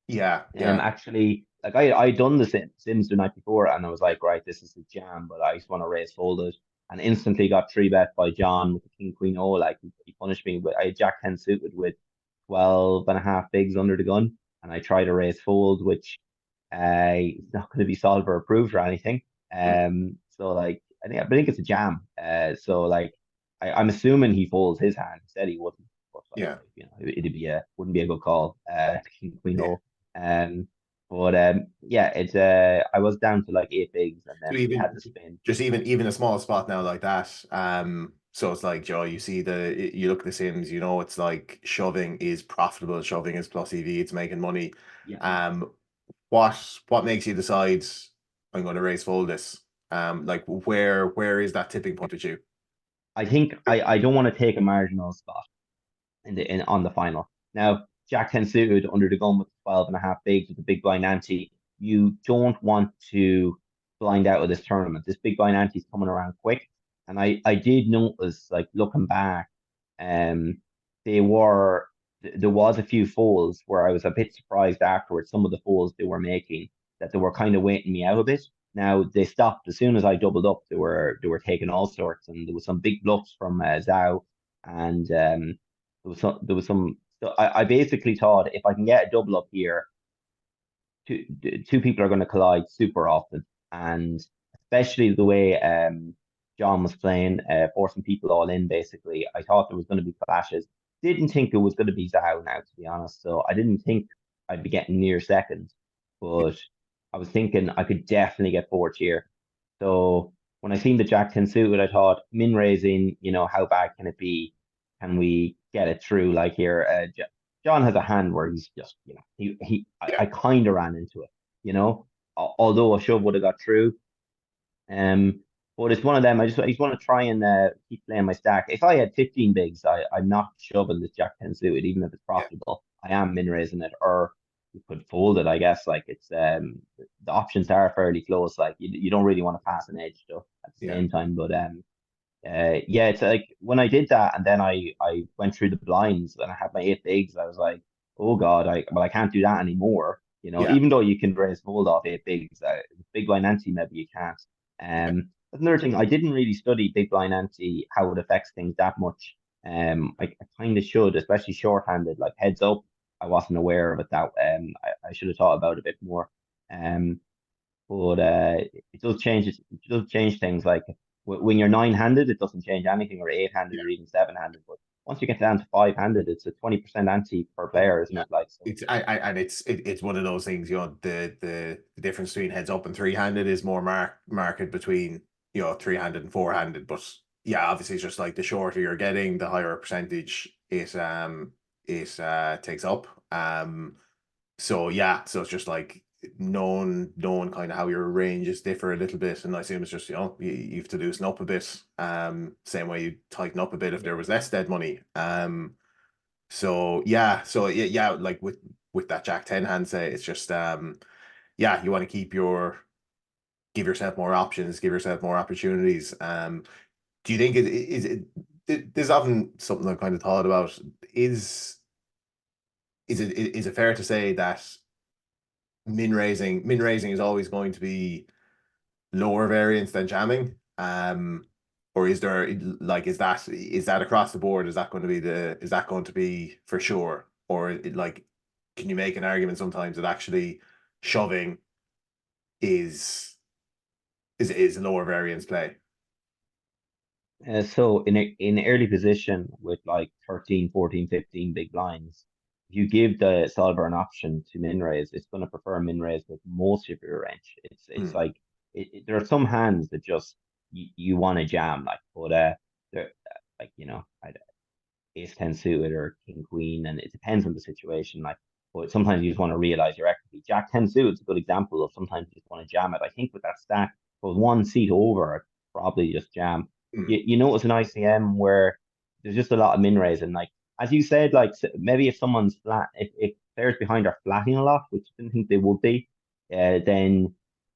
[SPEAKER 1] yeah,
[SPEAKER 3] actually like I done the Sims the night before, and I was like, right, this is a jam, but I just want to raise fold it, and instantly got three bet by John with the king queen. Oh, like he punished me, but I had Jack 10 suited with 12 and a half bigs under the gun, and I tried to raise fold, which it's not going to be solver approved or anything.
[SPEAKER 1] mm,
[SPEAKER 3] So like I think it's a jam. So like I'm assuming he folds his hand. He said he wouldn't, but like
[SPEAKER 1] yeah,
[SPEAKER 3] it'd be a wouldn't be a good call. King Queen
[SPEAKER 1] yeah.
[SPEAKER 3] O. Um, but yeah, it's I was down to like 8 bigs, and
[SPEAKER 1] So
[SPEAKER 3] then we had
[SPEAKER 1] even
[SPEAKER 3] to spin.
[SPEAKER 1] just even a small spot now like that. So it's like Joe, you look at the Sims, it's like shoving is profitable, shoving is plus EV, it's making money.
[SPEAKER 3] Yeah,
[SPEAKER 1] Um, what makes you decide I'm going to raise fold this? Like where is that tipping point with you?
[SPEAKER 3] I think I don't want to take a marginal spot in on the final. Now, Jack 10 suited under the gun with 12 and a half bigs with the big blind ante. You don't want to blind out of this tournament. This big blind ante is coming around quick. And I did notice, like looking back, um, they were there was a few folds where I was a bit surprised afterwards. Some of the folds they were making that they were kind of waiting me out a bit. Now they stopped as soon as I doubled up. They were taking all sorts, and there was some big bluffs from Zhao, and there was some. So I basically thought if I can get a double up here, two people are going to collide super often, and especially the way John was playing, forcing people all in. Basically, I thought there was going to be clashes. Didn't think it was going to be Zhao now, to be honest. So I didn't think I'd be getting near second, but I was thinking I could definitely get fourth here. So when I seen the Jack 10 suited, I thought min raising, how bad can it be? Can we get it through? Like here, John has a hand where he's just,
[SPEAKER 1] Yeah,
[SPEAKER 3] I kind of ran into it, although a shove would have got through. Um, but it's one of them. I just want to try and keep playing my stack. If I had 15 bigs, I'm not shoving this Jack 10 suited, even if it's
[SPEAKER 1] yeah,
[SPEAKER 3] profitable. I am min raising it, or you could fold it, I guess. Like it's the options are fairly close. Like you don't really want to pass an edge though at the
[SPEAKER 1] yeah,
[SPEAKER 3] same time. But yeah, it's like when I did that, and then I went through the blinds and I had my 8 bigs. I was like, oh god, I can't do that anymore.
[SPEAKER 1] yeah,
[SPEAKER 3] Even though you can raise fold off 8 bigs, big blind ante maybe you can't. That's another thing. I didn't really study big blind ante how it affects things that much. I kind of should, especially short-handed, like heads up. I wasn't aware of it that. I should have thought about it a bit more. Um, but it does change. It does change things. Like when you're nine-handed, it doesn't change anything, or eight-handed, or even seven-handed. But once you get down to five-handed, it's a 20% ante per player, isn't
[SPEAKER 1] yeah.
[SPEAKER 3] it? Like so.
[SPEAKER 1] And it's one of those things, the difference between heads up and three-handed is more marked between, three-handed and four-handed. But yeah, obviously it's just like the shorter you're getting, the higher percentage it takes up. So yeah, so it's just like knowing kind of how your ranges differ a little bit, and I assume it's just, you know, you have to loosen up a bit. Same way you tighten up a bit if there was less dead money. So yeah, like with that Jack 10 hand, say it's just yeah, you want to give yourself more options, give yourself more opportunities. Do you think there's often something I've kind of thought about, is is it fair to say that min raising is always going to be lower variance than jamming? Or is there, like, is that across the board? Is that going to be for sure? Or like, can you make an argument sometimes that actually shoving is lower variance play?
[SPEAKER 3] So in early position with like 13, 14, 15 big blinds, if you give the solver an option to min raise, it's going to prefer min raise with most of your range. It's
[SPEAKER 1] Hmm.
[SPEAKER 3] like there are some hands that just you want to jam, like, but they're like, you know, ace 10 suited or king queen, and it depends on the situation. Like, but sometimes you just want to realize your equity. Jack 10 suited is a good example of sometimes you just want to jam it. I think with that stack, goes one seat over, I'd probably just jam.
[SPEAKER 1] Hmm.
[SPEAKER 3] You notice an ICM where there's just a lot of min raise, and like as you said, like maybe if someone's flat, if players behind are flatting a lot, which I didn't think they would be, then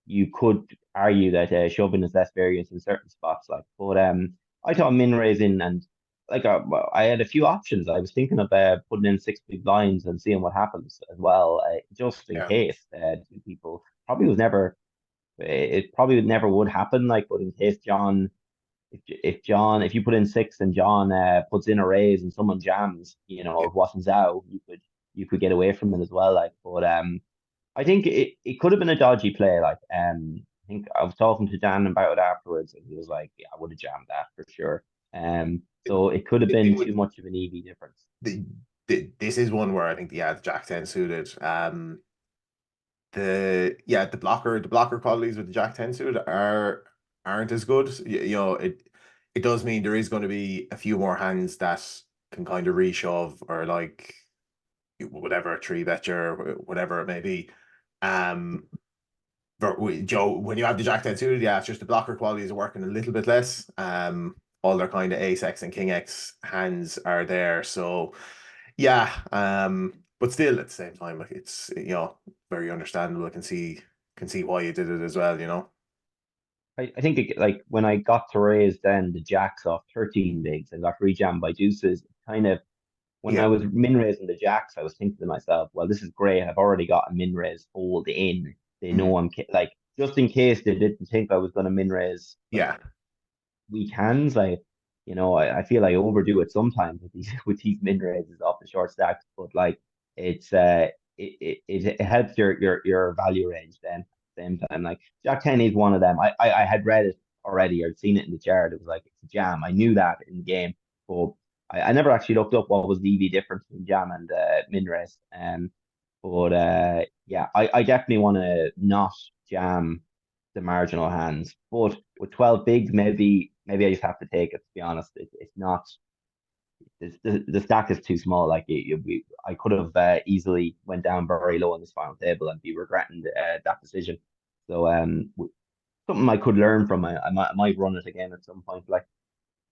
[SPEAKER 3] you could argue that shoving is less variance in certain spots. Like, but I thought min raising and like well, I had a few options. I was thinking of putting in six big blinds and seeing what happens as well, just in
[SPEAKER 1] Yeah.
[SPEAKER 3] case. Two people probably was never. It probably never would happen. Like, but in case John, if you put in six and John puts in a raise and someone jams, you know,
[SPEAKER 1] Yeah.
[SPEAKER 3] or it wasn't Zhao, you could get away from it as well. Like, but I think it could have been a dodgy play. Like, I think I was talking to Dan about it afterwards, and he was like, "Yeah, I would have jammed that for sure." So it could have
[SPEAKER 1] The thing
[SPEAKER 3] been
[SPEAKER 1] with
[SPEAKER 3] too much of an EV difference.
[SPEAKER 1] this is one where I think, yeah, the Jack 10 suited, the blocker qualities with the Jack 10 suited aren't as good. You know, it does mean there is going to be a few more hands that can kind of reshove, or like whatever, three bet you, whatever it may be. Um, but Joe, when you have the Jack 10 suited, yeah, it's just the blocker qualities are working a little bit less. All their kind of ace X and king X hands are there. So yeah, but still at the same time, like, it's, you know, very understandable. I can see why you did it as well, you know.
[SPEAKER 3] I think like when I got to raise then the jacks off 13 bigs and got rejammed by deuces, kind of when I
[SPEAKER 1] Yeah.
[SPEAKER 3] was min raising the jacks, I was thinking to myself, well, this is great. I've already got a min raise fold in. They
[SPEAKER 1] Mm.
[SPEAKER 3] know like just in case they didn't think I was going to min raise like
[SPEAKER 1] Yeah.
[SPEAKER 3] weak hands. You know, I feel I overdo it sometimes with these with these min raises off the short stacks, but like it's it helps your value range then at the same time. Like Jack 10 is one of them. I had read it already or seen it in the chart. It was like it's a jam. I knew that in the game, but I never actually looked up what was the EV difference between jam and min raise. But yeah, I definitely want to not jam the marginal hands. But with 12 bigs, maybe I just have to take it, to be honest. It's not the stack is too small. Like I could have easily went down very low on this final table and be regretting that decision. So something I could learn from. I might run it again at some point. Like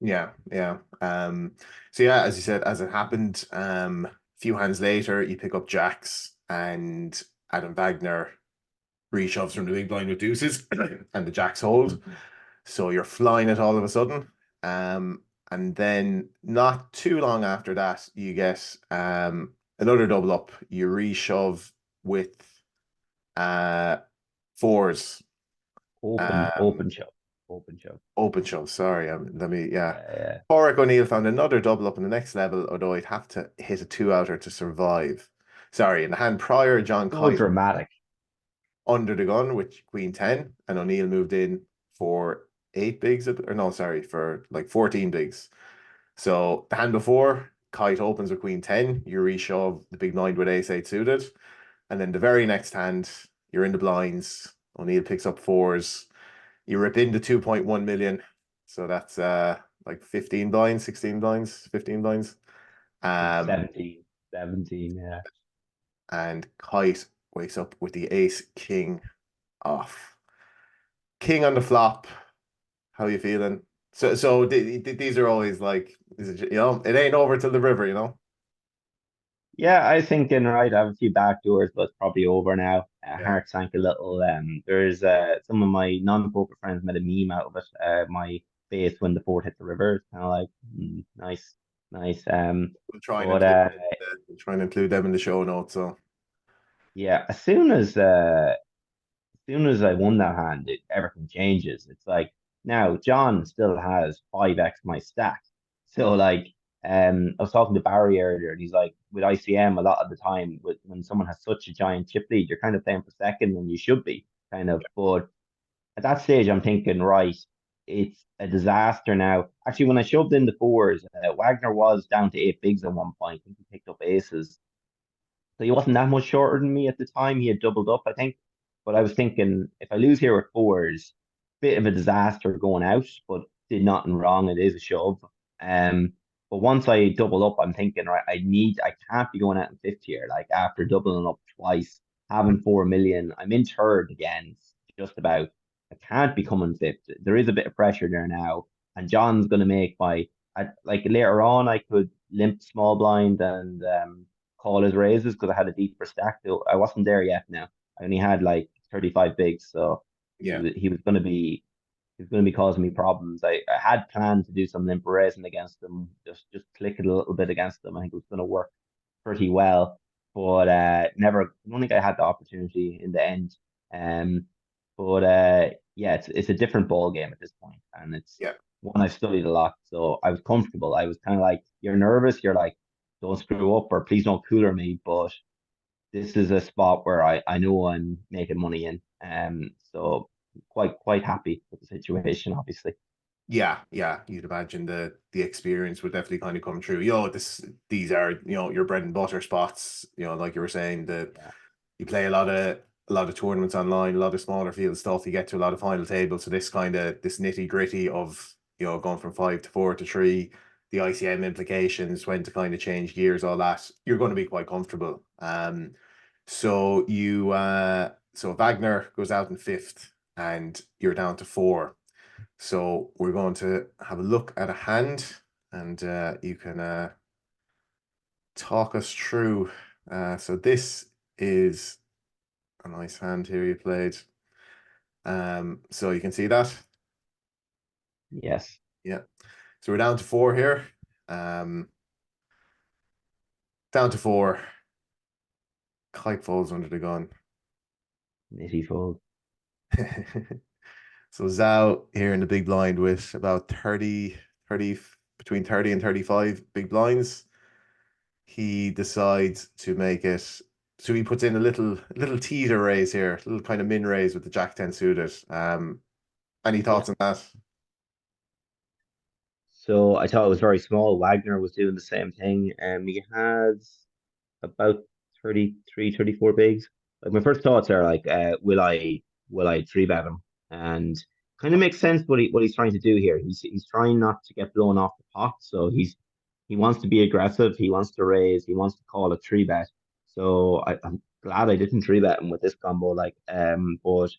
[SPEAKER 1] Yeah. Yeah. So yeah, as you said, as it happened, a few hands later, you pick up jacks, and Adam Wagner reshoves from the big blind with deuces, and the jacks hold. So you're flying it all of a sudden. And then not too long after that, you get another double up. You reshove with uh fours.
[SPEAKER 3] open
[SPEAKER 1] Um
[SPEAKER 3] open show, open show.
[SPEAKER 1] Open shove, sorry. Let me, yeah.
[SPEAKER 3] Yeah,
[SPEAKER 1] Padraig O'Neill found another double up in the next level, although he'd have to hit a two-outer to survive. Sorry, in the hand prior, Jon
[SPEAKER 3] so
[SPEAKER 1] Kyte
[SPEAKER 3] dramatic.
[SPEAKER 1] under the gun with Queen 10, and O'Neill moved in for eight bigs, or no, sorry, for like 14 bigs. So the hand before, Kyte opens with Queen 10, you reshove the big nine with ace 8 suited. And then the very next hand, you're in the blinds. O'Neill picks up fours. You rip into 2.1 million. So that's like 15 blinds, 16 blinds, 15 blinds.
[SPEAKER 3] I think
[SPEAKER 1] Um,
[SPEAKER 3] 17. 17, yeah.
[SPEAKER 1] And Kyte wakes up with the ace king off. King on the flop. How you feeling? So these are always like, is it, it ain't over till the river,
[SPEAKER 3] Yeah, I think in right. I have a few back doors, but it's probably over now.
[SPEAKER 1] Yeah.
[SPEAKER 3] Heart sank a little. There's some of my non-poker friends made a meme out of it. My face when the board hit the river. It's kind of like nice, nice.
[SPEAKER 1] We'll try and
[SPEAKER 3] But
[SPEAKER 1] include we'll try and include them in the show notes. So
[SPEAKER 3] yeah, as soon as I won that hand, everything changes. It's like now John still has 5x my stack. So like I was talking to Barry earlier, and he's like, with ICM, a lot of the time when someone has such a giant chip lead, you're kind of playing for second when you should be, kind of. But at that stage, I'm thinking, right, it's a disaster now. Actually, when I shoved in the fours, Wagner was down to 8 bigs at one point. I think he picked up aces. So he wasn't that much shorter than me at the time. He had doubled up, I think. But I was thinking, if I lose here with fours, bit of a disaster going out, but did nothing wrong. It is a shove. Um, but once I double up, I'm thinking, right, I can't be going out in fifth here. Like after doubling up twice, having 4 million, I'm in third again, just about. I can't be coming fifth. There is a bit of pressure there now, and John's going to make like later on, I could limp small blind and call his raises because I had a deeper stack. Though I wasn't there yet. Now I only had like 35 bigs, so
[SPEAKER 1] yeah,
[SPEAKER 3] he was going to be causing me problems. I had planned to do some limp raising against him, just click it a little bit against him. I think it was going to work pretty well, but never. I don't think I had the opportunity in the end. Um, but yeah, it's a different ball game at this point, and it's
[SPEAKER 1] yeah,
[SPEAKER 3] one I've studied a lot. So I was comfortable. I was kind of like, you're nervous. You're like, don't screw up or please don't cooler me. But this is a spot where I know I'm making money in. So quite happy with the situation, obviously.
[SPEAKER 1] yeah. You'd imagine the experience would definitely kind of come true. These are your bread and butter spots. Like you were saying,
[SPEAKER 3] Yeah.
[SPEAKER 1] you play a lot of tournaments online, a lot of smaller field stuff. You get to a lot of final tables. So this nitty gritty of going from 5 to 4 to 3, the ICM implications, when to kind of change gears, all that. You're going to be quite comfortable. So Wagner goes out in fifth, and you're down to 4. So we're going to have a look at a hand, and you can talk us through. So this is a nice hand here you played. So you can see that.
[SPEAKER 3] Yes.
[SPEAKER 1] Yeah. So we're down to 4 here. Down to 4. Kyte falls under the gun.
[SPEAKER 3] Nitty fold.
[SPEAKER 1] So Zhao here in the big blind with about 30, between 30 and 35 big blinds. He decides to make it. So he puts in a little teeter raise here, a little kind of min raise with the Jack 10 suited. Any
[SPEAKER 3] Yeah.
[SPEAKER 1] thoughts on that?
[SPEAKER 3] So I thought it was very small. Wagner was doing the same thing. He has about 33, 34 bigs. Like my first thoughts are like, will I three bet him? And kind of makes sense what he's trying to do here. He's trying not to get blown off the pot. So he wants to be aggressive. He wants to raise. He wants to call a three bet. So I'm glad I didn't three bet him with this combo. But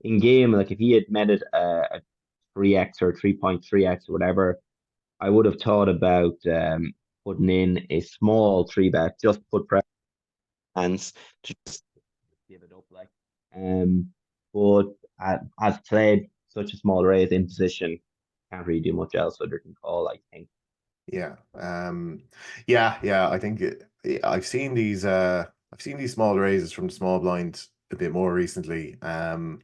[SPEAKER 3] in game, like if he had made it a 3x or 3.3x or whatever, I would have thought about putting in a small three bet, just put pressure hands to just give it up um but as played such a small raise in position, can't really do much else other than call, I think.
[SPEAKER 1] Yeah. Yeah. I think I've seen these small raises from the small blind a bit more recently. Not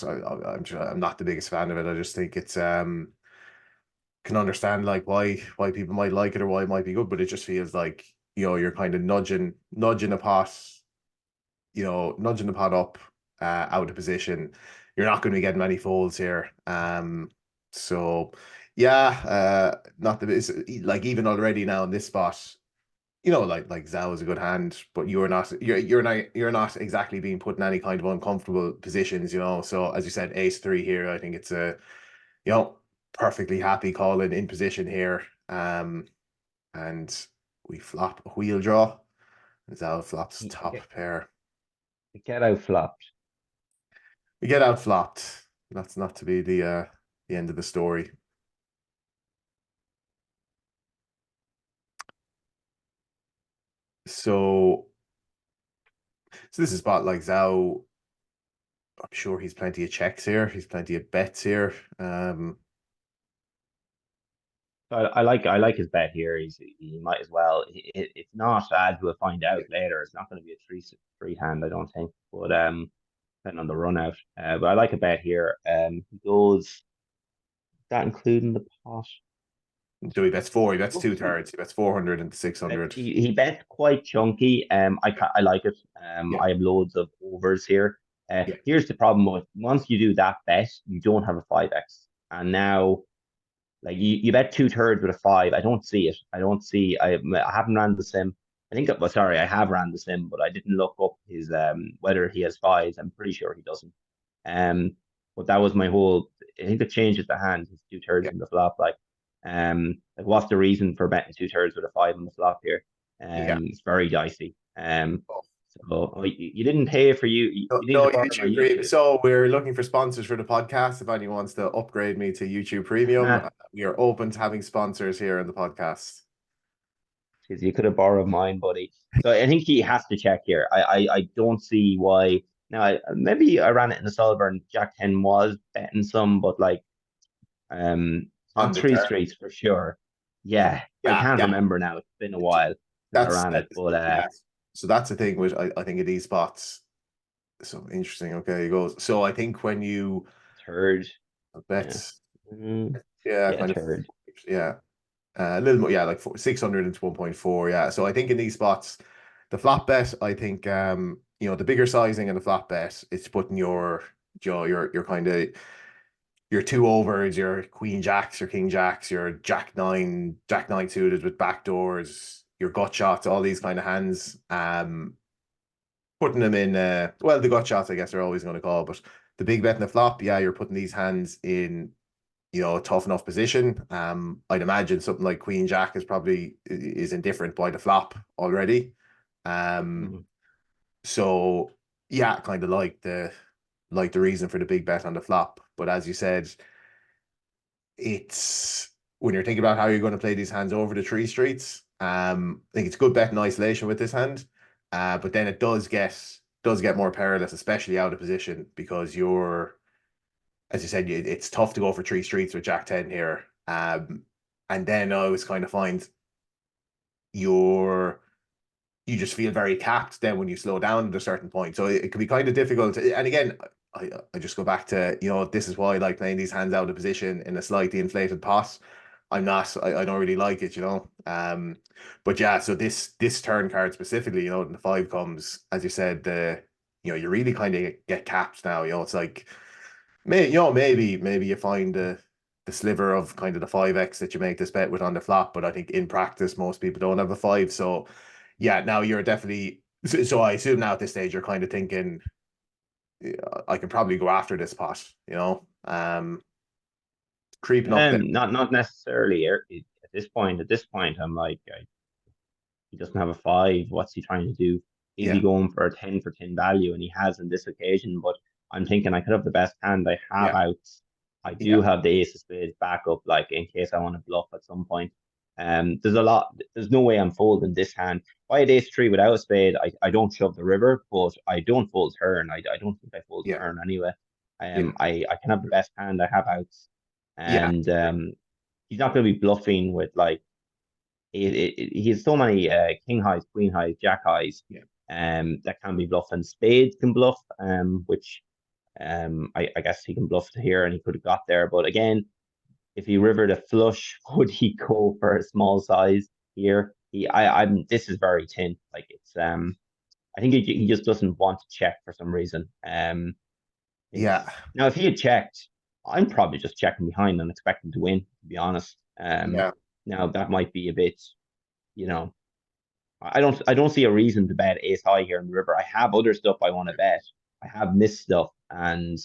[SPEAKER 1] I'm not the biggest fan of it. I just think it's can understand like why people might like it or why it might be good, but it just feels like you're kind of nudging a pot, nudging the pot up out of position. You're not going to be getting many folds here. So yeah, not the it's like even already now in this spot, like Zhao is a good hand, but you're not exactly being put in any kind of uncomfortable positions, So as you said, ace 3 here, I think it's a you know perfectly happy calling in position here. And we flop a wheel draw. Zhao flops
[SPEAKER 3] He
[SPEAKER 1] top pair.
[SPEAKER 3] get out flopped.
[SPEAKER 1] We get out flopped. That's not to be the end of the story. So this is spot like Zhao. I'm sure he's plenty of checks here. He's plenty of bets here.
[SPEAKER 3] I like his bet here. He might as well. It's not, as we'll find out later. It's not going to be a three hand, I don't think. But depending on the run out. But I like a bet here. He goes, that including the pot.
[SPEAKER 1] So he bets four. He bets
[SPEAKER 3] Oh,
[SPEAKER 1] 2/3. He bets 400 and 600.
[SPEAKER 3] he bets quite chunky. I like it.
[SPEAKER 1] Yeah.
[SPEAKER 3] I have loads of overs here.
[SPEAKER 1] Yeah.
[SPEAKER 3] Here's the problem with once you do that bet, you don't have a 5x. And now, like you bet 2/3 with a 5. I don't see it. I haven't ran the sim. I think well, sorry, I have ran the sim, but I didn't look up his whether he has 5s. I'm pretty sure he doesn't. But that was my whole. I think it changes the hand. His 2/3
[SPEAKER 1] Yeah.
[SPEAKER 3] in the flop. Like what's the reason for betting 2/3 with a 5 on the flop here?
[SPEAKER 1] Yeah.
[SPEAKER 3] It's very dicey. So you didn't pay for you
[SPEAKER 1] No,
[SPEAKER 3] need
[SPEAKER 1] no,
[SPEAKER 3] to borrow my
[SPEAKER 1] YouTube Premium.
[SPEAKER 3] YouTube.
[SPEAKER 1] So we're looking for sponsors for the podcast. If anyone wants to upgrade me to YouTube Premium, we are open to having sponsors here in the podcast.
[SPEAKER 3] Because you could have borrowed mine, buddy. So I think he has to check here. I don't see why. Now maybe I ran it in the solver and Jack 10 was betting some, but like on
[SPEAKER 1] On the
[SPEAKER 3] three
[SPEAKER 1] turn.
[SPEAKER 3] streets for sure. Yeah, I can't remember now. It's been a while since I ran it, but
[SPEAKER 1] yeah. So that's the thing with I think of these spots. So interesting. Okay, he goes. So I think when you
[SPEAKER 3] third.
[SPEAKER 1] bets,
[SPEAKER 3] Yeah,
[SPEAKER 1] kind of,
[SPEAKER 3] third.
[SPEAKER 1] yeah, a little more, yeah, like 600 into 1.4. Yeah. So I think in these spots, the flop bet, I think, the bigger sizing and the flop bet, it's putting your kind of your two overs, your queen jacks, your king jacks, your jack nine suited with backdoors, your gut shots, all these kind of hands. Putting them in, well, the gut shots, I guess, are always going to call, but the big bet in the flop, yeah, you're putting these hands in, a tough enough position. I'd imagine something like Queen Jack is indifferent by the flop already. So yeah, kind of like the reason for the big bet on the flop. But as you said, it's when you're thinking about how you're going to play these hands over the three streets. I think it's good bet in isolation with this hand. But then it does get more perilous, especially out of position, because as you said, it's tough to go for three streets with Jack 10 here. And then I always kind of find you just feel very capped then when you slow down at a certain point. So it can be kind of difficult. And again, I just go back to, this is why I like playing these hands out of position in a slightly inflated pot. I don't really like it, but yeah, so this turn card specifically, when the 5 comes, as you said, you really kind of get capped now. It's like, maybe you find the sliver of kind of the 5x that you make this bet with on the flop, but I think in practice most people don't have a 5. So yeah, now you're definitely, so I assume now at this stage you're kind of thinking, I can probably go after this pot, creeping up there.
[SPEAKER 3] Not necessarily at this point. At this point, I'm like, he doesn't have a 5. What's he trying to do? Is he going for a 10 for 10 value? And he has on this occasion, but I'm thinking I could have the best hand. I have outs. I do have the ace of spades backup, like in case I want to bluff at some point. There's no way I'm folding this hand. If I had ace 3 without a spade, I don't shove the river, but I don't fold turn. I don't think I fold turn anyway. I can have the best hand. I have outs. And he's not going to be bluffing with like he has so many king highs, queen highs, jack highs. That can be bluffing. Spades can bluff, which I guess he can bluff to here and he could have got there. But again, if he rivered a flush, would he go for a small size here? This is very thin. Like it's I think he just doesn't want to check for some reason. Now if he had checked, I'm probably just checking behind and expecting to win, to be honest. Now that might be a bit, I don't see a reason to bet ace high here in the river. I have other stuff I want to bet. I have missed stuff, and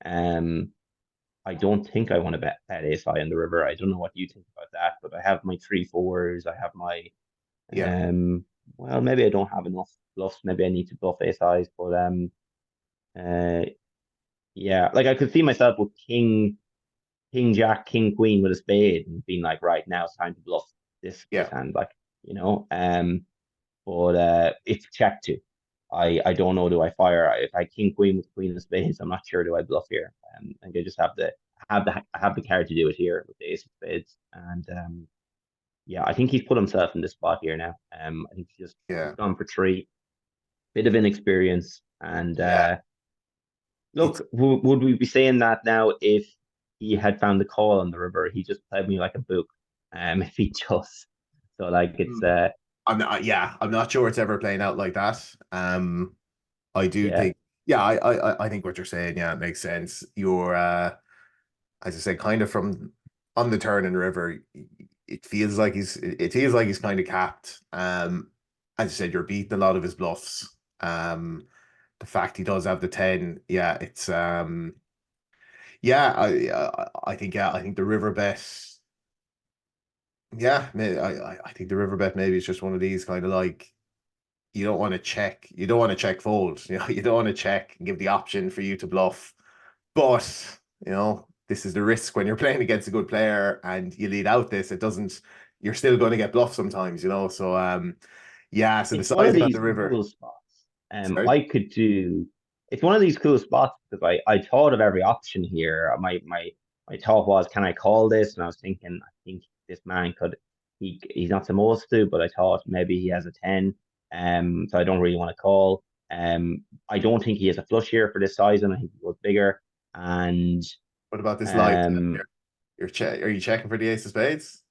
[SPEAKER 3] I don't think I want to bet ace high in the river. I don't know what you think about that, but I have my 3 4s. I have my
[SPEAKER 1] Yeah.
[SPEAKER 3] Well, maybe I don't have enough bluffs. Maybe I need to bluff ace size, but uh, yeah, like I could see myself with king jack, king queen with a spade, and being like, right now it's time to bluff this
[SPEAKER 1] Yeah.
[SPEAKER 3] hand, like but it's check two. I don't know. Do I fire? If I king queen with queen of spades, I'm not sure. Do I bluff here? And I just have the card to do it here with the ace of spades. And yeah, I think he's put himself in this spot here now. I think he's
[SPEAKER 1] Yeah.
[SPEAKER 3] gone for three, bit of inexperience. And
[SPEAKER 1] Yeah. It's
[SPEAKER 3] look, would we be saying that now if he had found the call on the river? He just played me like a book. If he just so like it's
[SPEAKER 1] I'm not sure it's ever playing out like that. I do
[SPEAKER 3] yeah.
[SPEAKER 1] think, yeah, I think what you're saying, yeah, it makes sense. You're, as I said, kind of from on the turn and river, it feels like he's kind of capped. As I said, you're beating a lot of his bluffs. The fact he does have the 10, yeah, it's, yeah, I think the river bet, yeah, I think the river bet maybe is just one of these kind of like, you don't want to check fold, you don't want to check and give the option for you to bluff. But, this is the risk when you're playing against a good player and you lead out this, you're still going to get bluff sometimes, So, yeah, so the
[SPEAKER 3] It's one of
[SPEAKER 1] sizing on
[SPEAKER 3] these
[SPEAKER 1] the river,
[SPEAKER 3] cool spots.
[SPEAKER 1] sorry.
[SPEAKER 3] I could do. It's one of these cool spots because I thought of every option here. My thought was, can I call this? And I was thinking, I think this man could. He's not supposed to, but I thought maybe he has a 10. So I don't really want to call. I don't think he has a flush here for this size, and I think he goes bigger. And
[SPEAKER 1] What about this live?
[SPEAKER 3] um,
[SPEAKER 1] Are you checking for the ace of spades?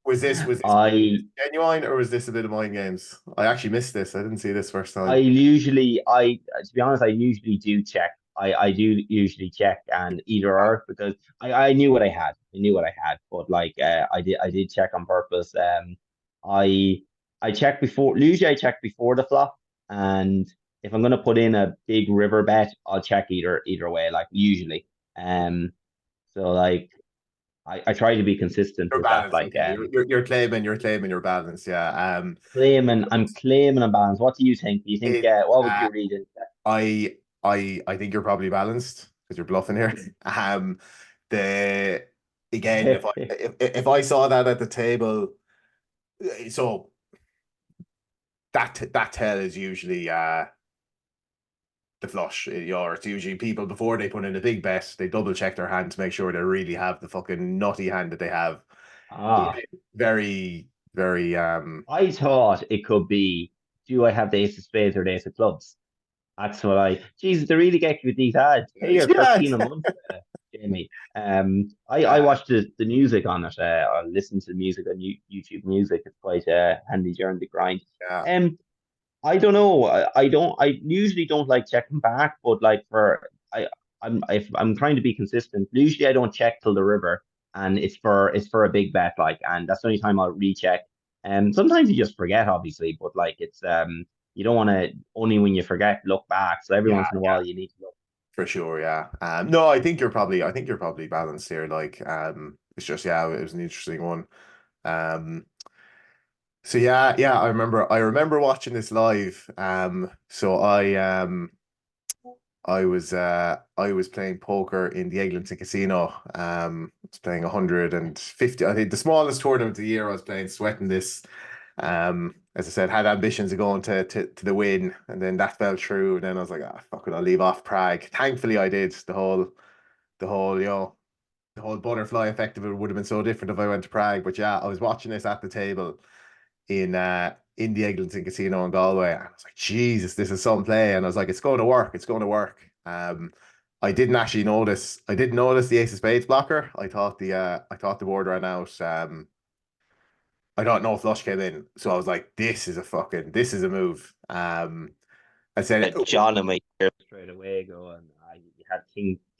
[SPEAKER 1] Was this
[SPEAKER 3] I
[SPEAKER 1] genuine or was this a bit of mind games? I actually missed this. I didn't see this first
[SPEAKER 3] I
[SPEAKER 1] time.
[SPEAKER 3] usually, to be honest, I usually do check. I do usually check and either or because I knew what I had. I knew what I had, but like I did check on purpose. I I check before. Usually, I check before the flop, and if I'm gonna put in a big river bet, I'll check either way. Like usually, so like I try to be consistent
[SPEAKER 1] You're
[SPEAKER 3] with that.
[SPEAKER 1] balanced.
[SPEAKER 3] Like
[SPEAKER 1] Okay. You're claiming your balance. Yeah.
[SPEAKER 3] I'm claiming a balance. What do you think? Do you think
[SPEAKER 1] It,
[SPEAKER 3] what would you read into that?
[SPEAKER 1] I I think you're probably balanced because you're bluffing here. The again, if I saw that at the table, so that tell is usually the flush. Or it's usually people before they put in a big bet, they double check their hand to make sure they really have the fucking nutty hand that they have.
[SPEAKER 3] Ah,
[SPEAKER 1] Very, very
[SPEAKER 3] I thought it could be, do I have the ace of spades or the ace of clubs? That's what Jesus, they really get you with these ads. Pay your
[SPEAKER 1] yeah.
[SPEAKER 3] 13 a month, Jamie. I
[SPEAKER 1] Uh,
[SPEAKER 3] watched the music on it. I listen to the music on YouTube Music. It's quite handy during the grind.
[SPEAKER 1] yeah.
[SPEAKER 3] I don't know. I usually don't like checking back, but like if I'm trying to be consistent, usually I don't check till the river, and it's for a big bet, like, and that's the only time I'll recheck. Sometimes you just forget, obviously, but like it's you don't want to only when you forget look back. So every
[SPEAKER 1] Yeah,
[SPEAKER 3] once in a while you need to look.
[SPEAKER 1] for sure, yeah. No, I think you're probably balanced here. Like, it's just, yeah, it was an interesting one. Um, so yeah, I remember watching this live. So I was playing poker in the Eglinton Casino. I was playing 150. I think the smallest tournament of the year I was playing, sweating this. As I said, had ambitions of going to the win, and then that fell through. And then I was like, ah, fuck it, I'll leave off Prague. Thankfully, I did. The whole, the whole butterfly effect of it would have been so different if I went to Prague. But yeah, I was watching this at the table in the Eglinton Casino in Galway, and I was like, Jesus, this is some play. And I was like, it's going to work. It's going to work. I didn't actually notice. I didn't notice the Ace of Spades blocker. I thought the board ran out. I thought no flush came in, so I was like, this is a move. I said,
[SPEAKER 2] John and me here.
[SPEAKER 3] Straight away going, you had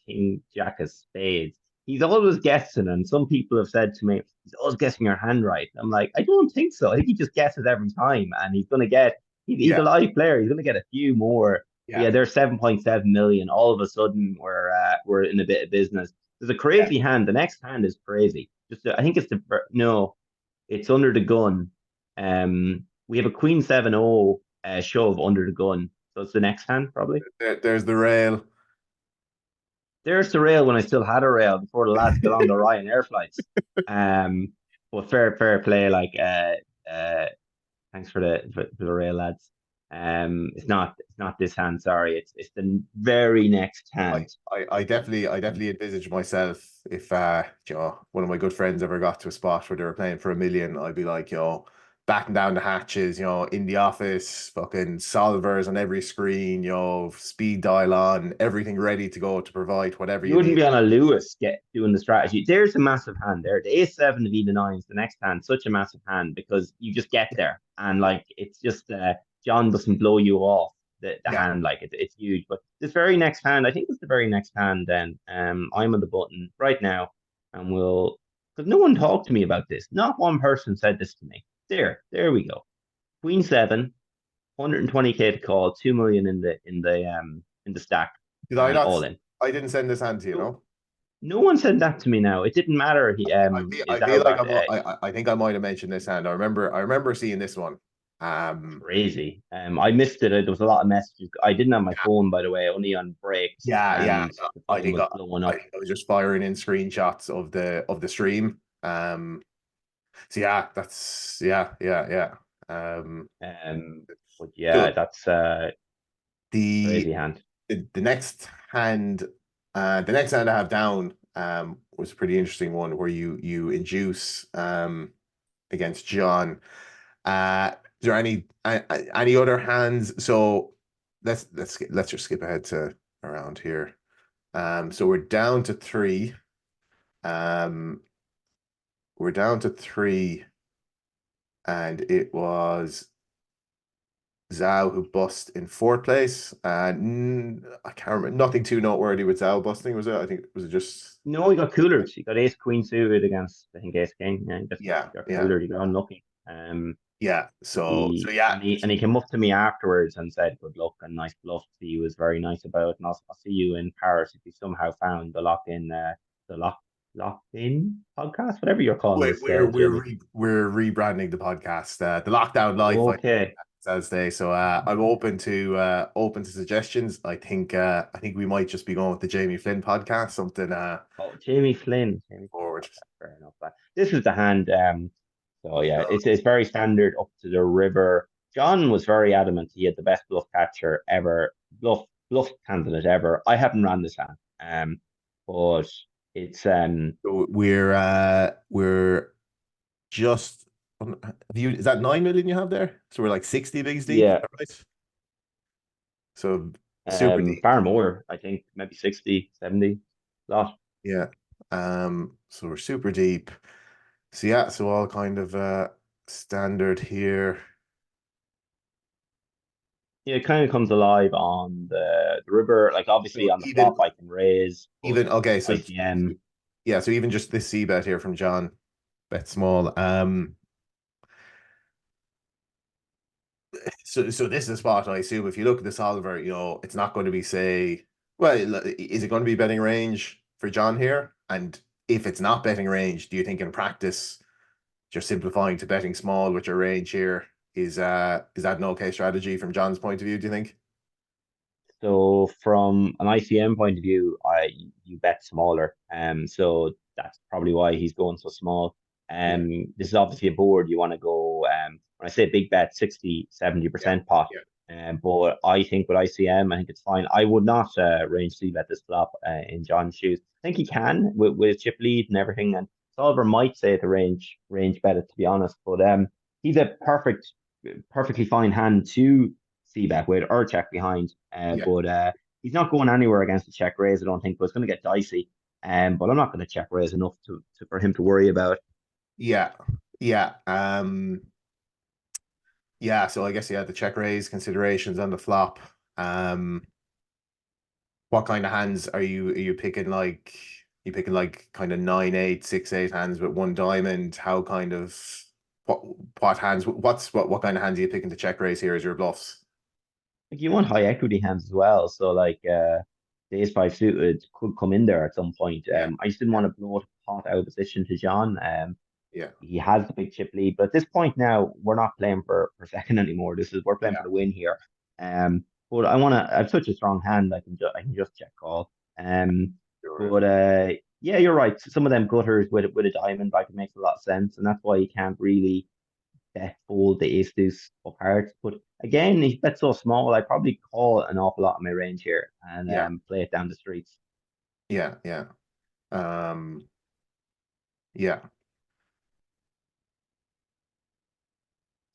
[SPEAKER 3] King Jack of spades. He's always guessing, and some people have said to me, he's always guessing your hand right. I'm like, I don't think so. I think he just guesses every time, and he's gonna get. He's
[SPEAKER 1] yeah,
[SPEAKER 3] a live player. He's gonna get a few more. But
[SPEAKER 1] yeah,
[SPEAKER 3] yeah, there's 7.7 million. All of a sudden, we're in a bit of business. There's a
[SPEAKER 1] yeah.
[SPEAKER 3] crazy hand. The next hand is crazy. I think it's the no. It's under the gun. We have a Queen 7-0 shove under the gun. So it's the next hand, probably.
[SPEAKER 1] There's the rail.
[SPEAKER 3] There's the rail when I still had a rail before the lads got on the Ryanair flights. But fair play, like thanks for the rail, lads. It's not this hand, sorry. It's the very next hand.
[SPEAKER 1] I definitely envisage myself if you know, one of my good friends ever got to a spot where they were playing for 1 million, I'd be like, you know, batten down the hatches, you know, in the office, fucking solvers on every screen, you know, speed dial on, everything ready to go to provide whatever
[SPEAKER 3] You
[SPEAKER 1] you
[SPEAKER 3] wouldn't
[SPEAKER 1] need.
[SPEAKER 3] be on a Lewis doing the strategy. There's a massive hand there. The A7 to V9 is the next hand, such a massive hand because you just get there and like it's just John doesn't blow you off the
[SPEAKER 1] Yeah.
[SPEAKER 3] hand, like it's huge. But this very next hand, I think it's the very next hand. Then I'm on the button right now, and we'll because no one talked to me about this. Not one person said this to me. There we go. Queen 7, 120K to call, 2 million in the stack,
[SPEAKER 1] Did I
[SPEAKER 3] and
[SPEAKER 1] not?
[SPEAKER 3] all in.
[SPEAKER 1] I didn't send this hand to you, no?
[SPEAKER 3] No one said that to me now. It didn't matter.
[SPEAKER 1] I
[SPEAKER 3] Is
[SPEAKER 1] feel
[SPEAKER 3] out
[SPEAKER 1] like
[SPEAKER 3] got
[SPEAKER 1] I think I might have mentioned this hand. I remember seeing this one.
[SPEAKER 3] crazy. I missed it. There was a lot of messages. I didn't have my phone, by the way, only on breaks,
[SPEAKER 1] Yeah.
[SPEAKER 3] and the
[SPEAKER 1] I
[SPEAKER 3] phone
[SPEAKER 1] think
[SPEAKER 3] was blowing up.
[SPEAKER 1] I was just firing in screenshots of the stream. So yeah, that's yeah.
[SPEAKER 3] But yeah,
[SPEAKER 1] So
[SPEAKER 3] that's
[SPEAKER 1] the
[SPEAKER 3] crazy hand.
[SPEAKER 1] the next hand, the next hand I have down was a pretty interesting one where you induce against John. Is there any other hands? So let's just skip ahead to around here. So we're down to three. Um, we're down to three, and it was Zhao who bust in fourth place. I can't remember. Nothing too noteworthy with Zhao busting, was it? I think was it just
[SPEAKER 3] No, he got coolers. He got ace queen suited against I think ace king. Yeah,
[SPEAKER 1] yeah,
[SPEAKER 3] he got
[SPEAKER 1] yeah,
[SPEAKER 3] coolered. He got unlucky.
[SPEAKER 1] yeah. So yeah,
[SPEAKER 3] And he came up to me afterwards and said, "Good luck and nice bluff." He was very nice about it, and I'll see you in Paris if you somehow found the lock in podcast, whatever you're calling
[SPEAKER 1] we're
[SPEAKER 3] this,
[SPEAKER 1] we're we're,
[SPEAKER 3] Jimmy.
[SPEAKER 1] re we're rebranding the podcast, the Lockdown Life, I
[SPEAKER 3] Okay,
[SPEAKER 1] as they. So I'm open to suggestions. I think we might just be going with the Jamie Flynn podcast, something
[SPEAKER 3] oh Jamie Flynn, Jamie Flynn.
[SPEAKER 1] forward.
[SPEAKER 3] Okay, fair enough. This is the hand. So yeah, it's very standard up to the river. John was very adamant he had the best bluff catcher ever, bluff candidate ever. I haven't ran this hand, but it's
[SPEAKER 1] So we're just have you is that 9 million you have there? So we're like 60 bigs deep, is
[SPEAKER 3] yeah,
[SPEAKER 1] that right? So super deep.
[SPEAKER 3] far more. I think maybe 60, 70, lot.
[SPEAKER 1] Yeah. So we're super deep. So yeah, so all kind of standard here.
[SPEAKER 3] Yeah, it kind of comes alive on the river. Like
[SPEAKER 1] So
[SPEAKER 3] obviously on the
[SPEAKER 1] even
[SPEAKER 3] flop, I can raise, but
[SPEAKER 1] even okay, so
[SPEAKER 3] ICM.
[SPEAKER 1] yeah, so even just this C bet here from John, bet small. So this is a spot I assume if you look at the solver, you know, it's not going to be say, well, is it going to be betting range for John here? And if it's not betting range, do you think in practice, just simplifying to betting small with your range here is that an okay strategy from John's point of view, do you think?
[SPEAKER 3] So from an ICM point of view, you bet smaller. So that's probably why he's going so small.
[SPEAKER 1] Yeah,
[SPEAKER 3] This is obviously a board you want to go. When I say big bet, 60,
[SPEAKER 1] yeah,
[SPEAKER 3] 70% pot.
[SPEAKER 1] yeah,
[SPEAKER 3] But I think with ICM, I think it's fine. I would not range C bet this flop in John's shoes. I think he can with chip lead and everything. And Solver might say the range bet it, to be honest. But he's a perfectly fine hand to C bet with or check behind.
[SPEAKER 1] yeah,
[SPEAKER 3] But he's not going anywhere against the check raise, I don't think, but it's going to get dicey. But I'm not going to check raise enough for him to worry about.
[SPEAKER 1] yeah, yeah. Yeah, so I guess yeah, the check raise considerations on the flop. What kind of hands are you picking like you picking like kind of 9-8, 6-8 hands with one diamond? How kind of what hands what kind of hands are you picking to check raise here as your bluffs?
[SPEAKER 3] Like you want high equity hands as well. So like the ace five suited could come in there at some point.
[SPEAKER 1] Yeah,
[SPEAKER 3] I just didn't
[SPEAKER 1] yeah,
[SPEAKER 3] want to blow a pot out of position to John.
[SPEAKER 1] Yeah.
[SPEAKER 3] he has the big chip lead. But at this point now, we're not playing for second anymore. We're playing
[SPEAKER 1] Yeah.
[SPEAKER 3] for the win here. But I have such a strong hand. I can just check call.
[SPEAKER 1] Sure.
[SPEAKER 3] But yeah, you're right. Some of them gutters with a diamond, like, it makes a lot of sense, and that's why you can't really bet fold the ace deuce of hearts. But again, he bet so small. I probably call an awful lot in my range here and
[SPEAKER 1] Yeah.
[SPEAKER 3] play it down the streets.
[SPEAKER 1] Yeah. Yeah. Yeah.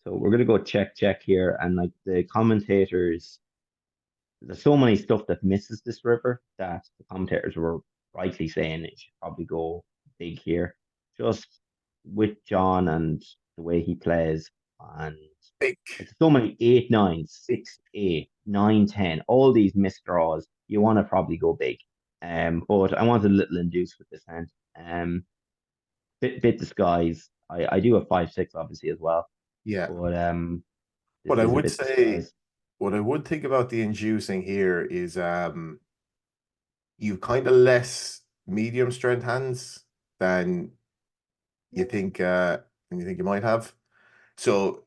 [SPEAKER 3] So we're gonna go check here, and like the commentators, there's so many stuff that misses this river that the commentators were rightly saying it should probably go big here, just with John and the way he plays, and
[SPEAKER 1] Big.
[SPEAKER 3] like so many 8, 9, 6, 8, 9, 10, all these missed draws. You want to probably go big. But I wanted a little induce with this hand. Bit disguise. I do have 5, 6 obviously as well,
[SPEAKER 1] Yeah.
[SPEAKER 3] but this
[SPEAKER 1] What I
[SPEAKER 3] is a
[SPEAKER 1] would
[SPEAKER 3] bit
[SPEAKER 1] say,
[SPEAKER 3] disguised.
[SPEAKER 1] what I would think about the inducing here is you kind of less medium strength hands than you think you might have. So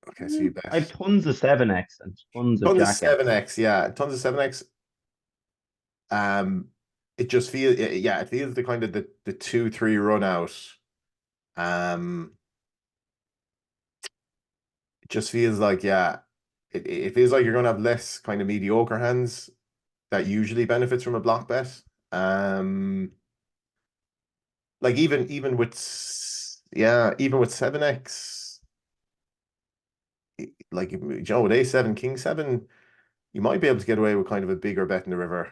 [SPEAKER 1] okay, so you
[SPEAKER 3] I have
[SPEAKER 1] bet
[SPEAKER 3] tons of 7x and tons of
[SPEAKER 1] tons of
[SPEAKER 3] Jack X.
[SPEAKER 1] 7x, yeah, tons of 7x. Um, it just feels, yeah, it feels the kind of the 2-3 run out. Um, it just feels like, yeah, it feels like you're gonna have less kind of mediocre hands that usually benefits from a block bet. Um, like even with yeah, even with 7x, like with A7, King 7, you might be able to get away with kind of a bigger bet in the river.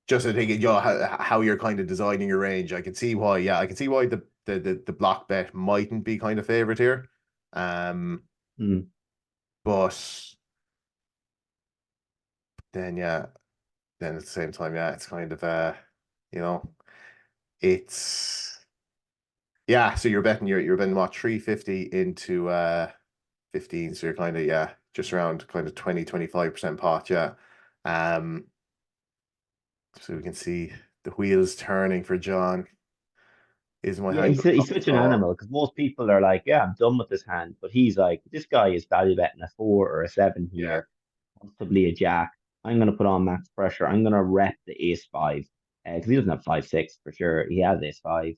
[SPEAKER 1] Just I think how you're kind of designing your range. I can see why, yeah, I can see why the block bet mightn't be kind of favorite here.
[SPEAKER 3] Hmm.
[SPEAKER 1] But then yeah, then at the same time, yeah, it's kind of you know, it's yeah, so you're betting what 350 into 15, so you're kind of, yeah, just around kind of 20-25% pot, yeah. Um so we can see the wheels turning for John. Is my
[SPEAKER 3] Yeah,
[SPEAKER 1] hand going
[SPEAKER 3] he's
[SPEAKER 1] up
[SPEAKER 3] such
[SPEAKER 1] at
[SPEAKER 3] an
[SPEAKER 1] all?
[SPEAKER 3] animal because most people are like, yeah, I'm done with this hand. But he's like, this guy is value betting a 4 or a 7
[SPEAKER 1] Yeah,
[SPEAKER 3] here, possibly a jack. I'm going to put on max pressure. I'm going to rep the ace five because he doesn't have 5, 6 for sure. He has ace five.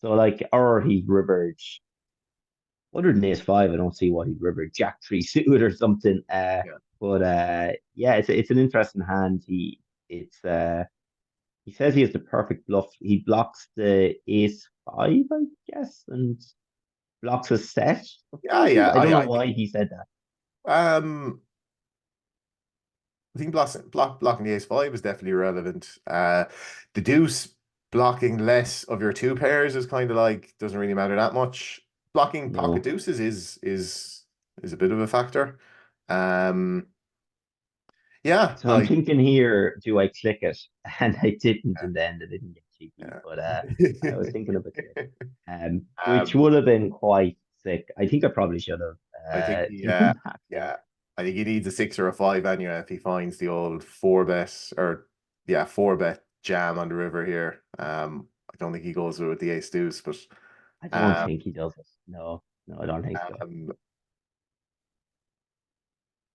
[SPEAKER 3] So like, or he rivered other than ace five. I don't see what he'd river jack three suited or something.
[SPEAKER 1] yeah,
[SPEAKER 3] But yeah, it's an interesting hand. It's he says he has the perfect bluff. He blocks the ace five, I guess, and blocks a set of
[SPEAKER 1] yeah,
[SPEAKER 3] aces.
[SPEAKER 1] yeah.
[SPEAKER 3] I don't know why he said that.
[SPEAKER 1] I think blocking the ace five is definitely relevant. The deuce blocking less of your two pairs is kind of like doesn't really matter that much. Blocking pocket
[SPEAKER 3] No.
[SPEAKER 1] deuces is a bit of a factor. Um, yeah,
[SPEAKER 3] So I'm
[SPEAKER 1] like
[SPEAKER 3] thinking here, do I click it? And I didn't in the end. I didn't get cheeky, but I was
[SPEAKER 1] yeah.
[SPEAKER 3] thinking of a click. Which
[SPEAKER 1] Um,
[SPEAKER 3] would have been quite sick. I think I probably should have
[SPEAKER 1] I think
[SPEAKER 3] taken that.
[SPEAKER 1] yeah. I think he needs a 6 or a 5 anyway if he finds the old 4 bet or yeah, 4 bet jam on the river here. I don't think he goes with the ace deuce, but
[SPEAKER 3] I don't
[SPEAKER 1] um,
[SPEAKER 3] think he does it. No, no, I don't think so.
[SPEAKER 1] um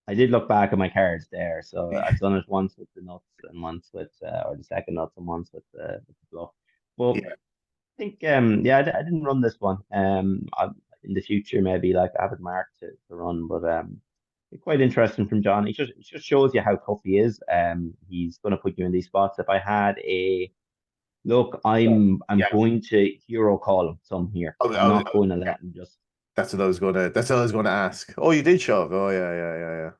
[SPEAKER 3] I did look back at my cards there, so I've done it once with the nuts and once with, or the second nuts and once with the bluff. Well,
[SPEAKER 1] yeah,
[SPEAKER 3] I think, yeah, I didn't run this one. In the future, maybe like I have it marked to run, but it's quite interesting from John. It just shows you how tough he is. He's going to put you in these spots. If I had a look, I'm
[SPEAKER 1] yeah.
[SPEAKER 3] going to hero call him some here.
[SPEAKER 1] Oh,
[SPEAKER 3] I'm not
[SPEAKER 1] oh,
[SPEAKER 3] going to let him just.
[SPEAKER 1] that's what I was gonna ask. Oh, you did shove. Oh yeah, yeah, yeah,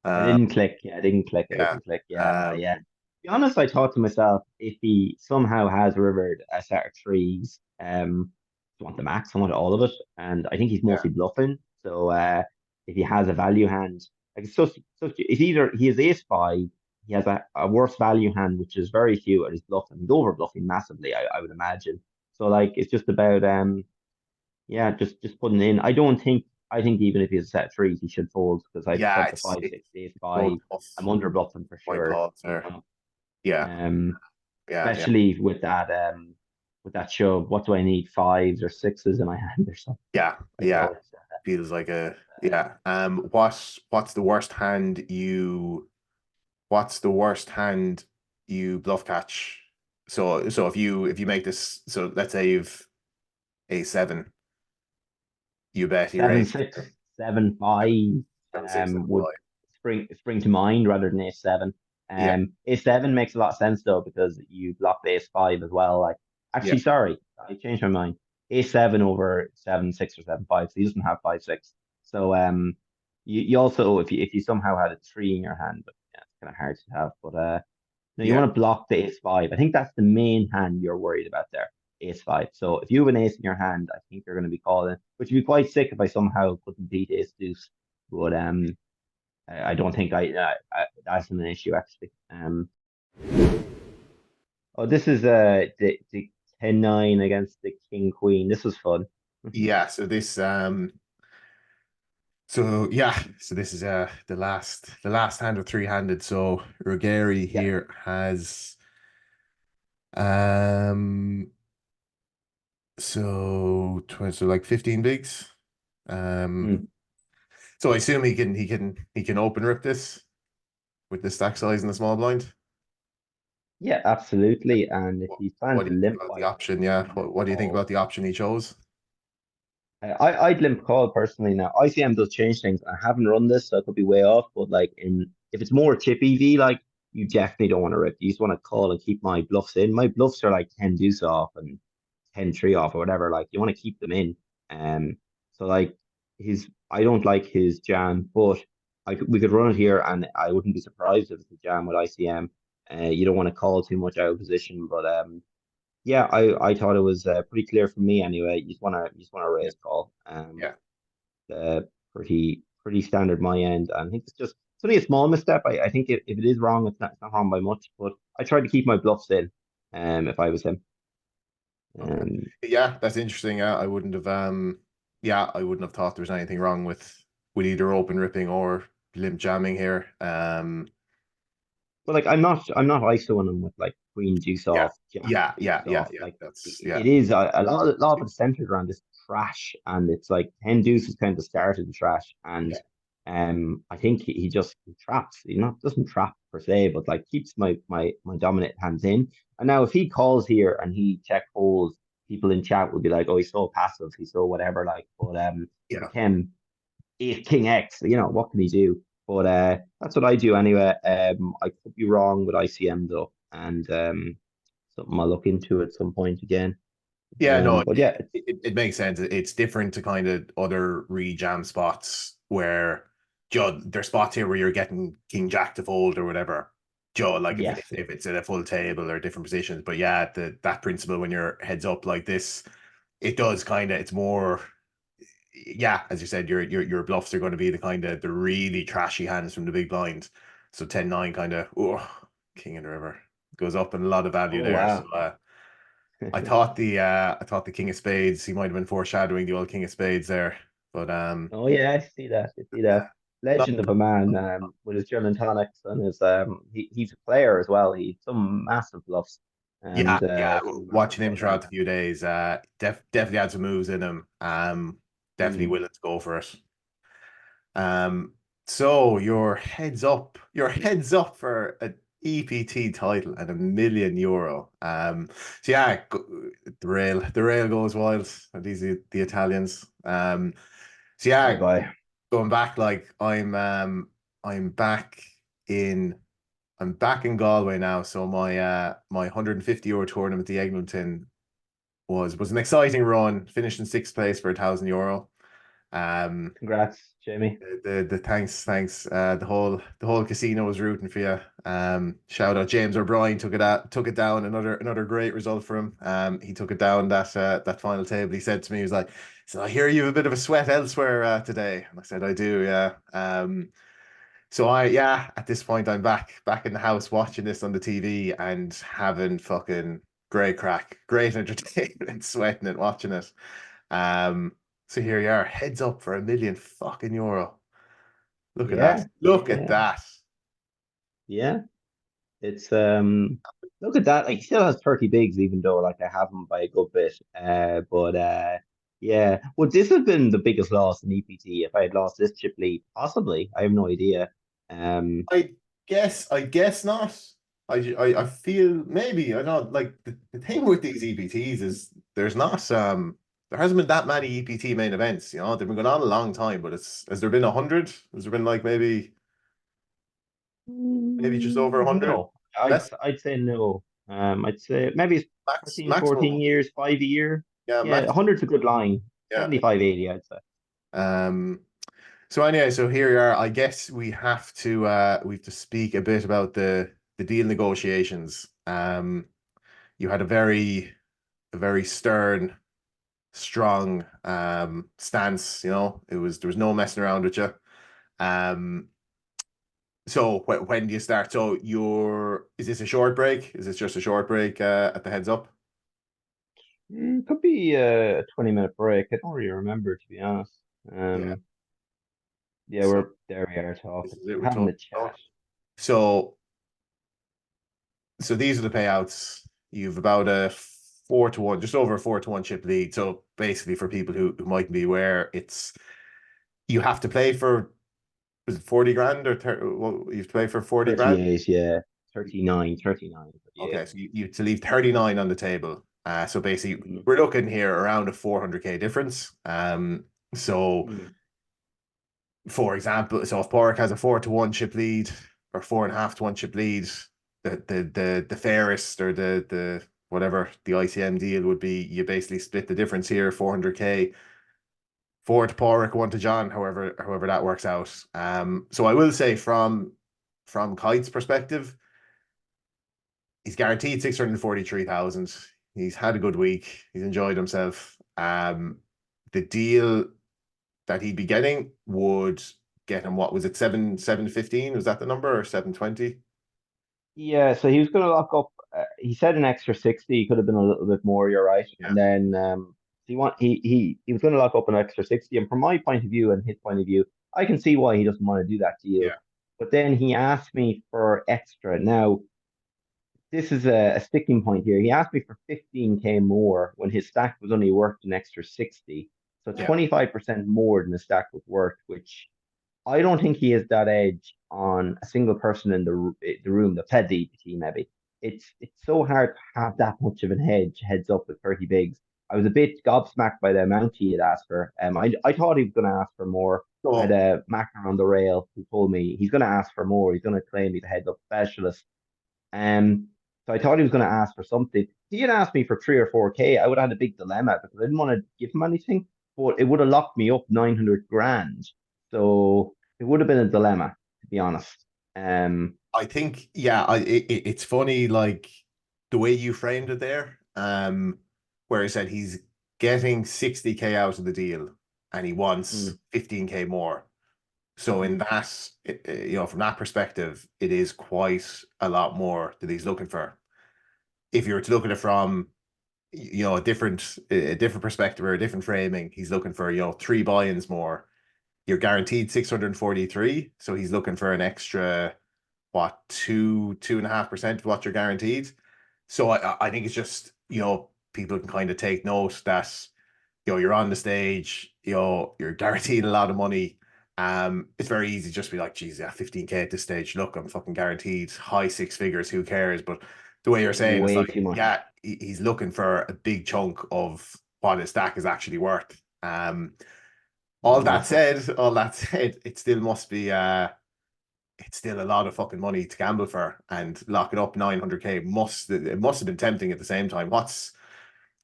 [SPEAKER 3] I
[SPEAKER 1] yeah.
[SPEAKER 3] didn't click. Yeah, I didn't click. I
[SPEAKER 1] Yeah.
[SPEAKER 3] didn't click. Yeah,
[SPEAKER 1] Um
[SPEAKER 3] yeah. To be honest, I thought to myself, if he somehow has rivered a set of threes, I want the max, I want all of it, and I think he's
[SPEAKER 1] yeah.
[SPEAKER 3] mostly bluffing. So if he has a value hand, like it's either he has ace five, he has a worse value hand, which is very few, or he's bluffing. He's over bluffing massively, I would imagine. So like it's just about yeah, just putting in. I think even if he's a set of threes, he should fold because I've
[SPEAKER 1] Yeah,
[SPEAKER 3] said the
[SPEAKER 1] it's
[SPEAKER 3] 5,
[SPEAKER 1] it's
[SPEAKER 3] 6, ace
[SPEAKER 1] so
[SPEAKER 3] five.
[SPEAKER 1] tough.
[SPEAKER 3] I'm under bluffing for
[SPEAKER 1] My
[SPEAKER 3] sure.
[SPEAKER 1] thoughts
[SPEAKER 3] You
[SPEAKER 1] are
[SPEAKER 3] know.
[SPEAKER 1] yeah.
[SPEAKER 3] Um,
[SPEAKER 1] Yeah, yeah,
[SPEAKER 3] especially with that shove. What do I need? Fives or sixes in my hand or something?
[SPEAKER 1] yeah,
[SPEAKER 3] I don't
[SPEAKER 1] yeah.
[SPEAKER 3] know.
[SPEAKER 1] Feels like a yeah. What's the worst hand you what's the worst hand you bluff catch? So if you make this, so let's say you've A7, you bet he
[SPEAKER 3] Seven
[SPEAKER 1] raises
[SPEAKER 3] six, 7 5
[SPEAKER 1] seven six seven
[SPEAKER 3] would
[SPEAKER 1] five.
[SPEAKER 3] spring to mind rather than A7.
[SPEAKER 1] Yeah,
[SPEAKER 3] A7 makes a lot of sense though because you block the Ace 5 as well. Like
[SPEAKER 1] yeah,
[SPEAKER 3] actually, sorry, I changed my mind. A7 over 7 6 or 7 5, so he doesn't have 5 6. So you also if you somehow had a three in your hand, but yeah, it's kind of hard to have. But no, you
[SPEAKER 1] yeah.
[SPEAKER 3] want to block the Ace 5. I think that's the main hand you're worried about there. Ace 5. So if you have an ace in your hand, I think you're going to be calling, which would be quite sick if I somehow couldn't beat Ace Deuce. But I don't think that's an issue actually. Oh, this is the 10-9 against the King Queen. This was fun.
[SPEAKER 1] Yeah, so yeah, so this is the last hand of three-handed. So Ruggeri
[SPEAKER 3] Yeah.
[SPEAKER 1] here has um so like 15 bigs.
[SPEAKER 3] Mm.
[SPEAKER 1] So I assume he can open rip this with the stack size and the small blind.
[SPEAKER 3] Yeah, absolutely. And if he's planning
[SPEAKER 1] What
[SPEAKER 3] to
[SPEAKER 1] do you think
[SPEAKER 3] limp,
[SPEAKER 1] about the
[SPEAKER 3] I
[SPEAKER 1] option? Yeah.
[SPEAKER 3] limp
[SPEAKER 1] What do you think
[SPEAKER 3] call.
[SPEAKER 1] about the option he chose?
[SPEAKER 3] I'd limp call personally now. ICM does change things. I haven't run this, so I could be way off. But like if it's more chip EV, like you definitely don't want to rip. You just want to call and keep my bluffs in. My bluffs are like 10 deuce off and 10 3 off or whatever. Like you want to keep them in. So like I don't like his jam, but we could run it here, and I wouldn't be surprised if it's a jam with ICM. You don't want to call too much out of position, but yeah, I thought it was pretty clear for me anyway. You just want to
[SPEAKER 1] Yeah.
[SPEAKER 3] raise call.
[SPEAKER 1] Yeah.
[SPEAKER 3] Pretty standard my end. I think it's only a small misstep. I think if it is wrong, it's not wrong by much. But I tried to keep my bluffs in. If I was him.
[SPEAKER 1] Okay.
[SPEAKER 3] Um,
[SPEAKER 1] Yeah, that's interesting. I wouldn't have yeah, I wouldn't have thought there was anything wrong with either open ripping or limp jamming here.
[SPEAKER 3] but like I'm not ISOing him with like queen deuce
[SPEAKER 1] Yeah.
[SPEAKER 3] off, jack deuce off.
[SPEAKER 1] Yeah.
[SPEAKER 3] Like
[SPEAKER 1] That's yeah.
[SPEAKER 3] it is a lot of it centered around this trash, and it's like 10 deuce is kind of the start of the trash, and
[SPEAKER 1] Yeah.
[SPEAKER 3] I think he traps. He not doesn't trap per se, but like keeps my dominant hands in. And now if he calls here and he check folds, people in chat will be like, oh, he's so passive, he's so whatever. Like, but
[SPEAKER 1] Yeah.
[SPEAKER 3] Ken is King X. What can he do? But that's what I do anyway. I could be wrong with ICM though, and something I'll look into at some point again.
[SPEAKER 1] Yeah, no,
[SPEAKER 3] But yeah,
[SPEAKER 1] it makes sense. It's different to kind of other re-jam spots where Joe, there's spots here where you're getting King Jack to fold or whatever. Joe, like
[SPEAKER 3] yes,
[SPEAKER 1] if it's at a full table or different positions. But yeah, that principle when you're heads up like this, it does kind of it's more yeah, as you said, your bluffs are going to be the kind of the really trashy hands from the big blind. So 10-9 kind of oh King and River goes up in a lot of value
[SPEAKER 3] oh
[SPEAKER 1] there. So
[SPEAKER 3] wow.
[SPEAKER 1] I thought the King of Spades, he might have been foreshadowing the old King of Spades there. But
[SPEAKER 3] Oh yeah, I see that. I see that.
[SPEAKER 1] not,
[SPEAKER 3] Legend of a man with his gin and tonics and his he's a player as well. He's some massive bluffs
[SPEAKER 1] yeah,
[SPEAKER 3] and
[SPEAKER 1] yeah.
[SPEAKER 3] some massive
[SPEAKER 1] Watching him
[SPEAKER 3] flush
[SPEAKER 1] throughout
[SPEAKER 3] draws.
[SPEAKER 1] the few days, definitely had some moves in him. Definitely
[SPEAKER 3] Mm.
[SPEAKER 1] willing to go for it. Um, so your heads up for an EPT title and €1 million. So yeah, the rail goes wild. These are the Italians. So
[SPEAKER 3] Bye
[SPEAKER 1] yeah,
[SPEAKER 3] bye.
[SPEAKER 1] going back, like I'm back in I'm back in Galway now. So my €150 tournament at the Eglinton was an exciting run. Finished in sixth place for €1,000. Um,
[SPEAKER 3] Congrats, Jamie.
[SPEAKER 1] the thanks. The whole casino was rooting for you. Shout out James O'Brien took it down. Another great result for him. He took it down that final table. He said to me, he was like, "So I hear you have a bit of a sweat elsewhere today." And I said, "I do, yeah." So at this point I'm back in the house watching this on the TV and having fucking great crack, great entertainment, sweating it, watching it. So here you are, heads up for €1 million. Look at that.
[SPEAKER 3] Yeah,
[SPEAKER 1] Look at
[SPEAKER 3] yeah,
[SPEAKER 1] that.
[SPEAKER 3] yeah. It's Look at that. Like, he still has 30 bigs, even though like I have him by a good bit. But yeah. Would this have been the biggest loss in EPT if I had lost this chip lead? Possibly. I have no idea. Um,
[SPEAKER 1] I guess not. I feel maybe I don't know, like the thing with these EPTs is there hasn't been that many EPT main events, you know. They've been going on a long time, but has there been 100? Has there been like maybe just over 100?
[SPEAKER 3] no. I'd
[SPEAKER 1] Less
[SPEAKER 3] I'd say no. I'd say maybe it's thirteen,
[SPEAKER 1] maximum.
[SPEAKER 3] 14 years, 5 a year.
[SPEAKER 1] Yeah,
[SPEAKER 3] Yeah,
[SPEAKER 1] maximum.
[SPEAKER 3] 100's a good line.
[SPEAKER 1] Yeah.
[SPEAKER 3] 75, 80, I'd say.
[SPEAKER 1] Um so anyway, so here we are. I guess we have to speak a bit about the deal negotiations. You had a very stern, strong stance, you know. There was no messing around with you. Um so when do you start? So is this a short break? Is this just a short break at the heads up?
[SPEAKER 3] Could be a 20-minute break. I don't really remember, to be honest.
[SPEAKER 1] Yeah.
[SPEAKER 3] Yeah,
[SPEAKER 1] So
[SPEAKER 3] there we are
[SPEAKER 1] this
[SPEAKER 3] talking.
[SPEAKER 1] is it.
[SPEAKER 3] We're
[SPEAKER 1] We're
[SPEAKER 3] having
[SPEAKER 1] talking
[SPEAKER 3] the
[SPEAKER 1] about.
[SPEAKER 3] chat.
[SPEAKER 1] So these are the payouts. You've about a 4-1, just over a 4-1 chip lead. So basically, for people who mightn't be aware, you have to play for, was it 40 grand or well, you have to play for 40 grand?
[SPEAKER 3] 38, yeah. 39, 39, 38.
[SPEAKER 1] Okay, so you to leave 39 on the table. So basically,
[SPEAKER 3] Mm,
[SPEAKER 1] we're looking here around a 400k difference. So
[SPEAKER 3] mm.
[SPEAKER 1] for example, so if Porrick has a 4-1 chip lead or 4.5-1 chip lead, the fairest or the whatever the ICM deal would be, you basically split the difference here, 400k, 4 to Porrick, 1 to John, however that works out. So I will say from Kyte's perspective, he's guaranteed 643,000. He's had a good week. He's enjoyed himself. The deal that he'd be getting would get him, what was it, 715? Was that the number, or 720?
[SPEAKER 3] Yeah, so he was going to lock up. He said an extra 60. He could have been a little bit more. You're right.
[SPEAKER 1] Yeah.
[SPEAKER 3] And then he was going to lock up an extra 60. And from my point of view and his point of view, I can see why he doesn't want to do that deal.
[SPEAKER 1] Yeah.
[SPEAKER 3] But then he asked me for extra. Now, this is a sticking point here. He asked me for 15k more when his stack was only worth an extra 60. So
[SPEAKER 1] Yeah.
[SPEAKER 3] 25% more than the stack was worth, which I don't think he has that edge on a single person in the room that played the EPT. Maybe it's so hard to have that much of an heads up with 30 bigs. I was a bit gobsmacked by the amount he had asked for. I thought he was going to ask for more. I had
[SPEAKER 1] So
[SPEAKER 3] a macker on the rail who told me he's going to ask for more. He's going to claim he's a heads up specialist. So I thought he was going to ask for something. He had asked me for 3 or 4k. I would have had a big dilemma because I didn't want to give him anything, but it would have locked me up 900 grand. So it would have been a dilemma, to be honest.
[SPEAKER 1] I think, yeah, it's funny, like the way you framed it there, where he said he's getting 60k out of the deal and he wants
[SPEAKER 3] mm,
[SPEAKER 1] 15k more. So in
[SPEAKER 3] mm.
[SPEAKER 1] that, from that perspective, it is quite a lot more that he's looking for. If you were to look at it from, a different perspective or a different framing, he's looking for, 3 buy-ins more. You're guaranteed 643, so he's looking for an extra, what, 2.5% of what you're guaranteed. So I think it's just, people can kind of take note that, you're on the stage, you're guaranteed a lot of money. It's very easy just to be like, geez, yeah, 15k at this stage. Look, I'm fucking guaranteed high 6 figures. Who cares? But the way you're saying, it's
[SPEAKER 3] Way
[SPEAKER 1] like,
[SPEAKER 3] too much.
[SPEAKER 1] yeah, he's looking for a big chunk of what his stack is actually worth.
[SPEAKER 3] Mm.
[SPEAKER 1] All that said, it still must be it's still a lot of fucking money to gamble for, and locking up 900k must have been tempting at the same time.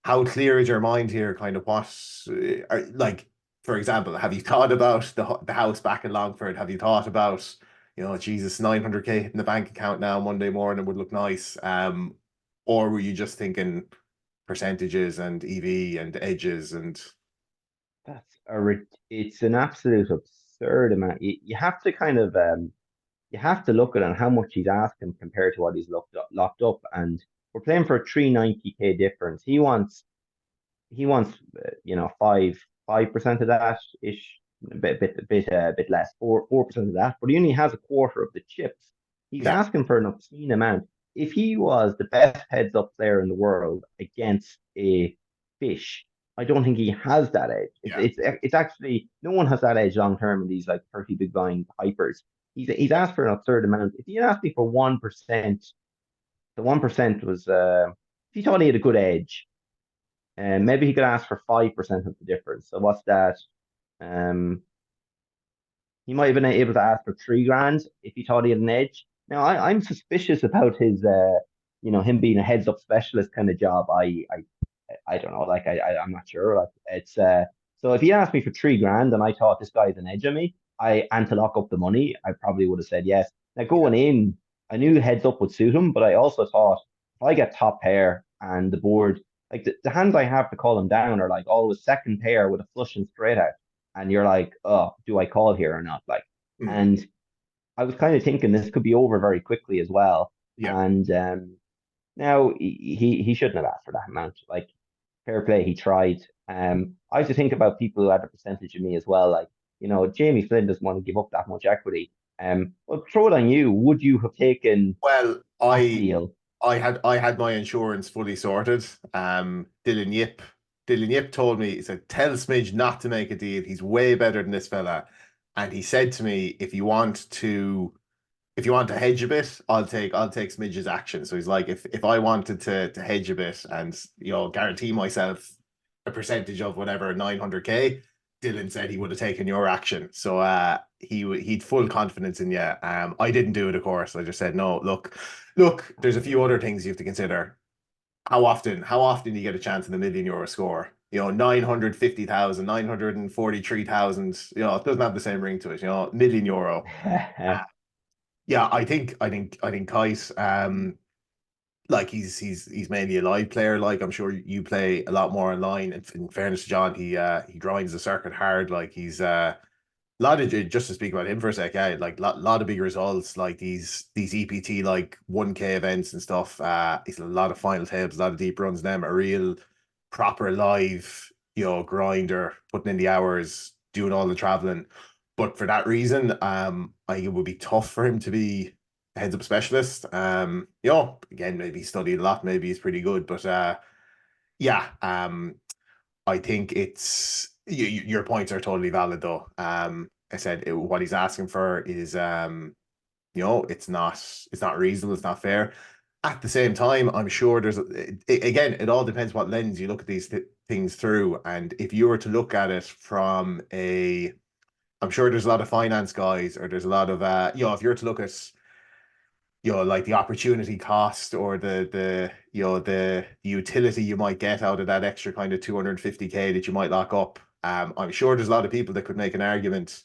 [SPEAKER 1] How clear is your mind here? Kind of like, for example, have you thought about the house back in Longford? Have you thought about, Jesus, 900k hitting the bank account now Monday morning would look nice? Or were you just thinking percentages and EV and edges and
[SPEAKER 3] It's an absolute absurd amount. You have to kind of you have to look at on how much he's asking compared to what he's locked up, and we're playing for a 390k difference. He wants 5% of that ish, a bit less, 4% of that, but he only has a quarter of the chips. He's
[SPEAKER 1] yeah,
[SPEAKER 3] asking for an obscene amount. if he was the best heads up player in the world against a fish, I don't think he has that edge.
[SPEAKER 1] Yeah.
[SPEAKER 3] It's actually no one has that edge long term in these like 30 big blind hypers. He's asked for an absurd amount. If he asked me for 1%, the 1% was if he thought he had a good edge, and maybe he could ask for 5% of the difference. So what's that? Um, he might have been able to ask for 3 grand if he thought he had an edge. Now I'm suspicious about his him being a heads up specialist kind of job. I don't know, like I'm not sure. Like it's so if he asked me for 3 grand and I thought this guy's an edge on me, and to lock up the money, I probably would have said yes. Now going in, I knew heads up would suit him, but I also thought if I get top pair and the board, like the hands I have to call him down are like always second pair with a flush and straight out, and you're like, oh, do I call here or not? Like, and I was kind of thinking this could be over very quickly as well.
[SPEAKER 1] Yeah.
[SPEAKER 3] And now he shouldn't have asked for that amount. Like, fair play, he tried. I have to think about people who had a percentage of me as well. Like, Jamie Flynn doesn't want to give up that much equity. Well, throw it on you. Would you have taken
[SPEAKER 1] Well,
[SPEAKER 3] that deal?
[SPEAKER 1] I had my insurance fully sorted. Dylan Yip told me, he said, tell Smidge not to make a deal. He's way better than this fella. And he said to me, if you want to hedge a bit, I'll take Smidge's action. So he's like, if I wanted to hedge a bit and guarantee myself a percentage of whatever 900k, Dylan said he would have taken your action. So he'd full confidence in you. I didn't do it, of course. I just said no. Look. There's a few other things you have to consider. How often you get a chance in the €1,000,000 score? 950,000, 943,000. It doesn't have the same ring to it. €1,000,000. Yeah, I think Kyte, like he's mainly a live player. Like I'm sure you play a lot more online. In fairness to John, he grinds the circuit hard. Like he's lot of, just to speak about him for a sec, yeah, like lot of big results, like these EPT like 1K events and stuff. He's a lot of final tables, a lot of deep runs. Them a real proper live, grinder, putting in the hours, doing all the traveling. But for that reason, I think it would be tough for him to be a heads up specialist. Again, maybe he studied a lot, maybe he's pretty good, but yeah, I think your points are totally valid though. I said what he's asking for is it's not reasonable, it's not fair. At the same time, I'm sure again, it all depends what lens you look at these things through. And if you were to look at it from I'm sure there's a lot of finance guys, or there's a lot of if you're to look at like the opportunity cost, or the utility you might get out of that extra kind of 250k that you might lock up. I'm sure there's a lot of people that could make an argument.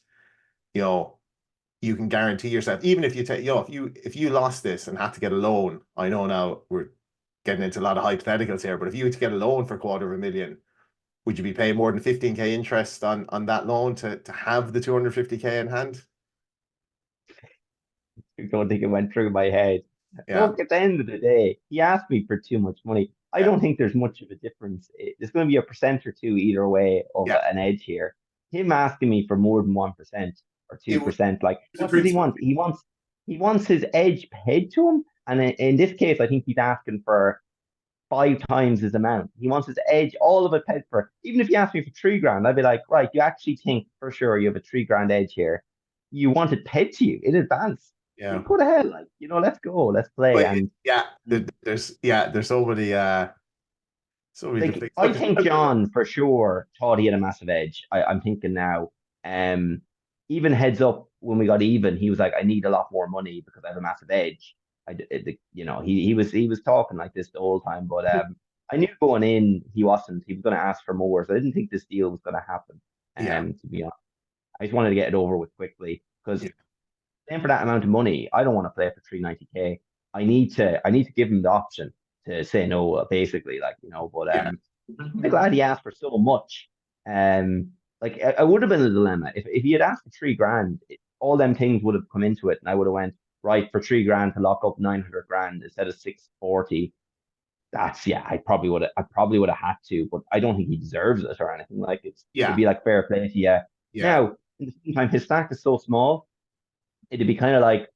[SPEAKER 1] You can guarantee yourself, even if you take, if you lost this and had to get a loan. I know now we're getting into a lot of hypotheticals here, but if you were to get a loan for $250,000, would you be paying more than 15k interest on that loan to have the 250k in hand?
[SPEAKER 3] I don't think it went through my head.
[SPEAKER 1] Yeah.
[SPEAKER 3] Look, at the end of the day, he asked me for too much money. I don't think there's much of a difference. There's going to be a percent or two either way of an edge here. Him asking me for more than 1% or 2%, like what does he want? He wants his edge paid to him, and in this case, I think he's asking for 5 times his amount. He wants his edge, all of it paid for. Even if you ask me for 3 grand, I'd be like, right, you actually think for sure you have a 3 grand edge here. You want it paid to you in advance.
[SPEAKER 1] Yeah.
[SPEAKER 3] Go to hell, like, let's go, let's play.
[SPEAKER 1] But
[SPEAKER 3] and
[SPEAKER 1] there's so many
[SPEAKER 3] like, I think John for sure thought he had a massive edge. I'm thinking now, even heads up when we got even, he was like, I need a lot more money because I have a massive edge. He was talking like this the whole time, but I knew going in he was going to ask for more, so I didn't think this deal was going to happen. To be honest, I just wanted to get it over with quickly, because paying for that amount of money, I don't want to play for 390k. I need to give him the option to say no, basically, like, but I'm glad he asked for so much. Like, I would have been a dilemma if he had asked for 3 grand. All them things would have come into it, and I would have went right for 3 grand to lock up 900 grand instead of 640. I probably would have had to, but I don't think he deserves it or anything. Like, it'd be like fair play to you. Now, in the same time, his stack is so small, it'd be kind of like,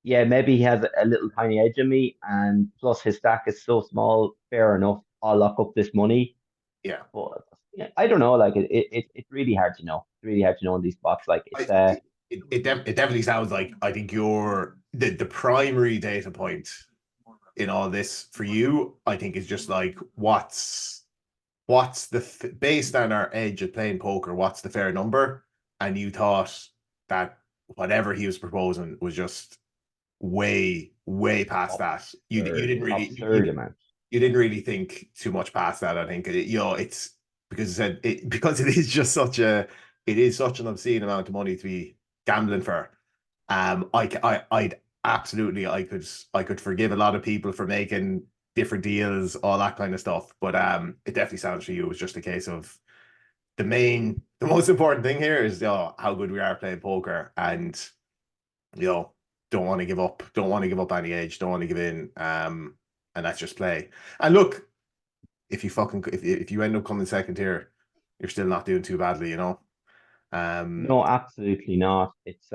[SPEAKER 3] yeah, maybe he has a little tiny edge on me, and plus his stack is so small. Fair enough, I'll lock up this money.
[SPEAKER 1] Yeah.
[SPEAKER 3] But yeah, I don't know. Like it's really hard to know. It's really hard to know in these spots. Like
[SPEAKER 1] I,
[SPEAKER 3] it's
[SPEAKER 1] it definitely sounds like I think you're the primary data point in all this for you. I think is just like what's the based on our edge at playing poker, what's the fair number? And you thought that whatever he was proposing was just way past that. You didn't really
[SPEAKER 3] absurd amount.
[SPEAKER 1] you didn't really think too much past that. I think it's because because it is just it is such an obscene amount of money to be gambling for. I'd absolutely I could forgive a lot of people for making different deals, all that kind of stuff. But it definitely sounds for you it was just a case of the most important thing here is how good we are playing poker, and you know don't want to give up any age, don't want to give in, and that's just play. And look, if you end up coming second here, you're still not doing too badly, you know.
[SPEAKER 3] No, absolutely not. It's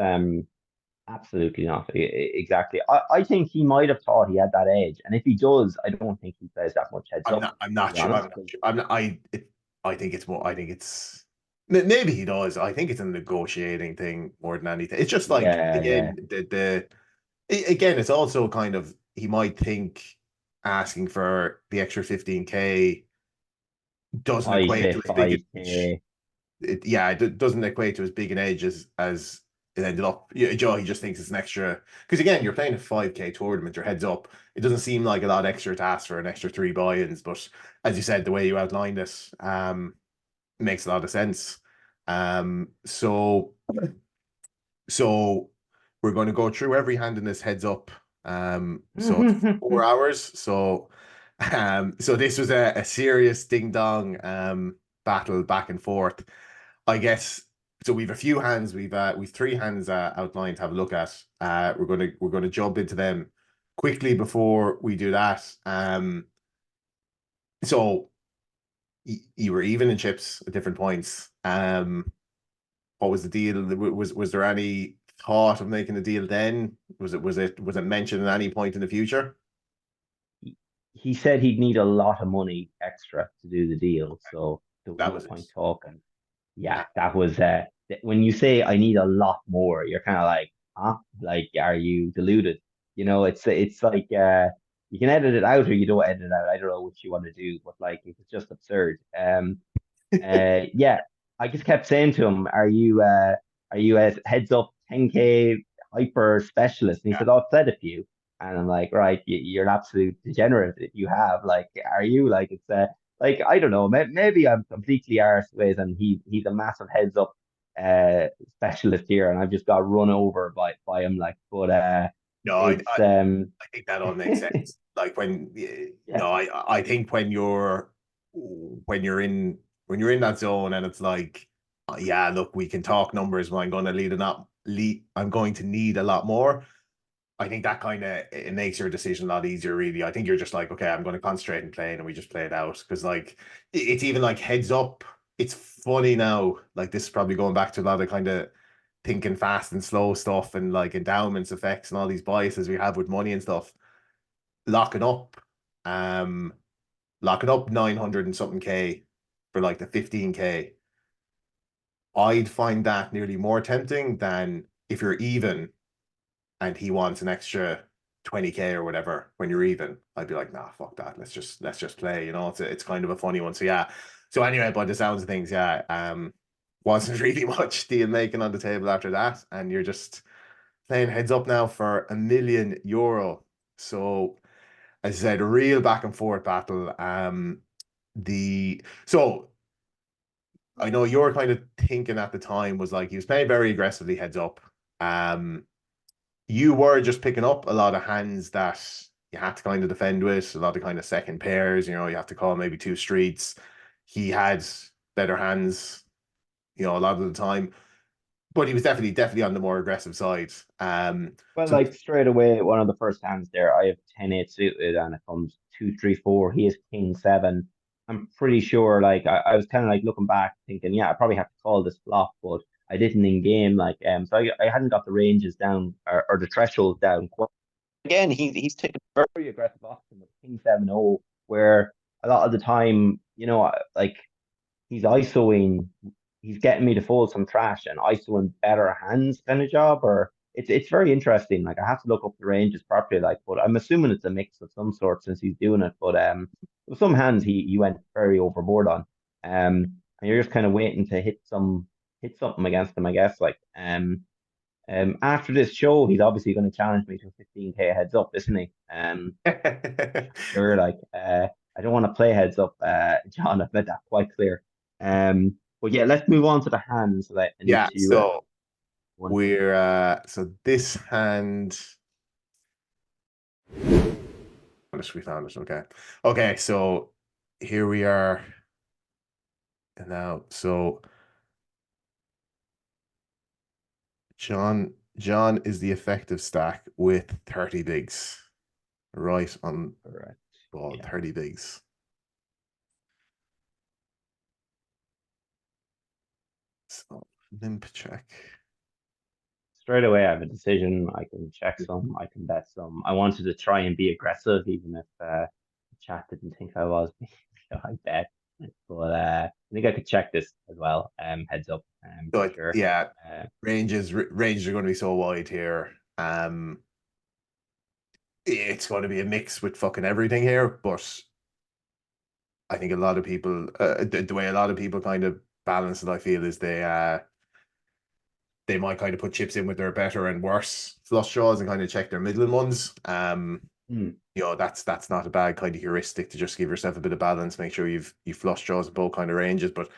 [SPEAKER 3] absolutely not. Exactly. I think he might have thought he had that edge, and if he does, I don't think he plays that much heads up.
[SPEAKER 1] I'm
[SPEAKER 3] To
[SPEAKER 1] not
[SPEAKER 3] be
[SPEAKER 1] sure.
[SPEAKER 3] honest,
[SPEAKER 1] I think it's more. I think it's maybe he does. I think it's a negotiating thing more than anything. It's just like
[SPEAKER 3] yeah, yeah.
[SPEAKER 1] again again. It's also kind of he might think asking for the extra 15K doesn't
[SPEAKER 3] I
[SPEAKER 1] equate
[SPEAKER 3] say
[SPEAKER 1] to as big an edge.
[SPEAKER 3] 5K.
[SPEAKER 1] It doesn't equate to as big an edge as it ended up. Joe, he just thinks it's an extra because again, you're playing a 5K tournament, your heads up. It doesn't seem like a lot extra to ask for an extra three buy-ins, but as you said, the way you outlined it, makes a lot of sense. So so we're going to go through every hand in this heads up. So it's 4 hours. So this was a serious ding dong battle back and forth. I guess so. We've a few hands. We've three hands outlined to have a look at. We're gonna jump into them quickly before we do that. So you were even in chips at different points. What was the deal? Was there any thought of making a deal then? Was it mentioned at any point in the future?
[SPEAKER 3] He said he'd need a lot of money extra to do the deal, so there was
[SPEAKER 1] That
[SPEAKER 3] no
[SPEAKER 1] was it.
[SPEAKER 3] point talking. Yeah, that was when you say I need a lot more, you're kind of like, huh? Like, are you deluded? It's like you can edit it out or you don't edit it out. I don't know what you want to do, but like it's just absurd. Yeah, I just kept saying to him, are you a heads up 10K hyper specialist? And he
[SPEAKER 1] Yeah.
[SPEAKER 3] said, oh, I've played a few. And I'm like, right, you're an absolute degenerate if you have. Like, are you like it's like I don't know, maybe I'm completely arse ways and he's a massive heads up specialist here and I've just got run over by him like but
[SPEAKER 1] No,
[SPEAKER 3] it's
[SPEAKER 1] I think that all makes sense. Like
[SPEAKER 3] yeah,
[SPEAKER 1] I think when you're in that zone and it's like, yeah, look, we can talk numbers, but I'm going to need a lot more. I think that kind of it makes your decision a lot easier, really. I think you're just like, okay, I'm going to concentrate and playing, and we just play it out because, like, it's even like heads up. It's funny now. Like this is probably going back to a lot of kind of thinking fast and slow stuff and like endowments effects and all these biases we have with money and stuff. Locking up, um, locking up 900 and something K for like the 15K. I'd find that nearly more tempting than if you're even and he wants an extra 20K or whatever when you're even. I'd be like, nah, fuck that. Let's just play. It's kind of a funny one. So yeah. So anyway, by the sounds of things, yeah, wasn't really much deal making on the table after that, and you're just playing heads up now for €1 million. So as I said, a real back and forth battle. The so I know your kind of thinking at the time was like he was playing very aggressively heads up. Um, you were just picking up a lot of hands that you had to kind of defend with, a lot of kind of second pairs, you have to call maybe two streets. He had better hands, a lot of the time, but he was definitely on the more aggressive side.
[SPEAKER 3] well,
[SPEAKER 1] So
[SPEAKER 3] like straight away, one of the first hands there, I have 10-8 suited, and it comes 2-3-4. He has King 7. I'm pretty sure, like I was kind of like looking back, thinking, yeah, I probably have to call this flop, but I didn't in game, like so I hadn't got the ranges down or the threshold down. Again, he's taken a very aggressive option with King 7-0, where a lot of the time, like he's ISOing, he's getting me to fold some trash and ISOing better hands kind of job, or it's very interesting. Like I have to look up the ranges properly, like, but I'm assuming it's a mix of some sort since he's doing it. But with some hands he went very overboard on. And you're just kind of waiting to hit something against him, I guess. Like after this show, he's obviously going to challenge me to 15K heads up, isn't he? Sure, like I don't want to play heads up, John. I've made that quite clear. But yeah, let's move on to the hands that I need
[SPEAKER 1] Yeah,
[SPEAKER 3] to.
[SPEAKER 1] so we're so this hand. We found it. Okay. So here we are. And now, so John is the effective stack with 30 bigs, right on ball. Yeah. 30 bigs. So limp check.
[SPEAKER 3] Straight away, I have a decision. I can check some. I can bet some. I wanted to try and be aggressive, even if the chat didn't think I was. I bet, but I think I could check this as well. Heads up.
[SPEAKER 1] So
[SPEAKER 3] sure.
[SPEAKER 1] Yeah, ranges are going to be so wide here. It's going to be a mix with fucking everything here, but I think a lot of people, the way a lot of people kind of balance it, I feel, is they might kind of put chips in with their better and worse flush draws and kind of check their middling ones. That's not a bad kind of heuristic to just give yourself a bit of balance, make sure you flush draws in both kind of ranges. But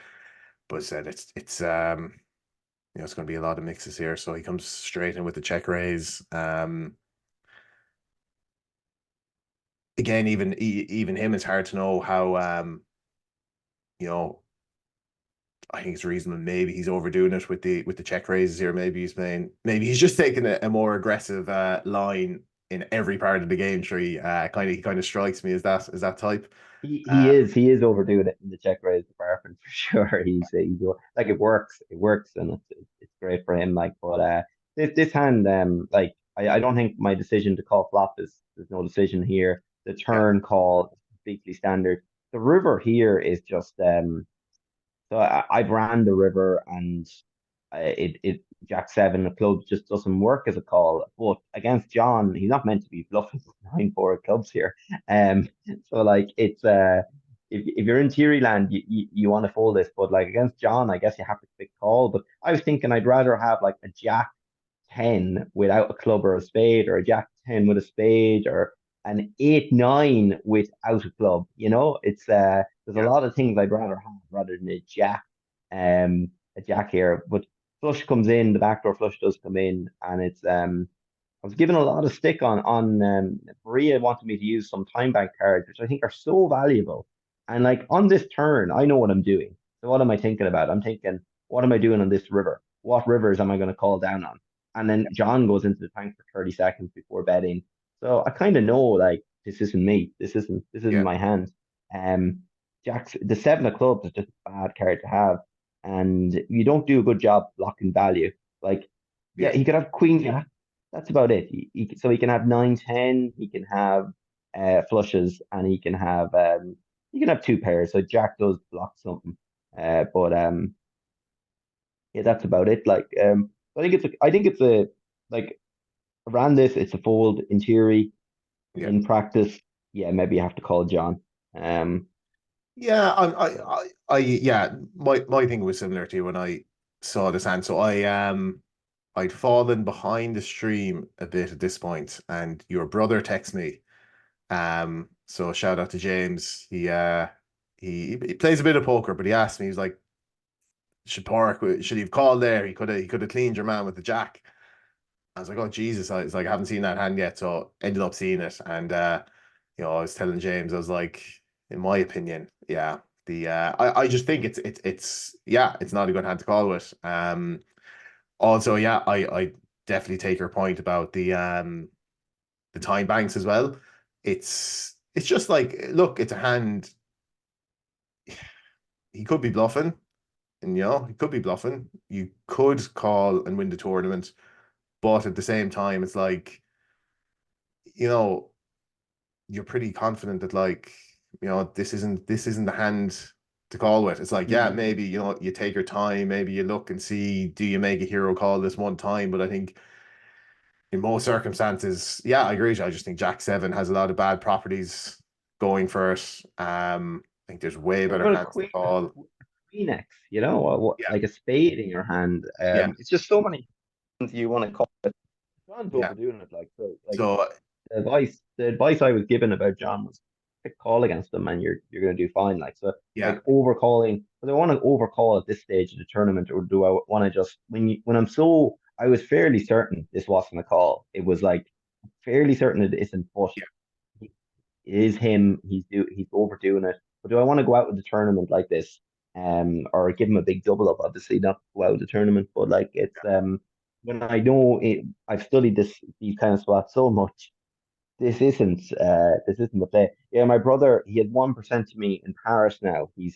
[SPEAKER 1] as I said, it's it's going to be a lot of mixes here. So he comes straight in with the check raise. Again, even him, it's hard to know how. I think it's reasonable. Maybe he's overdoing it with the check raises here. Maybe he's just taking a more aggressive line in every part of the game tree. He kind of strikes me as that type.
[SPEAKER 3] He is overdoing it in the check raise department for sure. He's like it works, and it's great for him. Like, but this hand, like I don't think my decision to call flop there's no decision here. The turn call is completely standard. The river here is just so I've ran the river and it Jack 7 of clubs just doesn't work as a call. But against John, he's not meant to be bluffing 9-4 clubs here. So like it's if you're in Theory land, you want to fold this, but like against John, I guess you have to pick call. But I was thinking I'd rather have like a Jack 10 without a club or a spade, or a Jack 10 with a spade, or an 8-9 without a club. It's there's a lot of things I'd rather have rather than a jack here. But flush comes in, the backdoor flush does come in, and it's I was given a lot of stick on Maria wanted me to use some time bank cards, which I think are so valuable. And like on this turn, I know what I'm doing. So what am I thinking about? I'm thinking, what am I doing on this river? What rivers am I going to call down on? And then John goes into the tank for 30 seconds before betting. So I kind of know like this isn't me. This isn't my hand. Jack's the 7 of clubs is just a bad card to have, and you don't do a good job blocking value. Like, he could have queen jack. That's about it. So he can have 9-10. He can have flushes, and he can have 2 pairs. So Jack does block something. But yeah, that's about it. Like, I think it's a like around this. It's a fold in theory. In practice, maybe you have to call John.
[SPEAKER 1] Yeah, my thing was similar to when I saw this hand. So I'd fallen behind the stream a bit at this point, and your brother texted me. So shout out to James. He plays a bit of poker, but he asked me, he was like, should he have called there? He could have cleaned your man with the jack. I was like, oh Jesus, I was like, I haven't seen that hand yet, so ended up seeing it. And I was telling James, I was like, in my opinion, I just think it's not a good hand to call with. Also, I definitely take your point about the time banks as well. It's just like, look, it's a hand. He could be bluffing, and he could be bluffing. You could call and win the tournament, but at the same time, it's like, you know, you're pretty confident that like, this isn't the hand to call with. It's like, yeah, maybe, you take your time, maybe you look and see, do you make a hero call this one time? But I think in most circumstances, yeah, I agree. I just think Jack 7 has a lot of bad properties going for it. I think there's way
[SPEAKER 3] What
[SPEAKER 1] better
[SPEAKER 3] about a
[SPEAKER 1] hands to
[SPEAKER 3] queen,
[SPEAKER 1] call.
[SPEAKER 3] queen X, or
[SPEAKER 1] Yeah,
[SPEAKER 3] like a spade in your hand?
[SPEAKER 1] yeah,
[SPEAKER 3] It's just so many things you want to call it. John's
[SPEAKER 1] yeah.
[SPEAKER 3] overdoing it, like
[SPEAKER 1] So
[SPEAKER 3] the advice I was given about John was pick call against them and you're gonna do fine. Like so
[SPEAKER 1] yeah,
[SPEAKER 3] like overcalling. Do I want to overcall at this stage of the tournament, or do I want to just I was fairly certain this wasn't a call. It was like fairly certain it isn't, but
[SPEAKER 1] yeah,
[SPEAKER 3] it is him. He's overdoing it. But do I want to go out with the tournament like this? Or give him a big double up, obviously not go out with the tournament, but like it's when I know it, I've studied these kind of spots so much. This isn't the play. Yeah, my brother, he had 1% to me in Paris now. He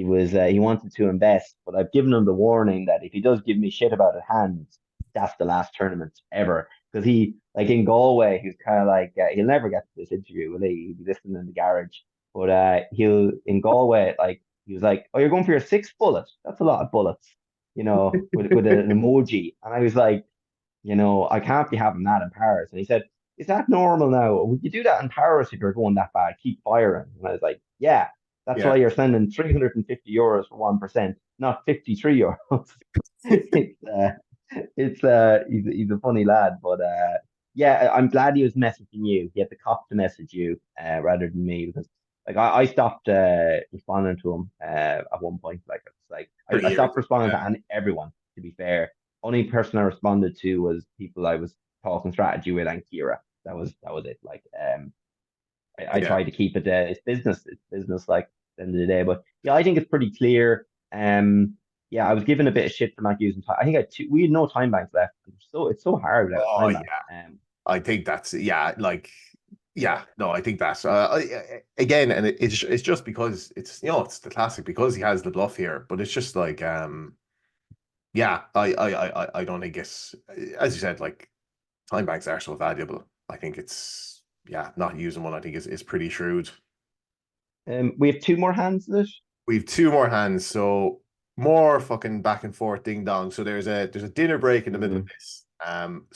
[SPEAKER 3] wanted to invest, but I've given him the warning that if he does give me shit about it hands, that's the last tournament ever. Because he, like in Galway, he was kind of like he'll never get to this interview, will he? He'll be listening in the garage. But he'll in Galway, like he was like, "Oh, you're going for your sixth bullet? That's a lot of bullets, with an emoji." And I was like, I can't be having that in Paris. And he said, is that normal now? Would you do that in Paris if you're going that bad? Keep firing. And I was like, yeah, that's
[SPEAKER 1] yeah,
[SPEAKER 3] why you're sending €350 for 1%, not 53 euros. He's a funny lad, but yeah, I'm glad he was messaging you. He had the cop to message you rather than me, because like I stopped responding to him at one point. Like it's like
[SPEAKER 1] for
[SPEAKER 3] I
[SPEAKER 1] years.
[SPEAKER 3] stopped responding
[SPEAKER 1] Yeah,
[SPEAKER 3] to everyone, to be fair. Only person I responded to was people I was talking strategy with, and Kira. That was it. Like I
[SPEAKER 1] yeah.
[SPEAKER 3] try to keep it it's business. It's business, like at the end of the day. But yeah, I think it's pretty clear. Yeah, I was given a bit of shit for not using time. I think we had no time banks left. It's so hard without
[SPEAKER 1] Oh
[SPEAKER 3] time
[SPEAKER 1] yeah.
[SPEAKER 3] banks.
[SPEAKER 1] I think that's, yeah, like, yeah, no, I think that's again, and it's just because it's the classic, because he has the bluff here, but it's just like yeah, I don't think it's, as you said, like, time banks are so valuable. I think it's, yeah, not using one, I think is pretty shrewd.
[SPEAKER 3] We have two more hands in it.
[SPEAKER 1] We've two more hands, so more fucking back and forth ding dong. So there's a dinner break in the middle of
[SPEAKER 3] Mm,
[SPEAKER 1] this.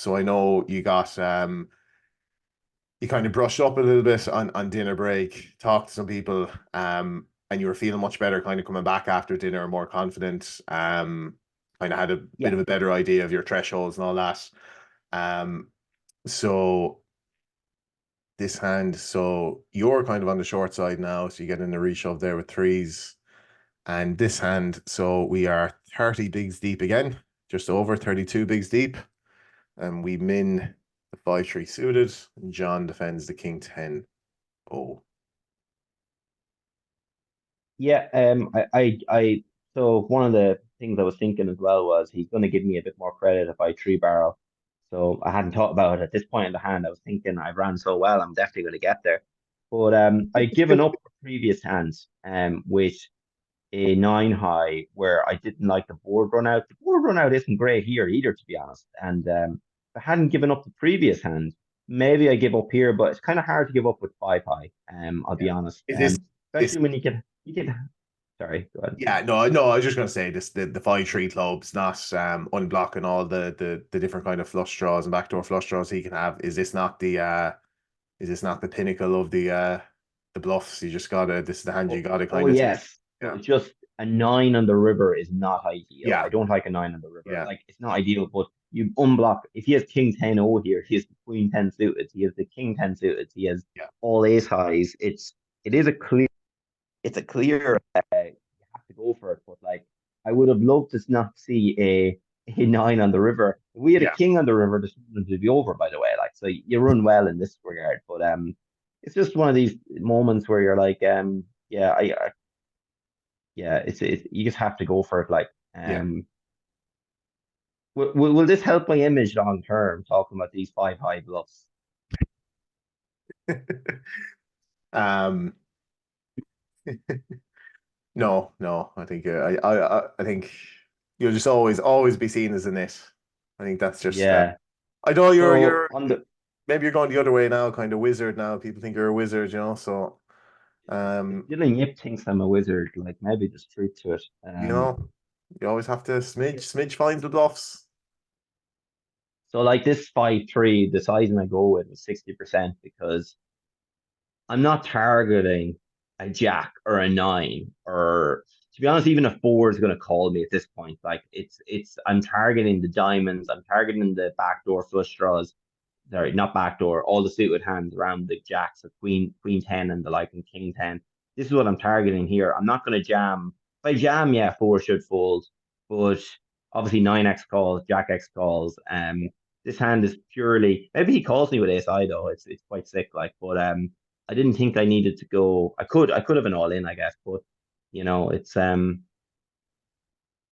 [SPEAKER 1] So I know you kind of brushed up a little bit on dinner break, talked to some people, and you were feeling much better kind of coming back after dinner, more confident, kind of had a bit
[SPEAKER 3] yeah.
[SPEAKER 1] of a better idea of your thresholds and all that. Um, so this hand, so you're kind of on the short side now, so you get in a reshove there with threes. And this hand, so we are 30 bigs deep again, just over 32 bigs deep. And we min the 5-3 suited. And John defends the king 10. Oh,
[SPEAKER 3] Yeah, so one of the things I was thinking as well was he's going to give me a bit more credit if I three barrel. So I hadn't thought about it at this point in the hand. I was thinking I ran so well, I'm definitely going to get there. But I'd given up previous hands with a nine high where I didn't like the board run out. The board run out isn't great here either, to be honest. And if I hadn't given up the previous hand, maybe I give up here, but it's kind of hard to give up with five high. I'll
[SPEAKER 1] yeah.
[SPEAKER 3] be honest.
[SPEAKER 1] Is this
[SPEAKER 3] Especially when you can. Sorry, go ahead.
[SPEAKER 1] Yeah, no, no, I was just gonna say this, the 5-3 clubs, not unblocking all the different kind of flush draws and backdoor flush draws he can have. Is this not the pinnacle of the bluffs? You just gotta, this is the hand you gotta
[SPEAKER 3] Oh
[SPEAKER 1] kind of take.
[SPEAKER 3] yes, but
[SPEAKER 1] Yeah.
[SPEAKER 3] it's just a nine on the river is not ideal.
[SPEAKER 1] Yeah.
[SPEAKER 3] I don't like a nine on the river.
[SPEAKER 1] Yeah.
[SPEAKER 3] Like it's not ideal, but you unblock. If he has king 10-0 here, he has the queen 10 suited, he has the king 10 suited, he has
[SPEAKER 1] Yeah.
[SPEAKER 3] all ace highs. It is a clear. It's a clear. You have to go for it, but like I would have loved to not see a nine on the river. If we had a
[SPEAKER 1] Yeah.
[SPEAKER 3] king on the river, this would be over. By the way, like so you run well in this regard, but it's just one of these moments where you're like yeah, yeah, it's you just have to go for it. Like,
[SPEAKER 1] Yeah.
[SPEAKER 3] will this help my image long term? Talking about these five high bluffs.
[SPEAKER 1] Um, No, no. I think I think you'll just always be seen as a nit. I think that's just.
[SPEAKER 3] Yeah.
[SPEAKER 1] I know
[SPEAKER 3] So
[SPEAKER 1] you're
[SPEAKER 3] on the
[SPEAKER 1] maybe you're going the other way now, kind of wizard now. People think you're a wizard, you know. So
[SPEAKER 3] Dylan Yip thinks I'm a wizard. Like maybe there's truth to it.
[SPEAKER 1] you know, you always have to smidge finds the bluffs.
[SPEAKER 3] So like this 5-3, the sizing I go with is 60% because I'm not targeting a jack or a nine, or to be honest, even a four is going to call me at this point. Like I'm targeting the diamonds, I'm targeting the backdoor flush draws. Sorry, not backdoor, all the suited hands around the jacks, so queen 10 and the like, and king 10. This is what I'm targeting here. I'm not going to jam. If I jam, yeah, four should fold, but obviously 9x calls, jack x calls. This hand is purely, maybe he calls me with ace I though. It's quite sick, like, but I didn't think I needed to go. I could have an all in, I guess, but it's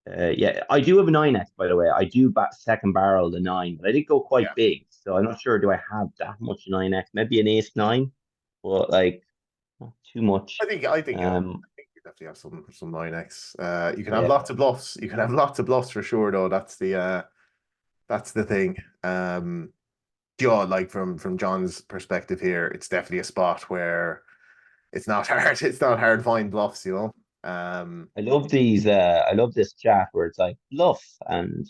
[SPEAKER 3] yeah, I do have a 9x, by the way. I do second barrel the 9, but I did go quite
[SPEAKER 1] Yeah,
[SPEAKER 3] big. So I'm not sure, do I have that much 9x? Maybe an ace 9, but like not too much.
[SPEAKER 1] I think you definitely have some 9x. You can have
[SPEAKER 3] Yeah,
[SPEAKER 1] lots of bluffs. You can have lots of bluffs for sure, though. That's the thing. Yeah, like from John's perspective here, it's definitely a spot where it's not hard. It's not hard to find bluffs, you know.
[SPEAKER 3] I love these. I love this chat where it's like bluff and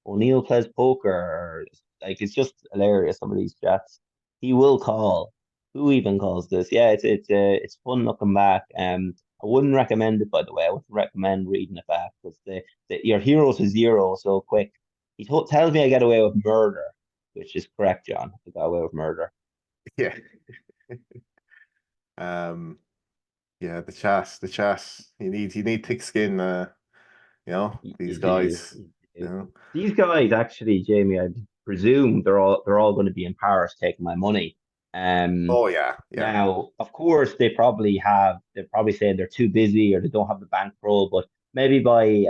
[SPEAKER 3] O'Neill plays poker. Or, like it's just hilarious. Some of these chats. He will call. Who even calls this? Yeah, it's fun looking back. I wouldn't recommend it, by the way. I wouldn't recommend reading it back because your hero to zero so quick. Tells me I get away with murder, which is correct, John. I got away with murder.
[SPEAKER 1] Yeah. Um, yeah, the chat. You need thick skin, you know, these
[SPEAKER 3] You do.
[SPEAKER 1] guys.
[SPEAKER 3] You
[SPEAKER 1] You
[SPEAKER 3] do.
[SPEAKER 1] know.
[SPEAKER 3] These guys, actually, Jamie, I presume they're all going to be in Paris taking my money.
[SPEAKER 1] Oh yeah, yeah.
[SPEAKER 3] Now, of course, they're probably saying they're too busy or they don't have the bankroll, but maybe by in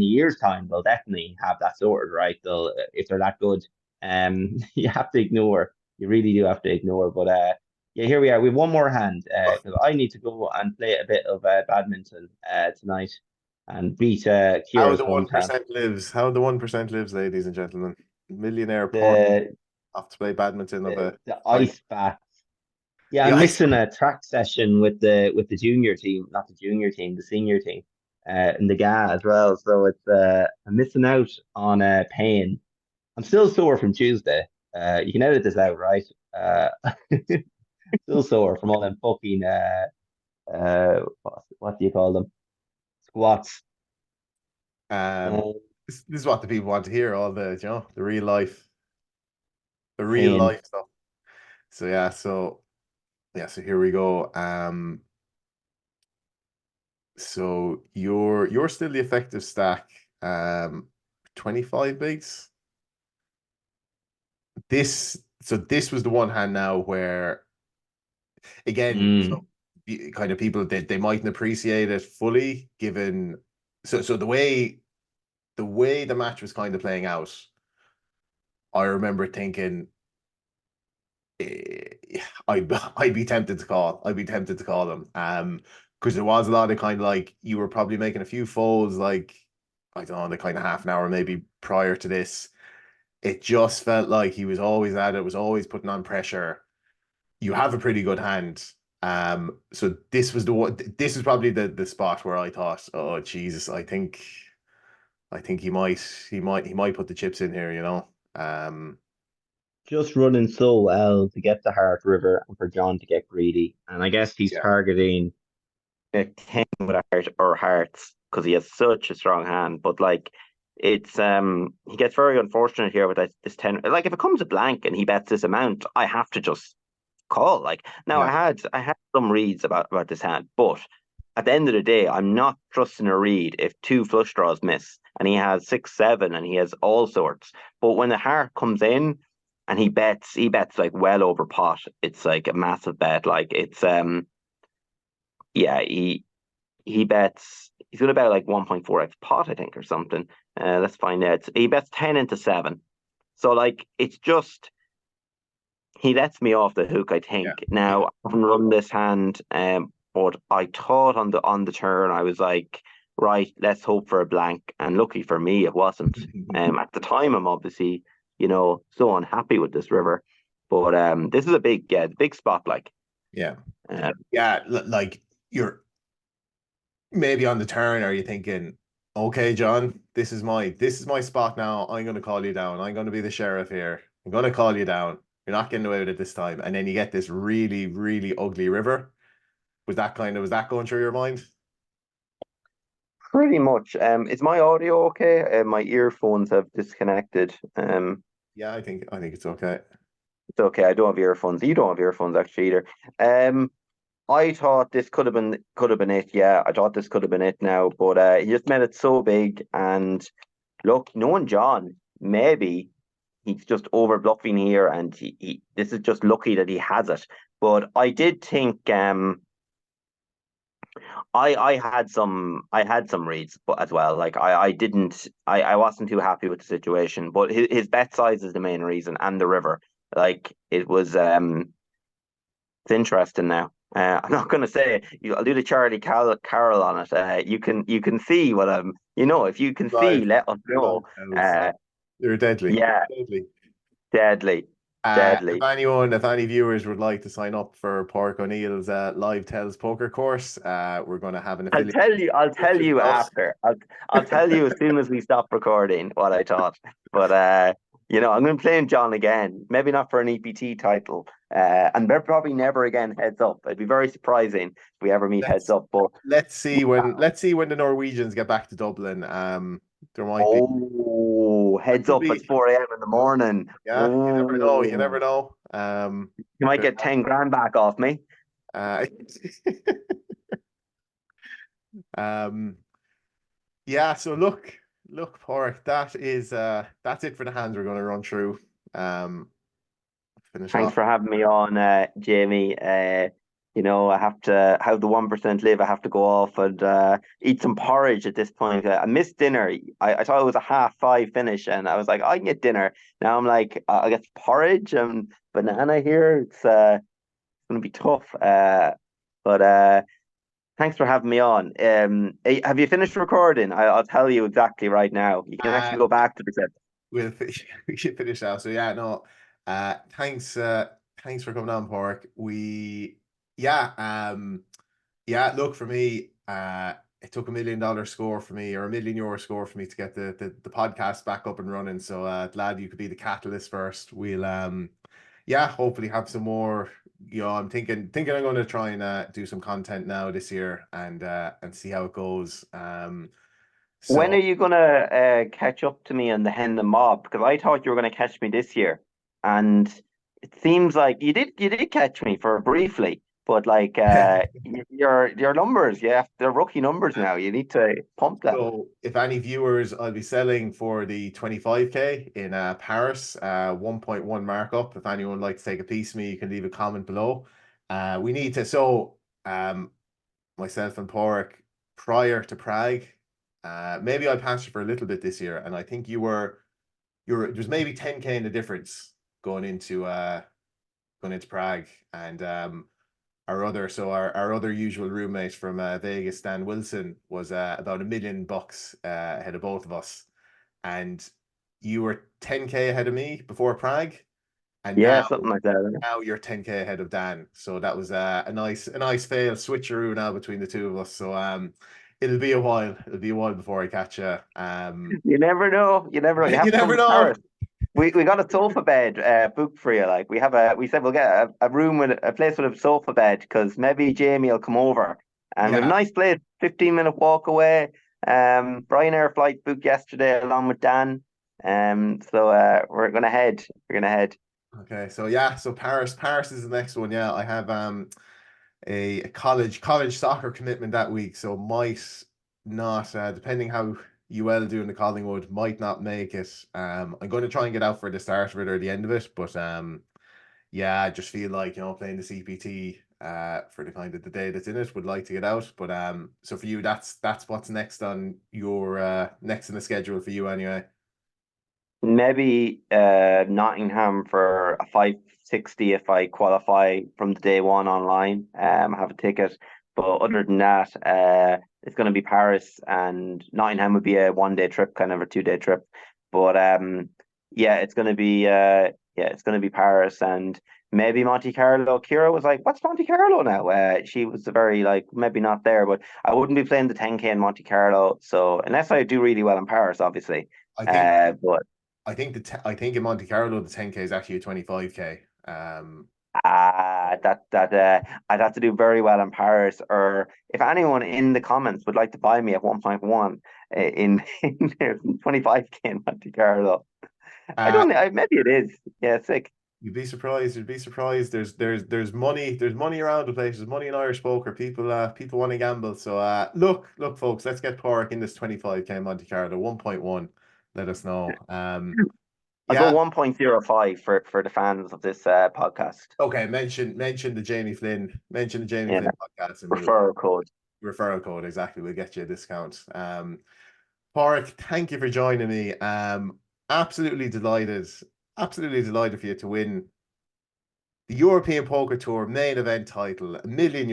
[SPEAKER 3] a year's time they'll definitely have that sorted, right? They'll if they're that good. You have to ignore. You really do have to ignore. But yeah, here we are. We have one more hand
[SPEAKER 1] But
[SPEAKER 3] because I need to go and play a bit of badminton tonight and beat
[SPEAKER 1] how
[SPEAKER 3] Kira's
[SPEAKER 1] the one
[SPEAKER 3] hometown.
[SPEAKER 1] percent lives, how the 1% lives, ladies and gentlemen. Millionaire poor
[SPEAKER 3] The
[SPEAKER 1] have to play badminton of a
[SPEAKER 3] the
[SPEAKER 1] like
[SPEAKER 3] ice bath. Yeah,
[SPEAKER 1] the
[SPEAKER 3] I'm
[SPEAKER 1] ice.
[SPEAKER 3] missing a track session with the junior team, not the junior team, the senior team, in the GA as well. So it's I'm missing out on pain. I'm still sore from Tuesday. You can edit this out, right? Still sore from all them fucking what do you call them? Squats.
[SPEAKER 1] Um,
[SPEAKER 3] Uh,
[SPEAKER 1] this is what the people want to hear. All the the real
[SPEAKER 3] Pain.
[SPEAKER 1] life stuff. So yeah, so here we go. So you're still the effective stack. 25 bigs. This was the one hand now where again,
[SPEAKER 3] Mm,
[SPEAKER 1] so kind of people that they mightn't appreciate it fully, given so the way the match was kind of playing out. I remember thinking, I'd be tempted to call. I'd be tempted to call them. Because there was a lot of kind of like you were probably making a few folds, like I don't know, the kind of half an hour maybe prior to this. It just felt like he was always at it, was always putting on pressure. You have a pretty good hand. So this was the one. This is probably the spot where I thought, oh Jesus, I think he might put the chips in here, you know.
[SPEAKER 3] just running so well to get the Heart River and for John to get greedy. And I guess he's
[SPEAKER 1] Yeah,
[SPEAKER 3] targeting a 10 with a heart or hearts because he has such a strong hand. But like it's he gets very unfortunate here with this 10. Like if it comes a blank and he bets this amount, I have to just call. Like now
[SPEAKER 1] yeah,
[SPEAKER 3] I had some reads about this hand, but at the end of the day, I'm not trusting a read if two flush draws miss and he has 6-7 and he has all sorts. But when the heart comes in and he bets like well over pot. It's like a massive bet. Like it's yeah, he bets he's gonna bet like 1.4x pot, I think, or something. Let's find out. He bets 10 into 7. So like it's just he lets me off the hook, I
[SPEAKER 1] yeah,
[SPEAKER 3] think.
[SPEAKER 1] yeah.
[SPEAKER 3] Now I haven't run this hand
[SPEAKER 2] But I thought on the turn, I was like, right, let's hope for a blank. And lucky for me, it wasn't. At the time, I'm obviously, so unhappy with this river. But this is a big spot, like.
[SPEAKER 1] Yeah.
[SPEAKER 2] Uh,
[SPEAKER 1] Yeah, like you're maybe on the turn, are you thinking, okay, John, this is my spot now. I'm going to call you down. I'm going to be the sheriff here. I'm going to call you down. You're not getting away with it this time. And then you get this really, really ugly river. Was that going through your mind?
[SPEAKER 2] Pretty much. Is my audio okay? My earphones have disconnected.
[SPEAKER 1] Yeah, I think it's okay.
[SPEAKER 2] It's okay. I don't have earphones. You don't have earphones actually either. I thought this could have been it. Yeah, I thought this could have been it now, but he just made it so big. And look, knowing John, maybe he's just over bluffing here, and he this is just lucky that he has it. But I did think I had some reads but as well. Like I wasn't too happy with the situation, but his bet size is the main reason, and the river. Like it was it's interesting now. I'm not going to say I'll do the Charlie Carroll on it. You can see what I'm. If you can see,
[SPEAKER 1] Live.
[SPEAKER 2] let us know.
[SPEAKER 1] They're deadly.
[SPEAKER 2] Yeah,
[SPEAKER 1] Deadly.
[SPEAKER 2] deadly, deadly.
[SPEAKER 1] If any viewers would like to sign up for Padraig O'Neill's live tells poker course, we're going to have an affiliate.
[SPEAKER 2] I'll tell you after. I'll tell you as soon as we stop recording what I thought. But I'm going to play John again. Maybe not for an EPT title. And they're probably never again heads up. It'd be very surprising if we ever meet heads up. But
[SPEAKER 1] let's see when the Norwegians get back to Dublin. There might be.
[SPEAKER 2] Oh, heads up! It's 4 a.m. in the morning.
[SPEAKER 1] Yeah, you never know. You never know.
[SPEAKER 2] You might get 10 grand back off me.
[SPEAKER 1] Yeah. So look, Pork. That's it for the hands we're going to run through. Finish
[SPEAKER 2] Thanks
[SPEAKER 1] off.
[SPEAKER 2] for having me on, Jamie. I have to how the 1% live. I have to go off and eat some porridge at this point. I missed dinner. I thought it was a 5:30 finish, and I was like, I can get dinner. Now I'm like, I get porridge and banana here. It's going to be tough. But thanks for having me on. Have you finished recording? I'll tell you exactly right now. You can actually go back to the clip.
[SPEAKER 1] We should finish now. So yeah, no. Thanks for coming on, Pork. Look, for me, it took $1 million score for me, or €1 million score for me to get the podcast back up and running. So glad you could be the catalyst first. We'll hopefully have some more. I'm thinking I'm going to try and do some content now this year and see how it goes.
[SPEAKER 2] When are you gonna catch up to me on the Hen and Mob? Because I thought you were gonna catch me this year, and it seems like you did catch me for briefly, but like your numbers, they're rookie numbers now. You need to pump them.
[SPEAKER 1] So if any viewers, I'll be selling for the 25k in Paris, 1.1 markup. If anyone would like to take a piece of me, you can leave a comment below. We need to, myself and Pork, prior to Prague, maybe I passed you for a little bit this year, and I think there's maybe 10k in the difference going into Prague, and our other usual roommate from Vegas, Dan Wilson, was about $1 million ahead of both of us, and you were 10k ahead of me before Prague, and
[SPEAKER 2] Something like that.
[SPEAKER 1] now you're 10k ahead of Dan. So that was a nice fail switcheroo now between the two of us. So it'll be a while. It'll be a while before I catch you.
[SPEAKER 2] You never know. You never know. You have
[SPEAKER 1] You
[SPEAKER 2] to come
[SPEAKER 1] never
[SPEAKER 2] to
[SPEAKER 1] know.
[SPEAKER 2] Paris. We got a sofa bed booked for you. Like we said we'll get a room with a place with a sofa bed because maybe Jamie will come over. And we have a nice place, 15-minute walk away. Ryanair flight booked yesterday along with Dan. So we're gonna head.
[SPEAKER 1] Okay, so Paris is the next one. Yeah, I have a college soccer commitment that week, so might not, depending how UL do in the Collingwood, might not make it. I'm going to try and get out for the start of it or the end of it, but I just feel like playing the CPT for the kind of the day that's in it, would like to get out. But so for you, that's what's next on your next in the schedule for you anyway.
[SPEAKER 2] Maybe Nottingham for a 560 if I qualify from the day one online. Have a ticket. But other than that, it's going to be Paris, and Nottingham would be a 1-day trip, kind of a 2-day trip. But yeah, it's going to be it's going to be Paris and maybe Monte Carlo. Kira was like, "What's Monte Carlo now?" She was very like, maybe not there, but I wouldn't be playing the 10K in Monte Carlo. So unless I do really well in Paris, obviously.
[SPEAKER 1] I think
[SPEAKER 2] But
[SPEAKER 1] I think I think in Monte Carlo the 10K is actually a 25K.
[SPEAKER 2] I'd have to do very well in Paris, or if anyone in the comments would like to buy me at 1.1 in 25K in Monte Carlo. I
[SPEAKER 1] Uh,
[SPEAKER 2] don't know. Maybe it is. Yeah, sick.
[SPEAKER 1] You'd be surprised. You'd be surprised. There's money. There's money around the place. There's money in Irish poker. People want to gamble. So look, folks. Let's get Park in this 25K Monte Carlo 1.1. Let us know.
[SPEAKER 2] I'll go
[SPEAKER 1] Yeah.
[SPEAKER 2] 1.05 for the fans of this podcast.
[SPEAKER 1] Okay. Mention the Jamie Flynn. Mention the Jamie
[SPEAKER 2] Yeah.
[SPEAKER 1] Flynn podcast and
[SPEAKER 2] Referral code.
[SPEAKER 1] referral code. Exactly. We'll get you a discount. Park, thank you for joining me. Absolutely delighted. Absolutely delighted for you to win the European Poker Tour main event title, €1 million.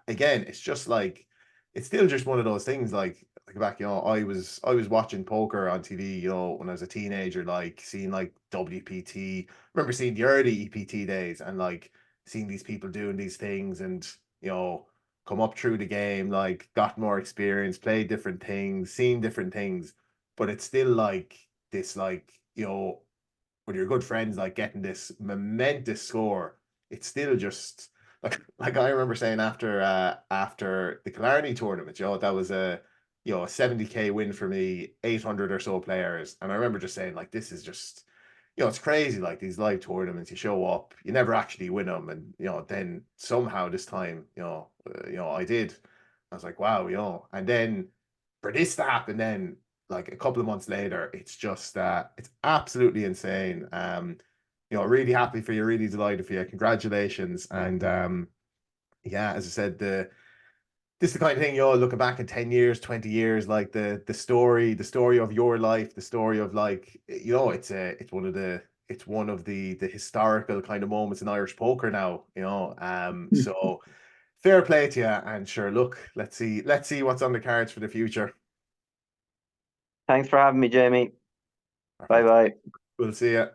[SPEAKER 1] Again, it's just like it's still just one of those things. Like back, I was watching poker on TV, when I was a teenager, like seeing like WPT. Remember seeing the early EPT days and like seeing these people doing these things and come up through the game, like got more experience, played different things, seen different things, but it's still like this, like when you're good friends, like getting this momentous score, it's still just like I remember saying after the Killarney tournament, that was a 70K win for me, 800 or so players, and I remember just saying like this is just it's crazy, like these live tournaments, you show up, you never actually win them, and then somehow this time I did. I was like, wow, and then for this to happen, then like a couple of months later, it's just it's absolutely insane. Really happy for you, really delighted for you. Congratulations. And yeah, as I said, this is the kind of thing, looking back in 10 years, 20 years, like the story of your life, the story of like, it's one of the historical kind of moments in Irish poker now, so fair play to you, and sure, look, let's see what's on the cards for the future.
[SPEAKER 2] Thanks for having me, Jamie. Bye
[SPEAKER 1] Perfect.
[SPEAKER 2] bye.
[SPEAKER 1] We'll see you.